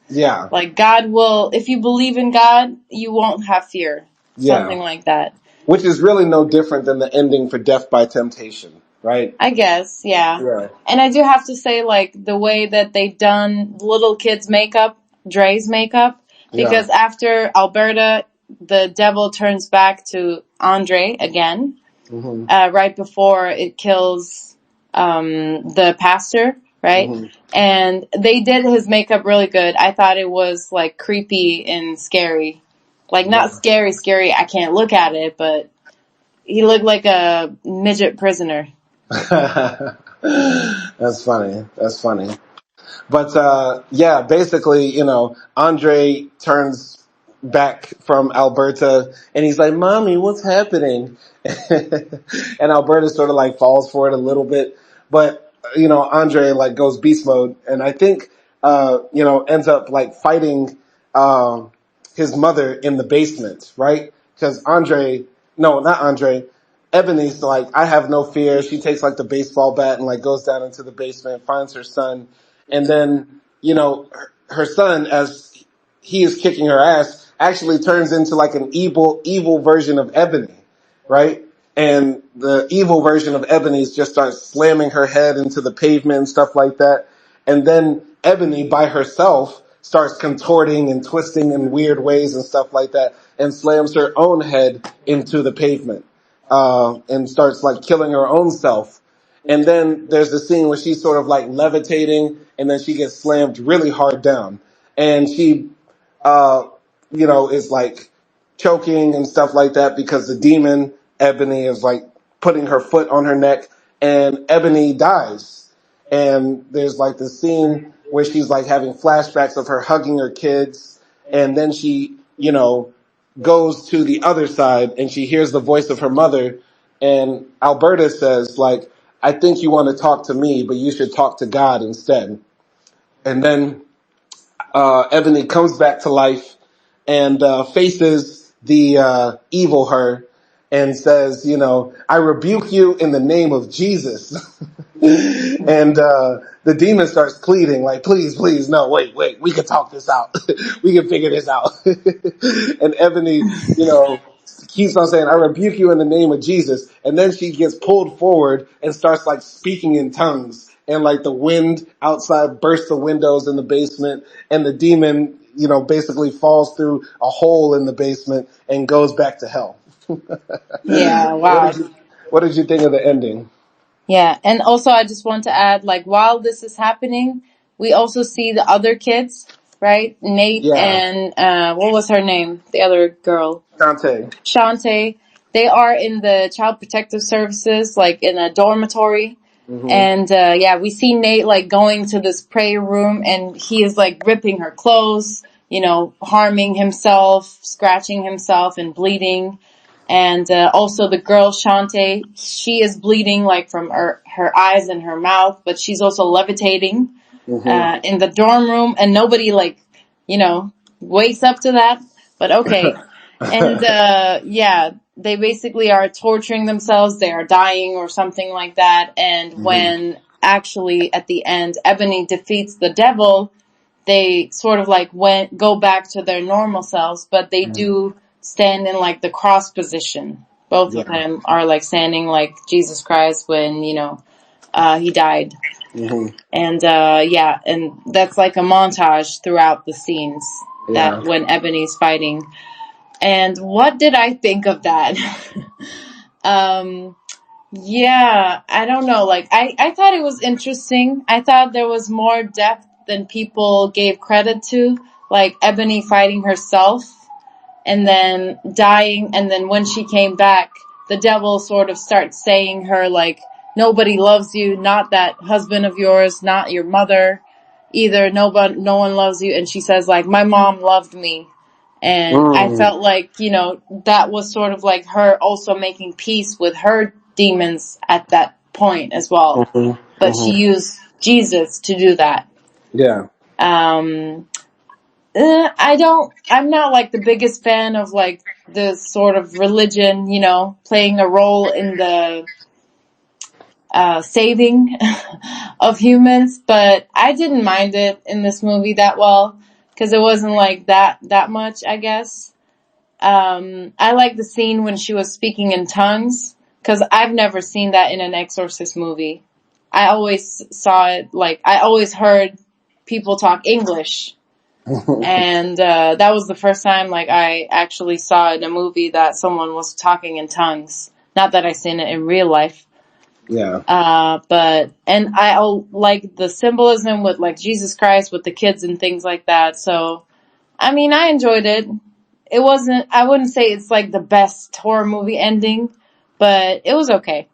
Yeah. Like God will, if you believe in God, you won't have fear. Yeah. Something like that. Which is really no different than the ending for Death by Temptation, right? I guess, yeah. Yeah. And I do have to say, like, the way that they done little kids' makeup, Dre's makeup, Yeah. because after Alberta, the devil turns back to Andre again, Hmm. right before it kills the pastor, right? Hmm. And they did his makeup really good. I thought it was, like, creepy and scary. Like, not Yeah. scary, scary, I can't look at it, but he looked like a midget prisoner. That's funny. That's funny. But yeah, basically, Andre turns back from Alberta and he's like, "Mommy, what's happening?" And Alberta sort of like falls for it a little bit, but Andre like goes beast mode, and I think ends up like fighting his mother in the basement, right? Because no, not Andre. Ebony's like, I have no fear. She takes like the baseball bat and like goes down into the basement, finds her son, and then, her son, as he is kicking her ass, actually turns into like an evil version of Ebony, right? And the evil version of Ebony just starts slamming her head into the pavement and stuff like that. And then Ebony by herself starts contorting and twisting in weird ways and stuff like that and slams her own head into the pavement, and starts like killing her own self. And then there's the scene where she's sort of like levitating and then she gets slammed really hard down. And she, uh, is like choking and stuff like that because the demon, Ebony, is like putting her foot on her neck and Ebony dies. And there's like this scene where she's like having flashbacks of her hugging her kids. And then she, goes to the other side and she hears the voice of her mother. And Alberta says like, I think you want to talk to me, but you should talk to God instead. And then Ebony comes back to life and faces the evil her and says, I rebuke you in the name of Jesus. And the demon starts pleading, like, please, please, no, wait, we can talk this out. We can figure this out. And Ebony, keeps on saying, I rebuke you in the name of Jesus. And then she gets pulled forward and starts like speaking in tongues. And like the wind outside bursts the windows in the basement and the demon, basically falls through a hole in the basement and goes back to hell. Yeah, What wow. did you, what did you think of the ending? Yeah, and also I just want to add, like, while this is happening, we also see the other kids, right? Nate Yeah. and, what was her name? The other girl. Dante. Shantae. They are in the Child Protective Services, like, in a dormitory. Hmm. And, yeah, we see Nate, like, going to this prayer room and he is, like, ripping her clothes, harming himself, scratching himself and bleeding. And also the girl Shantae, she is bleeding like from her eyes and her mouth, but she's also levitating Hmm. in the dorm room, and nobody like wakes up to that. But okay, and yeah, they basically are torturing themselves. They are dying or something like that. And Hmm. when actually at the end, Ebony defeats the devil, they sort of like go back to their normal selves, but they do stand in like the cross position. Both of Yeah. them are like standing like Jesus Christ when, he died. Hmm. And, yeah, and that's like a montage throughout the scenes that Yeah. when Ebony's fighting. And what did I think of that? um, yeah, I don't know. Like, I thought it was interesting. I thought there was more depth than people gave credit to. Like, Ebony fighting herself and then dying. And then when she came back, the devil sort of starts saying her, like, nobody loves you, not that husband of yours, not your mother either. No one loves you. And she says, like, my mom loved me. And I Mm. felt like, that was sort of like her also making peace with her demons at that point as well. Hmm. But she Hmm. used Jesus to do that. Yeah. Um, I'm not like the biggest fan of like the sort of religion, playing a role in the saving of humans, but I didn't mind it in this movie that well because it wasn't like that much, I guess. I like the scene when she was speaking in tongues because I've never seen that in an Exorcist movie. I always saw it, like, I always heard people talk English. And that was the first time, like, I actually saw in a movie that someone was talking in tongues. Not that I seen it in real life. Yeah. And I like the symbolism with, like, Jesus Christ with the kids and things like that. So, I mean, I enjoyed it. It wasn't, I wouldn't say it's like the best horror movie ending, but it was okay.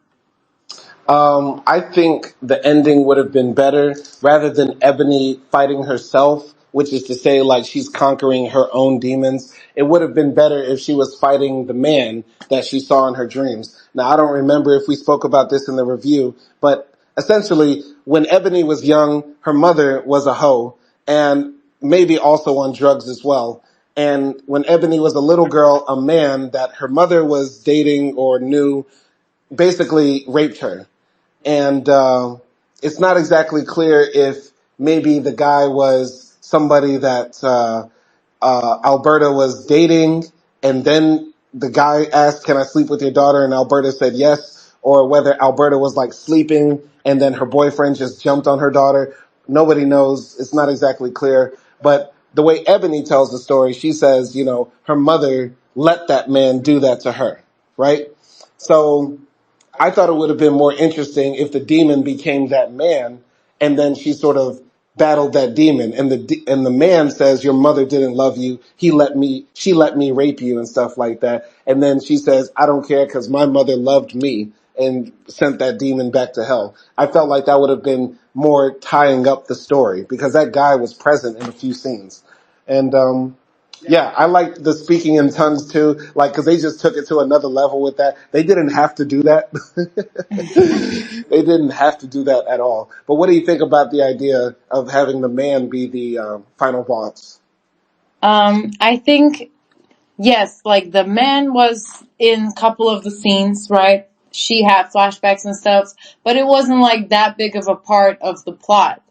I think the ending would have been better rather than Ebony fighting herself, which is to say, like, she's conquering her own demons. It would have been better if she was fighting the man that she saw in her dreams. Now, I don't remember if we spoke about this in the review, but essentially, when Ebony was young, her mother was a hoe and maybe also on drugs as well. And when Ebony was a little girl, a man that her mother was dating or knew basically raped her. And it's not exactly clear if maybe the guy was somebody that Alberta was dating, and then the guy asked, "Can I sleep with your daughter?" and Alberta said yes, or whether Alberta was like sleeping and then her boyfriend just jumped on her daughter. Nobody knows. It's not exactly clear. But the way Ebony tells the story, she says, you know, her mother let that man do that to her, right? So I thought it would have been more interesting if the demon became that man, and then she sort of battled that demon, and the man says, "Your mother didn't love you. She let me rape you," and stuff like that. And then she says, "I don't care because my mother loved me," and sent that demon back to hell. I felt like that would have been more tying up the story because that guy was present in a few scenes, and yeah, I like the speaking in tongues too, like, cause they just took it to another level with that. They didn't have to do that. They didn't have to do that at all. But what do you think about the idea of having the man be the final boss? I think, yes, like the man was in a couple of the scenes, right? She had flashbacks and stuff, but it wasn't like that big of a part of the plot.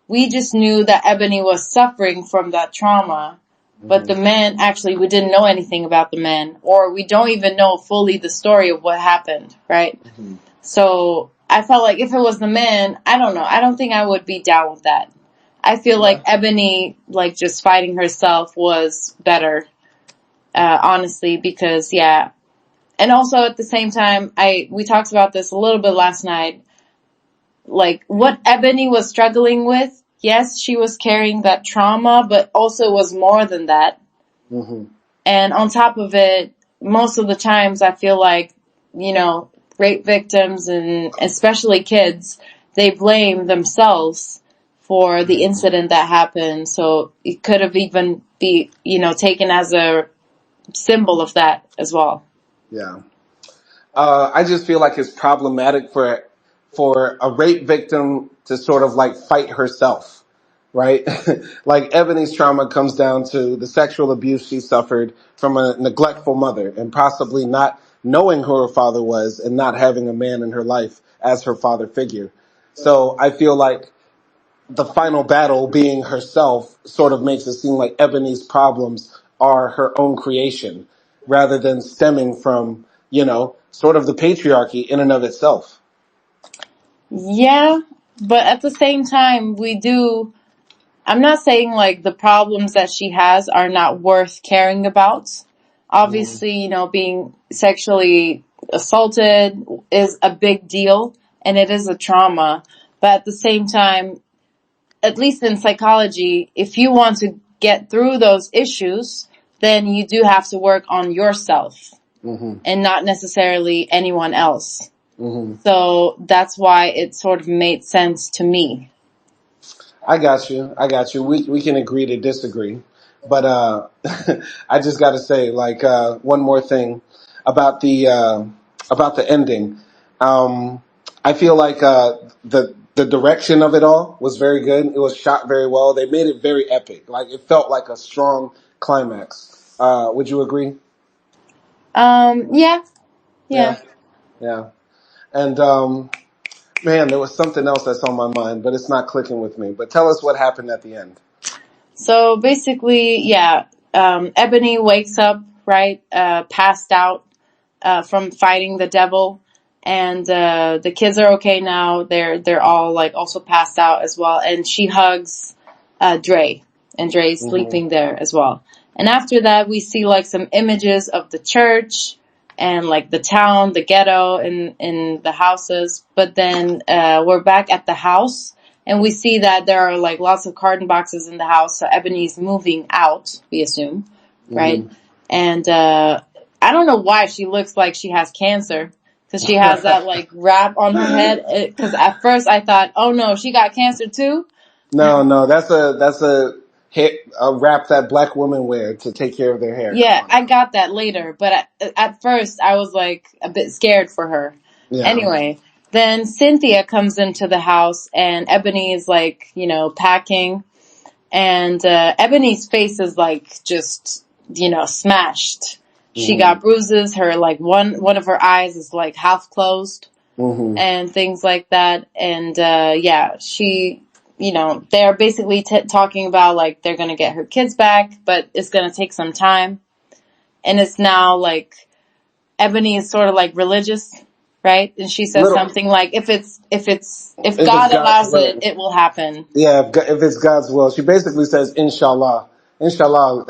We just knew that Ebony was suffering from that trauma. But the man, actually, we didn't know anything about the man, or we don't even know fully the story of what happened, right? Mm-hmm. So I felt like if it was the man, I don't know. I don't think I would be down with that. I feel Yeah. like Ebony, like just fighting herself was better, honestly, because yeah. And also at the same time, we talked about this a little bit last night. Like what Ebony was struggling with, yes, she was carrying that trauma, but also was more than that. Mm-hmm. And on top of it, most of the times I feel like, rape victims and especially kids, they blame themselves for the incident that happened. So it could have even be, taken as a symbol of that as well. Yeah. I just feel like it's problematic for a rape victim to sort of like fight herself, right? Like Ebony's trauma comes down to the sexual abuse she suffered from a neglectful mother and possibly not knowing who her father was and not having a man in her life as her father figure. So I feel like the final battle being herself sort of makes it seem like Ebony's problems are her own creation rather than stemming from, sort of the patriarchy in and of itself. Yeah, but at the same time, I'm not saying like the problems that she has are not worth caring about. Mm-hmm. Obviously, being sexually assaulted is a big deal and it is a trauma. But at the same time, at least in psychology, if you want to get through those issues, then you do have to work on yourself Mm-hmm. and not necessarily anyone else. Mm-hmm. So that's why it sort of made sense to me. I got you. I got you. We can agree to disagree. But, I just gotta say, like, one more thing about the ending. I feel like, the direction of it all was very good. It was shot very well. They made it very epic. Like, it felt like a strong climax. Would you agree? Yeah, yeah. Yeah. Yeah. And, man, there was something else that's on my mind, but it's not clicking with me. But tell us what happened at the end. So basically, yeah, Ebony wakes up, right, passed out, from fighting the devil. and the kids are okay now. They're all like also passed out as well, and she hugs Dre, and Dre's sleeping there as well. And after that, we see like some images of the church and like the town, the ghetto, in the houses. But then we're back at the house, and we see that there are like lots of carton boxes in the house. So Ebony's moving out, we assume, right? And I don't know why she looks like she has cancer. Because she has that like wrap on her head. Because at first I thought, oh no, she got cancer too. No, that's a wrap that black women wear to take care of their hair. Yeah, I got that later, but at first I was like a bit scared for her. Yeah. Anyway, then Cynthia comes into the house and Ebony is like, packing, and Ebony's face is like just, smashed. She got bruises. Her like one of her eyes is like half closed, and things like that. And she, they're basically talking about like they're gonna get her kids back, but it's gonna take some time. And it's now like Ebony is sort of like religious, right? And she says something like, if God allows it, it will happen. Yeah, if it's God's will. She basically says, Inshallah. Inshallah.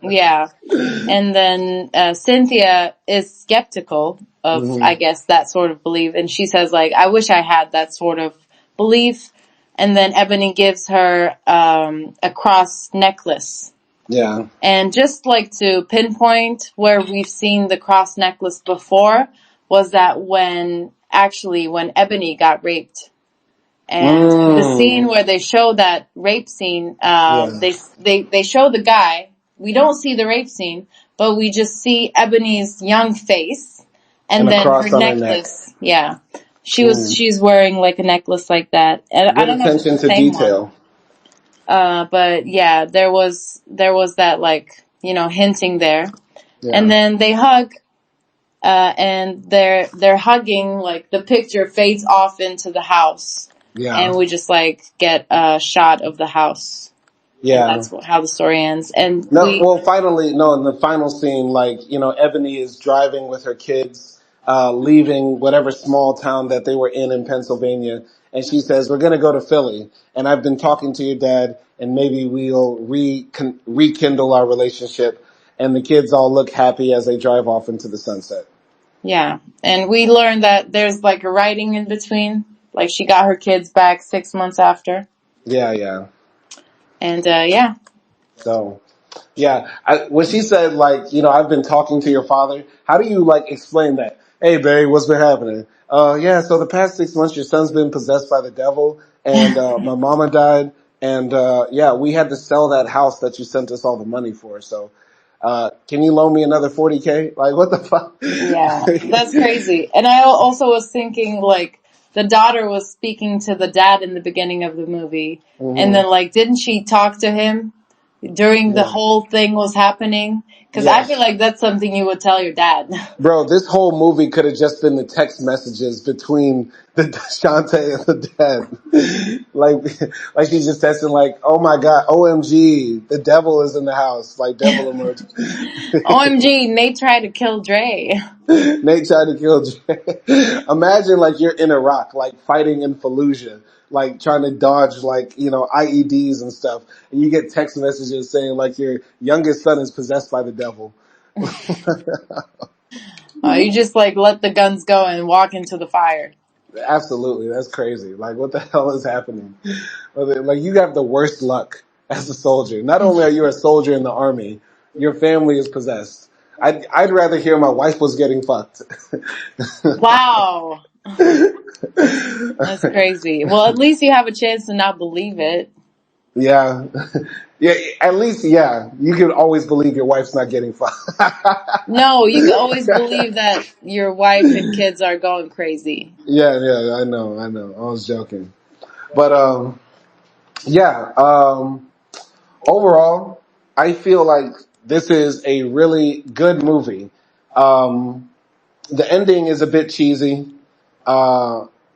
Yeah. And then Cynthia is skeptical of, I guess, that sort of belief. And she says, like, I wish I had that sort of belief. And then Ebony gives her a cross necklace. Yeah. And just like to pinpoint where we've seen the cross necklace before was that when Ebony got raped. And the scene where they show that rape scene, they show the guy. We don't see the rape scene, but we just see Ebony's young face and then her necklace. Yeah. She's wearing like a necklace like that. And good I don't know if it's the same detail. But yeah, there was that like, hinting there. Yeah. And then they hug, and they're hugging, like the picture fades off into the house. Yeah. And we just like get a shot of the house. Yeah. And that's how the story ends. And finally, in the final scene, like, Ebony is driving with her kids, leaving whatever small town that they were in Pennsylvania. And she says, we're going to go to Philly. And I've been talking to your dad, and maybe we'll rekindle our relationship. And the kids all look happy as they drive off into the sunset. Yeah. And we learned that there's like a writing in between. Like she got her kids back 6 months after. Yeah. And yeah. So, yeah. When she said, like, I've been talking to your father, how do you, like, explain that? Hey, Barry, what's been happening? Yeah, so the past 6 months, your son's been possessed by the devil, and my mama died, and we had to sell that house that you sent us all the money for, so can you loan me another $40K? Like, what the fuck? Yeah, that's crazy. And I also was thinking, like, the daughter was speaking to the dad in the beginning of the movie, and then, like, didn't she talk to him during the whole thing was happening? Because I feel like that's something you would tell your dad. Bro, this whole movie could have just been the text messages between the Shantae and the dad. like she's just texting like, oh my God, OMG, the devil is in the house. Like, devil emerged. OMG, Nate tried to kill Dre. Nate tried to kill Dre. Imagine like you're in Iraq, like fighting in Fallujah, like trying to dodge like, IEDs and stuff. And you get text messages saying like your youngest son is possessed by the devil. You just like let the guns go and walk into the fire. Absolutely. That's crazy. Like, what the hell is happening? Like, you have the worst luck as a soldier. Not only are you a soldier in the army, your family is possessed. I'd rather hear my wife was getting fucked. Wow. That's crazy. Well, at least you have a chance to not believe it. Yeah. Yeah, at least, you can always believe your wife's not getting fucked. No, you can always believe that your wife and kids are going crazy. Yeah, I know. I was joking. But, overall, I feel like this is a really good movie. The ending is a bit cheesy,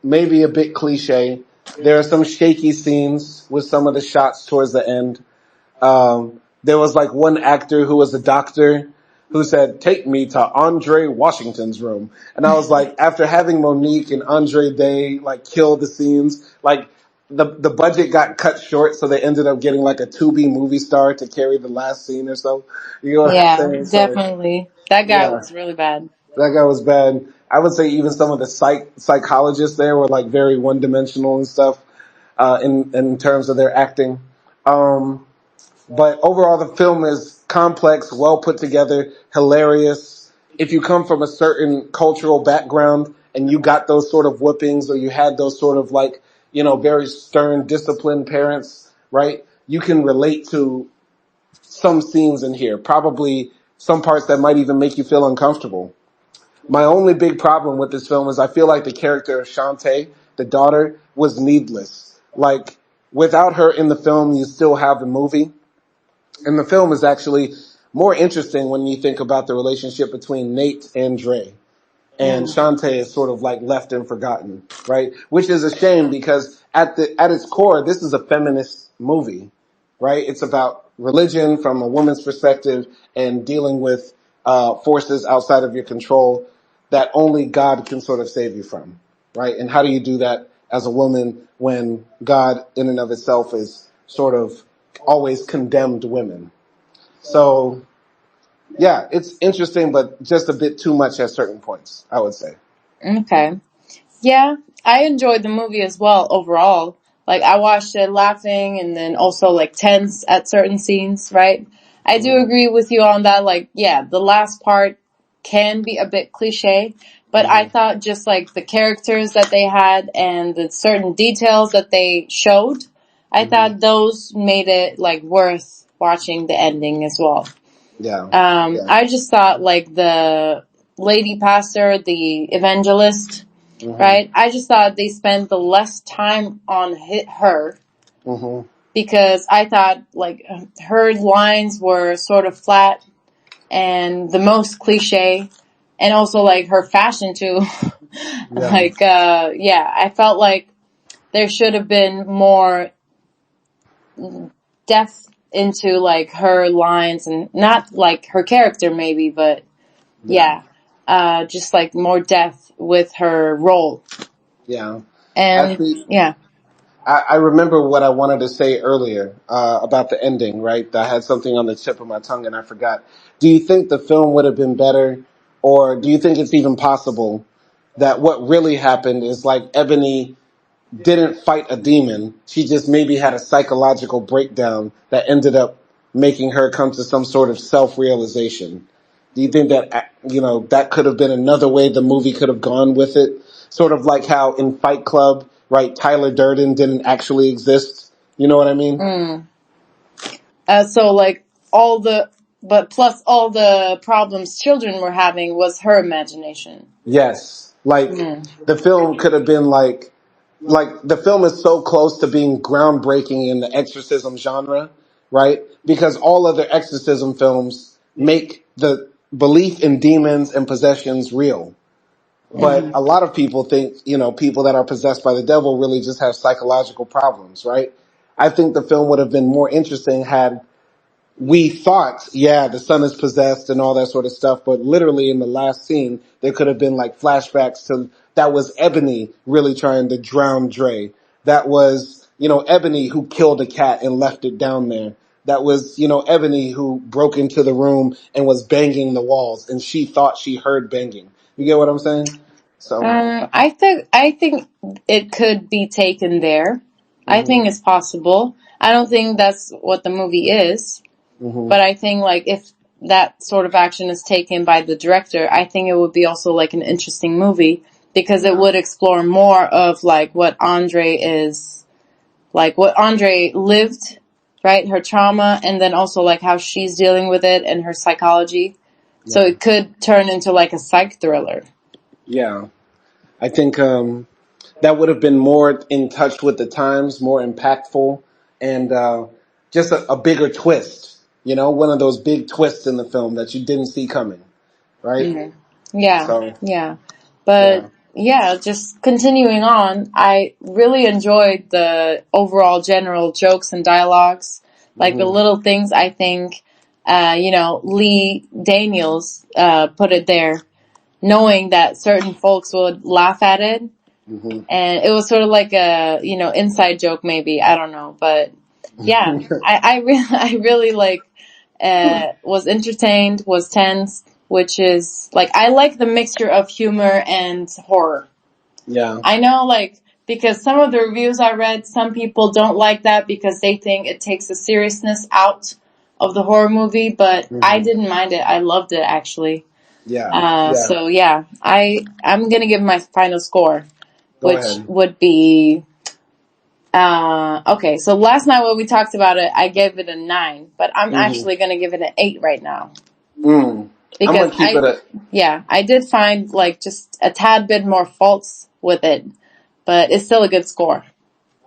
maybe a bit cliche. There are some shaky scenes with some of the shots towards the end. There was like one actor who was a doctor who said, "Take me to Andre Washington's room." And I was like, after having Monique and Andre Day like kill the scenes, like the budget got cut short, so they ended up getting like a Tubi movie star to carry the last scene or so. You know what I'm Yeah, saying? So definitely. That guy yeah, was really bad. that guy was bad. I would say even some of the psychologists there were like very one dimensional and stuff in terms of their acting. Um, but overall, the film is complex, well put together, hilarious. If you come from a certain cultural background and you got those sort of whippings, or you had those sort of like, very stern, disciplined parents, right? You can relate to some scenes in here, probably some parts that might even make you feel uncomfortable. My only big problem with this film is I feel like the character of Shantae, the daughter, was needless. Like, without her in the film, you still have the movie. And the film is actually more interesting when you think about the relationship between Nate and Dre. And Shantae is sort of like left and forgotten, right? Which is a shame because at its core, this is a feminist movie, right? It's about religion from a woman's perspective and dealing with forces outside of your control that only God can sort of save you from, right? And how do you do that as a woman when God in and of itself is sort of always condemned women? So yeah, it's interesting, but just a bit too much at certain points, I would say. Okay. Yeah, I enjoyed the movie as well overall. Like I watched it laughing and then also like tense at certain scenes, right? I do Mm-hmm. agree with you on that. Like, yeah, the last part can be a bit cliche, but I Mm-hmm. thought just like the characters that they had and the certain details that they showed, I Mm-hmm. thought those made it like worth watching the ending as well. Yeah. Yeah. I just thought like the lady pastor, the evangelist, Mm-hmm. right? I just thought they spent the less time on her Mm-hmm. because I thought like her lines were sort of flat and the most cliche, and also like her fashion too. Yeah. Yeah, I felt like there should have been more depth into like her lines and not like her character maybe, but Yeah. yeah, just like more depth with her role. Yeah. And Actually, yeah. I remember what I wanted to say earlier about the ending, right? I had something on the tip of my tongue and I forgot. Do you think the film would have been better, or do you think it's even possible that what really happened is like Ebony didn't fight a demon. She just maybe had a psychological breakdown that ended up making her come to some sort of self-realization. Do you think that, that could have been another way the movie could have gone with it? Sort of like how in Fight Club, right, Tyler Durden didn't actually exist. You know what I mean? Mm. So like but plus all the problems children were having was her imagination. Yes. Like, Mm. the film could have been like the film is so close to being groundbreaking in the exorcism genre, right? Because all other exorcism films make the belief in demons and possessions real. But Hmm. a lot of people think, people that are possessed by the devil really just have psychological problems, right? I think the film would have been more interesting had we thought, yeah, the son is possessed and all that sort of stuff, but literally in the last scene, there could have been like flashbacks to that was Ebony really trying to drown Dre. That was, Ebony who killed a cat and left it down there. That was, Ebony who broke into the room and was banging the walls and she thought she heard banging. You get what I'm saying? So, I think it could be taken there. I hmm think it's possible. I don't think that's what the movie is, hmm but I think like if that sort of action is taken by the director, I think it would be also like an interesting movie because it yeah, would explore more of like what Andre lived, right? Her trauma, and then also like how she's dealing with it and her psychology. So yeah, it could turn into like a psych thriller. yeah. I think, that would have been more in touch with the times, more impactful, and just a bigger twist. One of those big twists in the film that you didn't see coming, right? Hmm. Yeah, So, yeah. But yeah. yeah, just continuing on, I really enjoyed the overall general jokes and dialogues, like the hmm little things I think. Lee Daniels put it there, knowing that certain folks would laugh at it. Hmm. And it was sort of like a, inside joke maybe. I don't know. But yeah, I really like, was entertained, was tense, which is like, I like the mixture of humor and horror. Yeah. I know, like, because some of the reviews I read, some people don't like that because they think it takes the seriousness out of the horror movie, but I Hmm. didn't mind it. I loved it actually. Yeah. Yeah. So yeah, I'm gonna give my final score, Go which ahead. would be okay. So last night when we talked about it, I gave it a 9, but I'm Hmm. actually gonna give it an 8 right now I'm because gonna keep it at. I did find like just a tad bit more faults with it, but it's still a good score.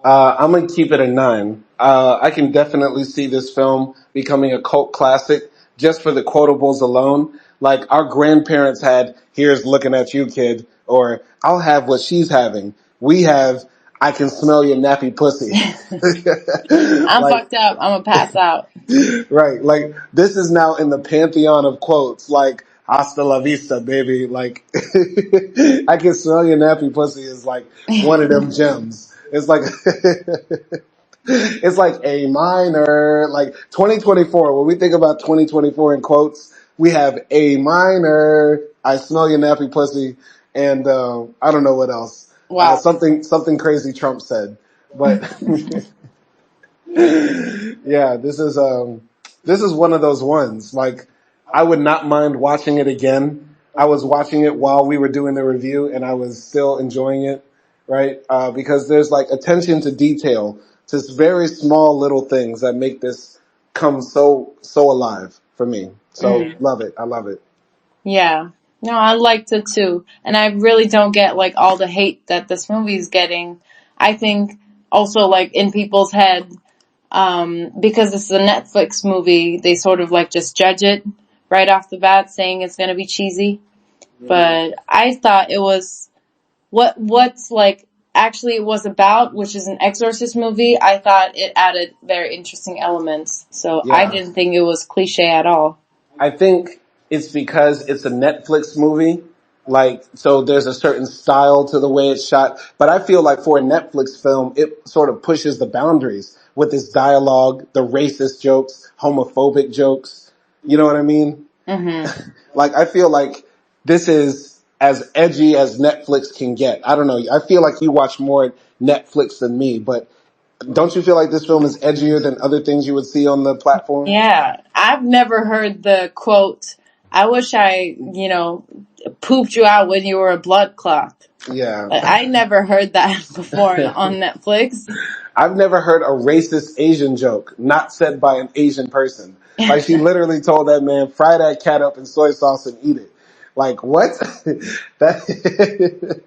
I'm gonna keep it a 9. I can definitely see this film becoming a cult classic just for the quotables alone. Like our grandparents had, "Here's looking at you, kid," or "I'll have what she's having." We have, "I can smell your nappy pussy." I'm Like, fucked up. I'm gonna pass out. right. Like this is now in the pantheon of quotes. Like "Hasta la vista, baby." Like I can smell your nappy pussy is like one of them gems. It's like it's like A minor. Like 2024. When we think about 2024 in quotes, we have A minor. I smell your nappy pussy, and I don't know what else. Wow. Something crazy Trump said, but. Yeah, this is one of those ones. Like, I would not mind watching it again. I was watching it while we were doing the review, and I was still enjoying it, right? Because there's like attention to detail, just very small little things that make this come so alive for me. So Mm. love it. I love it. Yeah. No, I liked it too. And I really don't get like all the hate that this movie is getting. I think also like in people's head, because this is a Netflix movie, they sort of like just judge it right off the bat saying it's going to be cheesy. Hmm. But I thought it was what's like actually it was about, which is an exorcist movie. I thought it added very interesting elements. So I Yeah. didn't think it was cliche at all. I think it's because it's a Netflix movie. Like, so there's a certain style to the way it's shot. But I feel like for a Netflix film, it sort of pushes the boundaries with this dialogue, the racist jokes, homophobic jokes. You know what I mean? Hmm. Like, I feel like this is as edgy as Netflix can get. I don't know. I feel like you watch more Netflix than me, but don't you feel like this film is edgier than other things you would see on the platform? Yeah, I've never heard the quote, I wish I, pooped you out when you were a blood clot. Yeah. Like, I never heard that before on Netflix. I've never heard a racist Asian joke not said by an Asian person. Like she literally told that man, fry that cat up in soy sauce and eat it. Like what? that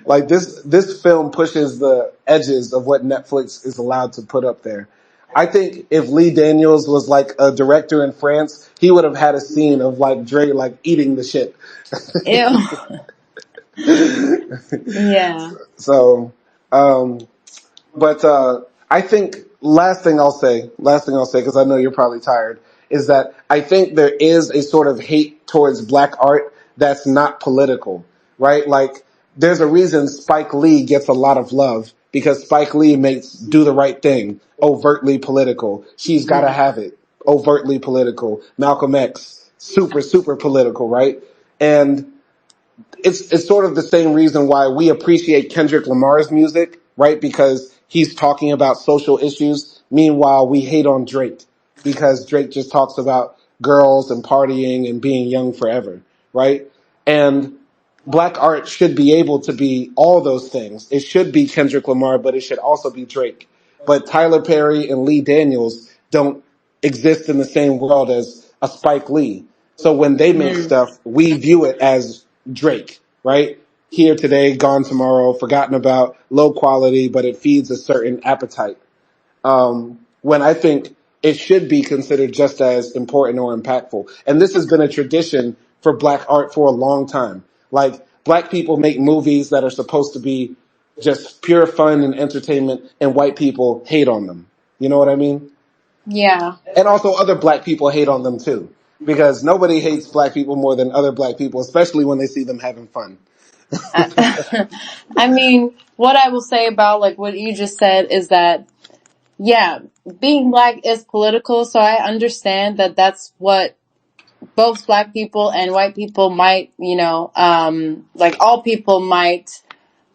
like this film pushes the edges of what Netflix is allowed to put up there. I think if Lee Daniels was like a director in France, he would have had a scene of like Dre like eating the shit. Ew. Yeah. So, um, but I think last thing I'll say, because I know you're probably tired, is that I think there is a sort of hate towards black art that's not political, right? Like, there's a reason Spike Lee gets a lot of love because Spike Lee makes Do the Right Thing overtly political. She's Gotta Have It, overtly political. Malcolm X, super political, right? And it's sort of the same reason why we appreciate Kendrick Lamar's music, right? Because he's talking about social issues. Meanwhile, we hate on Drake because Drake just talks about girls and partying and being young forever, right? And black art should be able to be all those things. It should be Kendrick Lamar, but it should also be Drake. But Tyler Perry and Lee Daniels don't exist in the same world as a Spike Lee. So when they make Mm. stuff, we view it as Drake, right? Here today, gone tomorrow, forgotten about, low quality, but it feeds a certain appetite. When I think it should be considered just as important or impactful. And this has been a tradition for black art for a long time. Like, black people make movies that are supposed to be just pure fun and entertainment, and white people hate on them. You know what I mean? Yeah. And also other black people hate on them too. Because nobody hates black people more than other black people, especially when they see them having fun. I, I mean, what I will say about like what you just said is that, yeah, being black is political, so I understand that that's what both black people and white people might, like all people might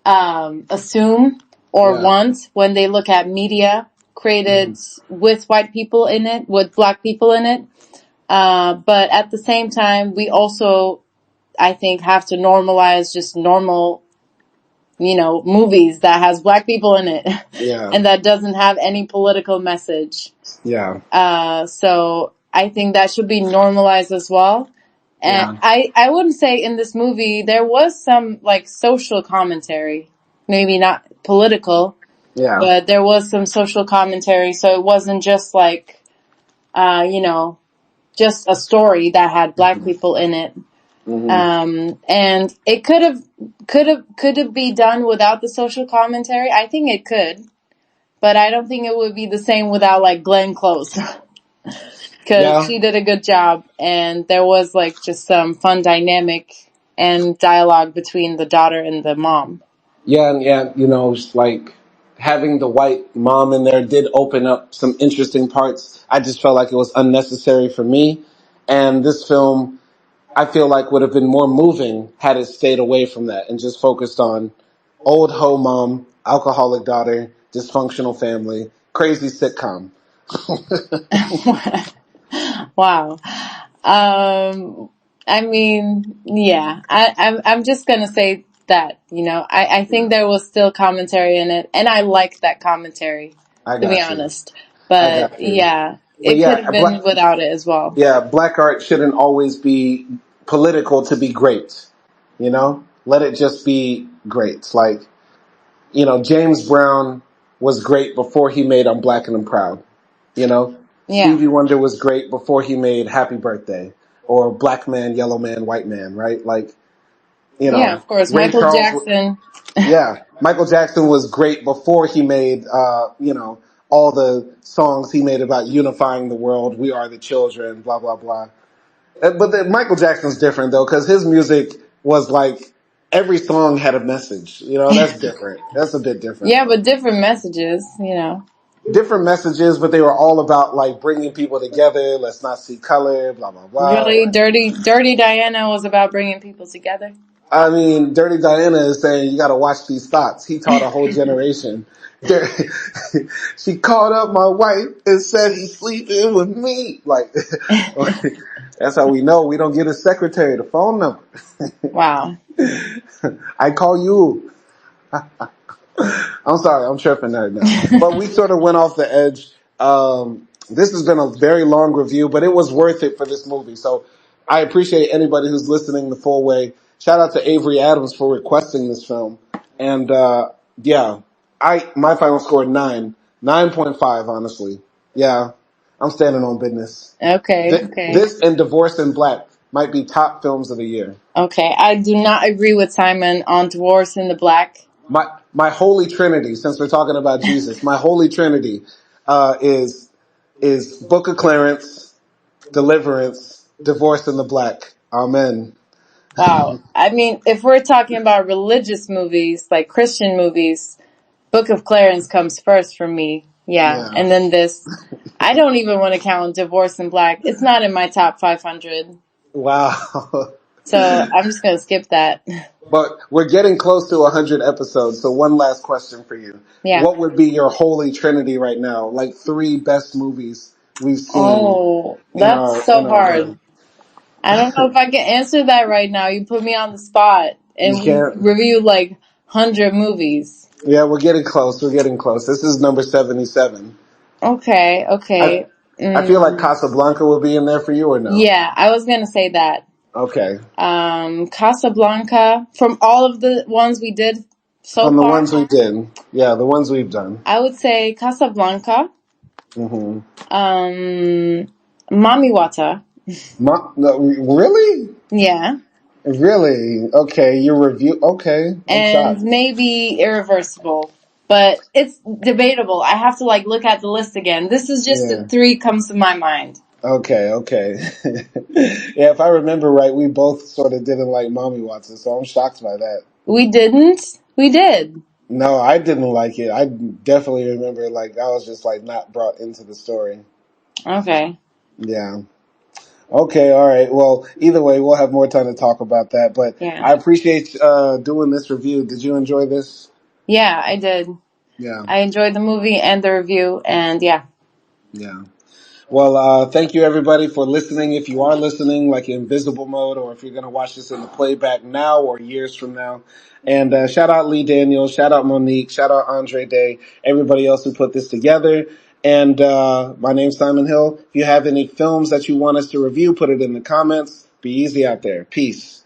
assume or Yeah. want when they look at media Hmm. created with white people in it, with black people in it. But at the same time, we also, I think, have to normalize just normal, movies that has black people in it Yeah. and that doesn't have any political message. Yeah. So I think that should be normalized as well. And Yeah. I wouldn't say in this movie there was some like social commentary, maybe not political, Yeah. but there was some social commentary. So it wasn't just like, uh, you know, just a story that had black people in it. Hmm. And it could have be done without the social commentary. I think it could, but I don't think it would be the same without like Glenn Close. Because Yeah. she did a good job, and there was like just some fun dynamic and dialogue between the daughter and the mom. Yeah. And yeah, it's like having the white mom in there did open up some interesting parts. I just felt like it was unnecessary for me. And this film, I feel like would have been more moving had it stayed away from that and just focused on old hoe mom, alcoholic daughter, dysfunctional family, crazy sitcom. Wow. I mean, yeah, I'm just gonna say that, I think Yeah, there was still commentary in it, and I liked that commentary, I to be got you. honest. I But got you. yeah, But it could yeah, have been without it as well. black art shouldn't always be political to be great. Let it just be great. Like, James Brown was great before he made I'm Black and I'm Proud. You know, Yeah. Stevie Wonder was great before he made Happy Birthday or Black Man, Yellow Man, White Man, right? Like, Yeah, of course. Ray Michael Charles, Jackson. yeah, Michael Jackson was great before he made, all the songs he made about unifying the world, We Are the Children, blah, blah, blah. Michael Jackson's different though, because his music was like, every song had a message. That's different. That's a bit different. Yeah, but different messages. Different messages, but they were all about like bringing people together. Let's not see color, blah blah blah. Really, Dirty Diana was about bringing people together. I mean, Dirty Diana is saying you got to watch these thoughts. He taught a whole generation. She called up my wife and said he's sleeping with me. Like, that's how we know we don't get a secretary the phone number. Wow. I call you. I'm sorry, I'm tripping right now. But we sort of went off the edge. This has been a very long review, but it was worth it for this movie. So I appreciate anybody who's listening the full way. Shout out to Avery Adams for requesting this film. And, yeah, my final score 9.5, honestly. Yeah, I'm standing on business. Okay, okay. This and Divorce in Black might be top films of the year. Okay, I do not agree with Simon on Dwarfs in the Black. My holy trinity, since we're talking about Jesus, my holy trinity is Book of Clarence, Deliverance, Divorce in the Black. Amen. Wow. I mean, if we're talking about religious movies, like Christian movies, Book of Clarence comes first for me. Yeah, Yeah. and then this. I don't even want to count Divorce in Black. It's not in my top 500. Wow. So I'm just going to skip that. But we're getting close to 100 episodes, so one last question for you. Yeah. What would be your holy trinity right now? Like 3 best movies we've seen Oh, in that's in so our hard. run. I don't know if I can answer that right now. You put me on the spot, You and we can't. reviewed like 100 movies. Yeah, we're getting close. We're getting close. This is number 77. Okay, I okay. I feel like Casablanca will be in there for you or no? Yeah, I was gonna say that. Okay. Casablanca, from all of the ones we did so From the far, ones we did. Yeah, the ones we've done. I would say Casablanca, Mm-hmm. Mamiwata. No, really? Yeah. Really? Okay, your review. Okay, I'm And shocked. maybe Irreversible. but it's debatable. I have to like look at the list again. This is just the Yeah. three comes to my mind. Okay, okay. Yeah, if I remember right, we both sort of didn't like Mommy Watson, so I'm shocked by that. We didn't. We did. No, I didn't like it. I definitely remember, like, I was just, like, not brought into the story. Okay. Yeah. Okay, all right. Well, either way, we'll have more time to talk about that, but Yeah. I appreciate doing this review. Did you enjoy this? Yeah, I did. Yeah, I enjoyed the movie and the review, and yeah. yeah. Well, thank you everybody for listening. If you are listening, like in visible mode, or if you're going to watch this in the playback now or years from now. And shout out Lee Daniels, shout out Monique, shout out Andre Day, everybody else who put this together. And my name's Simon Hill. If you have any films that you want us to review, put it in the comments. Be easy out there. Peace.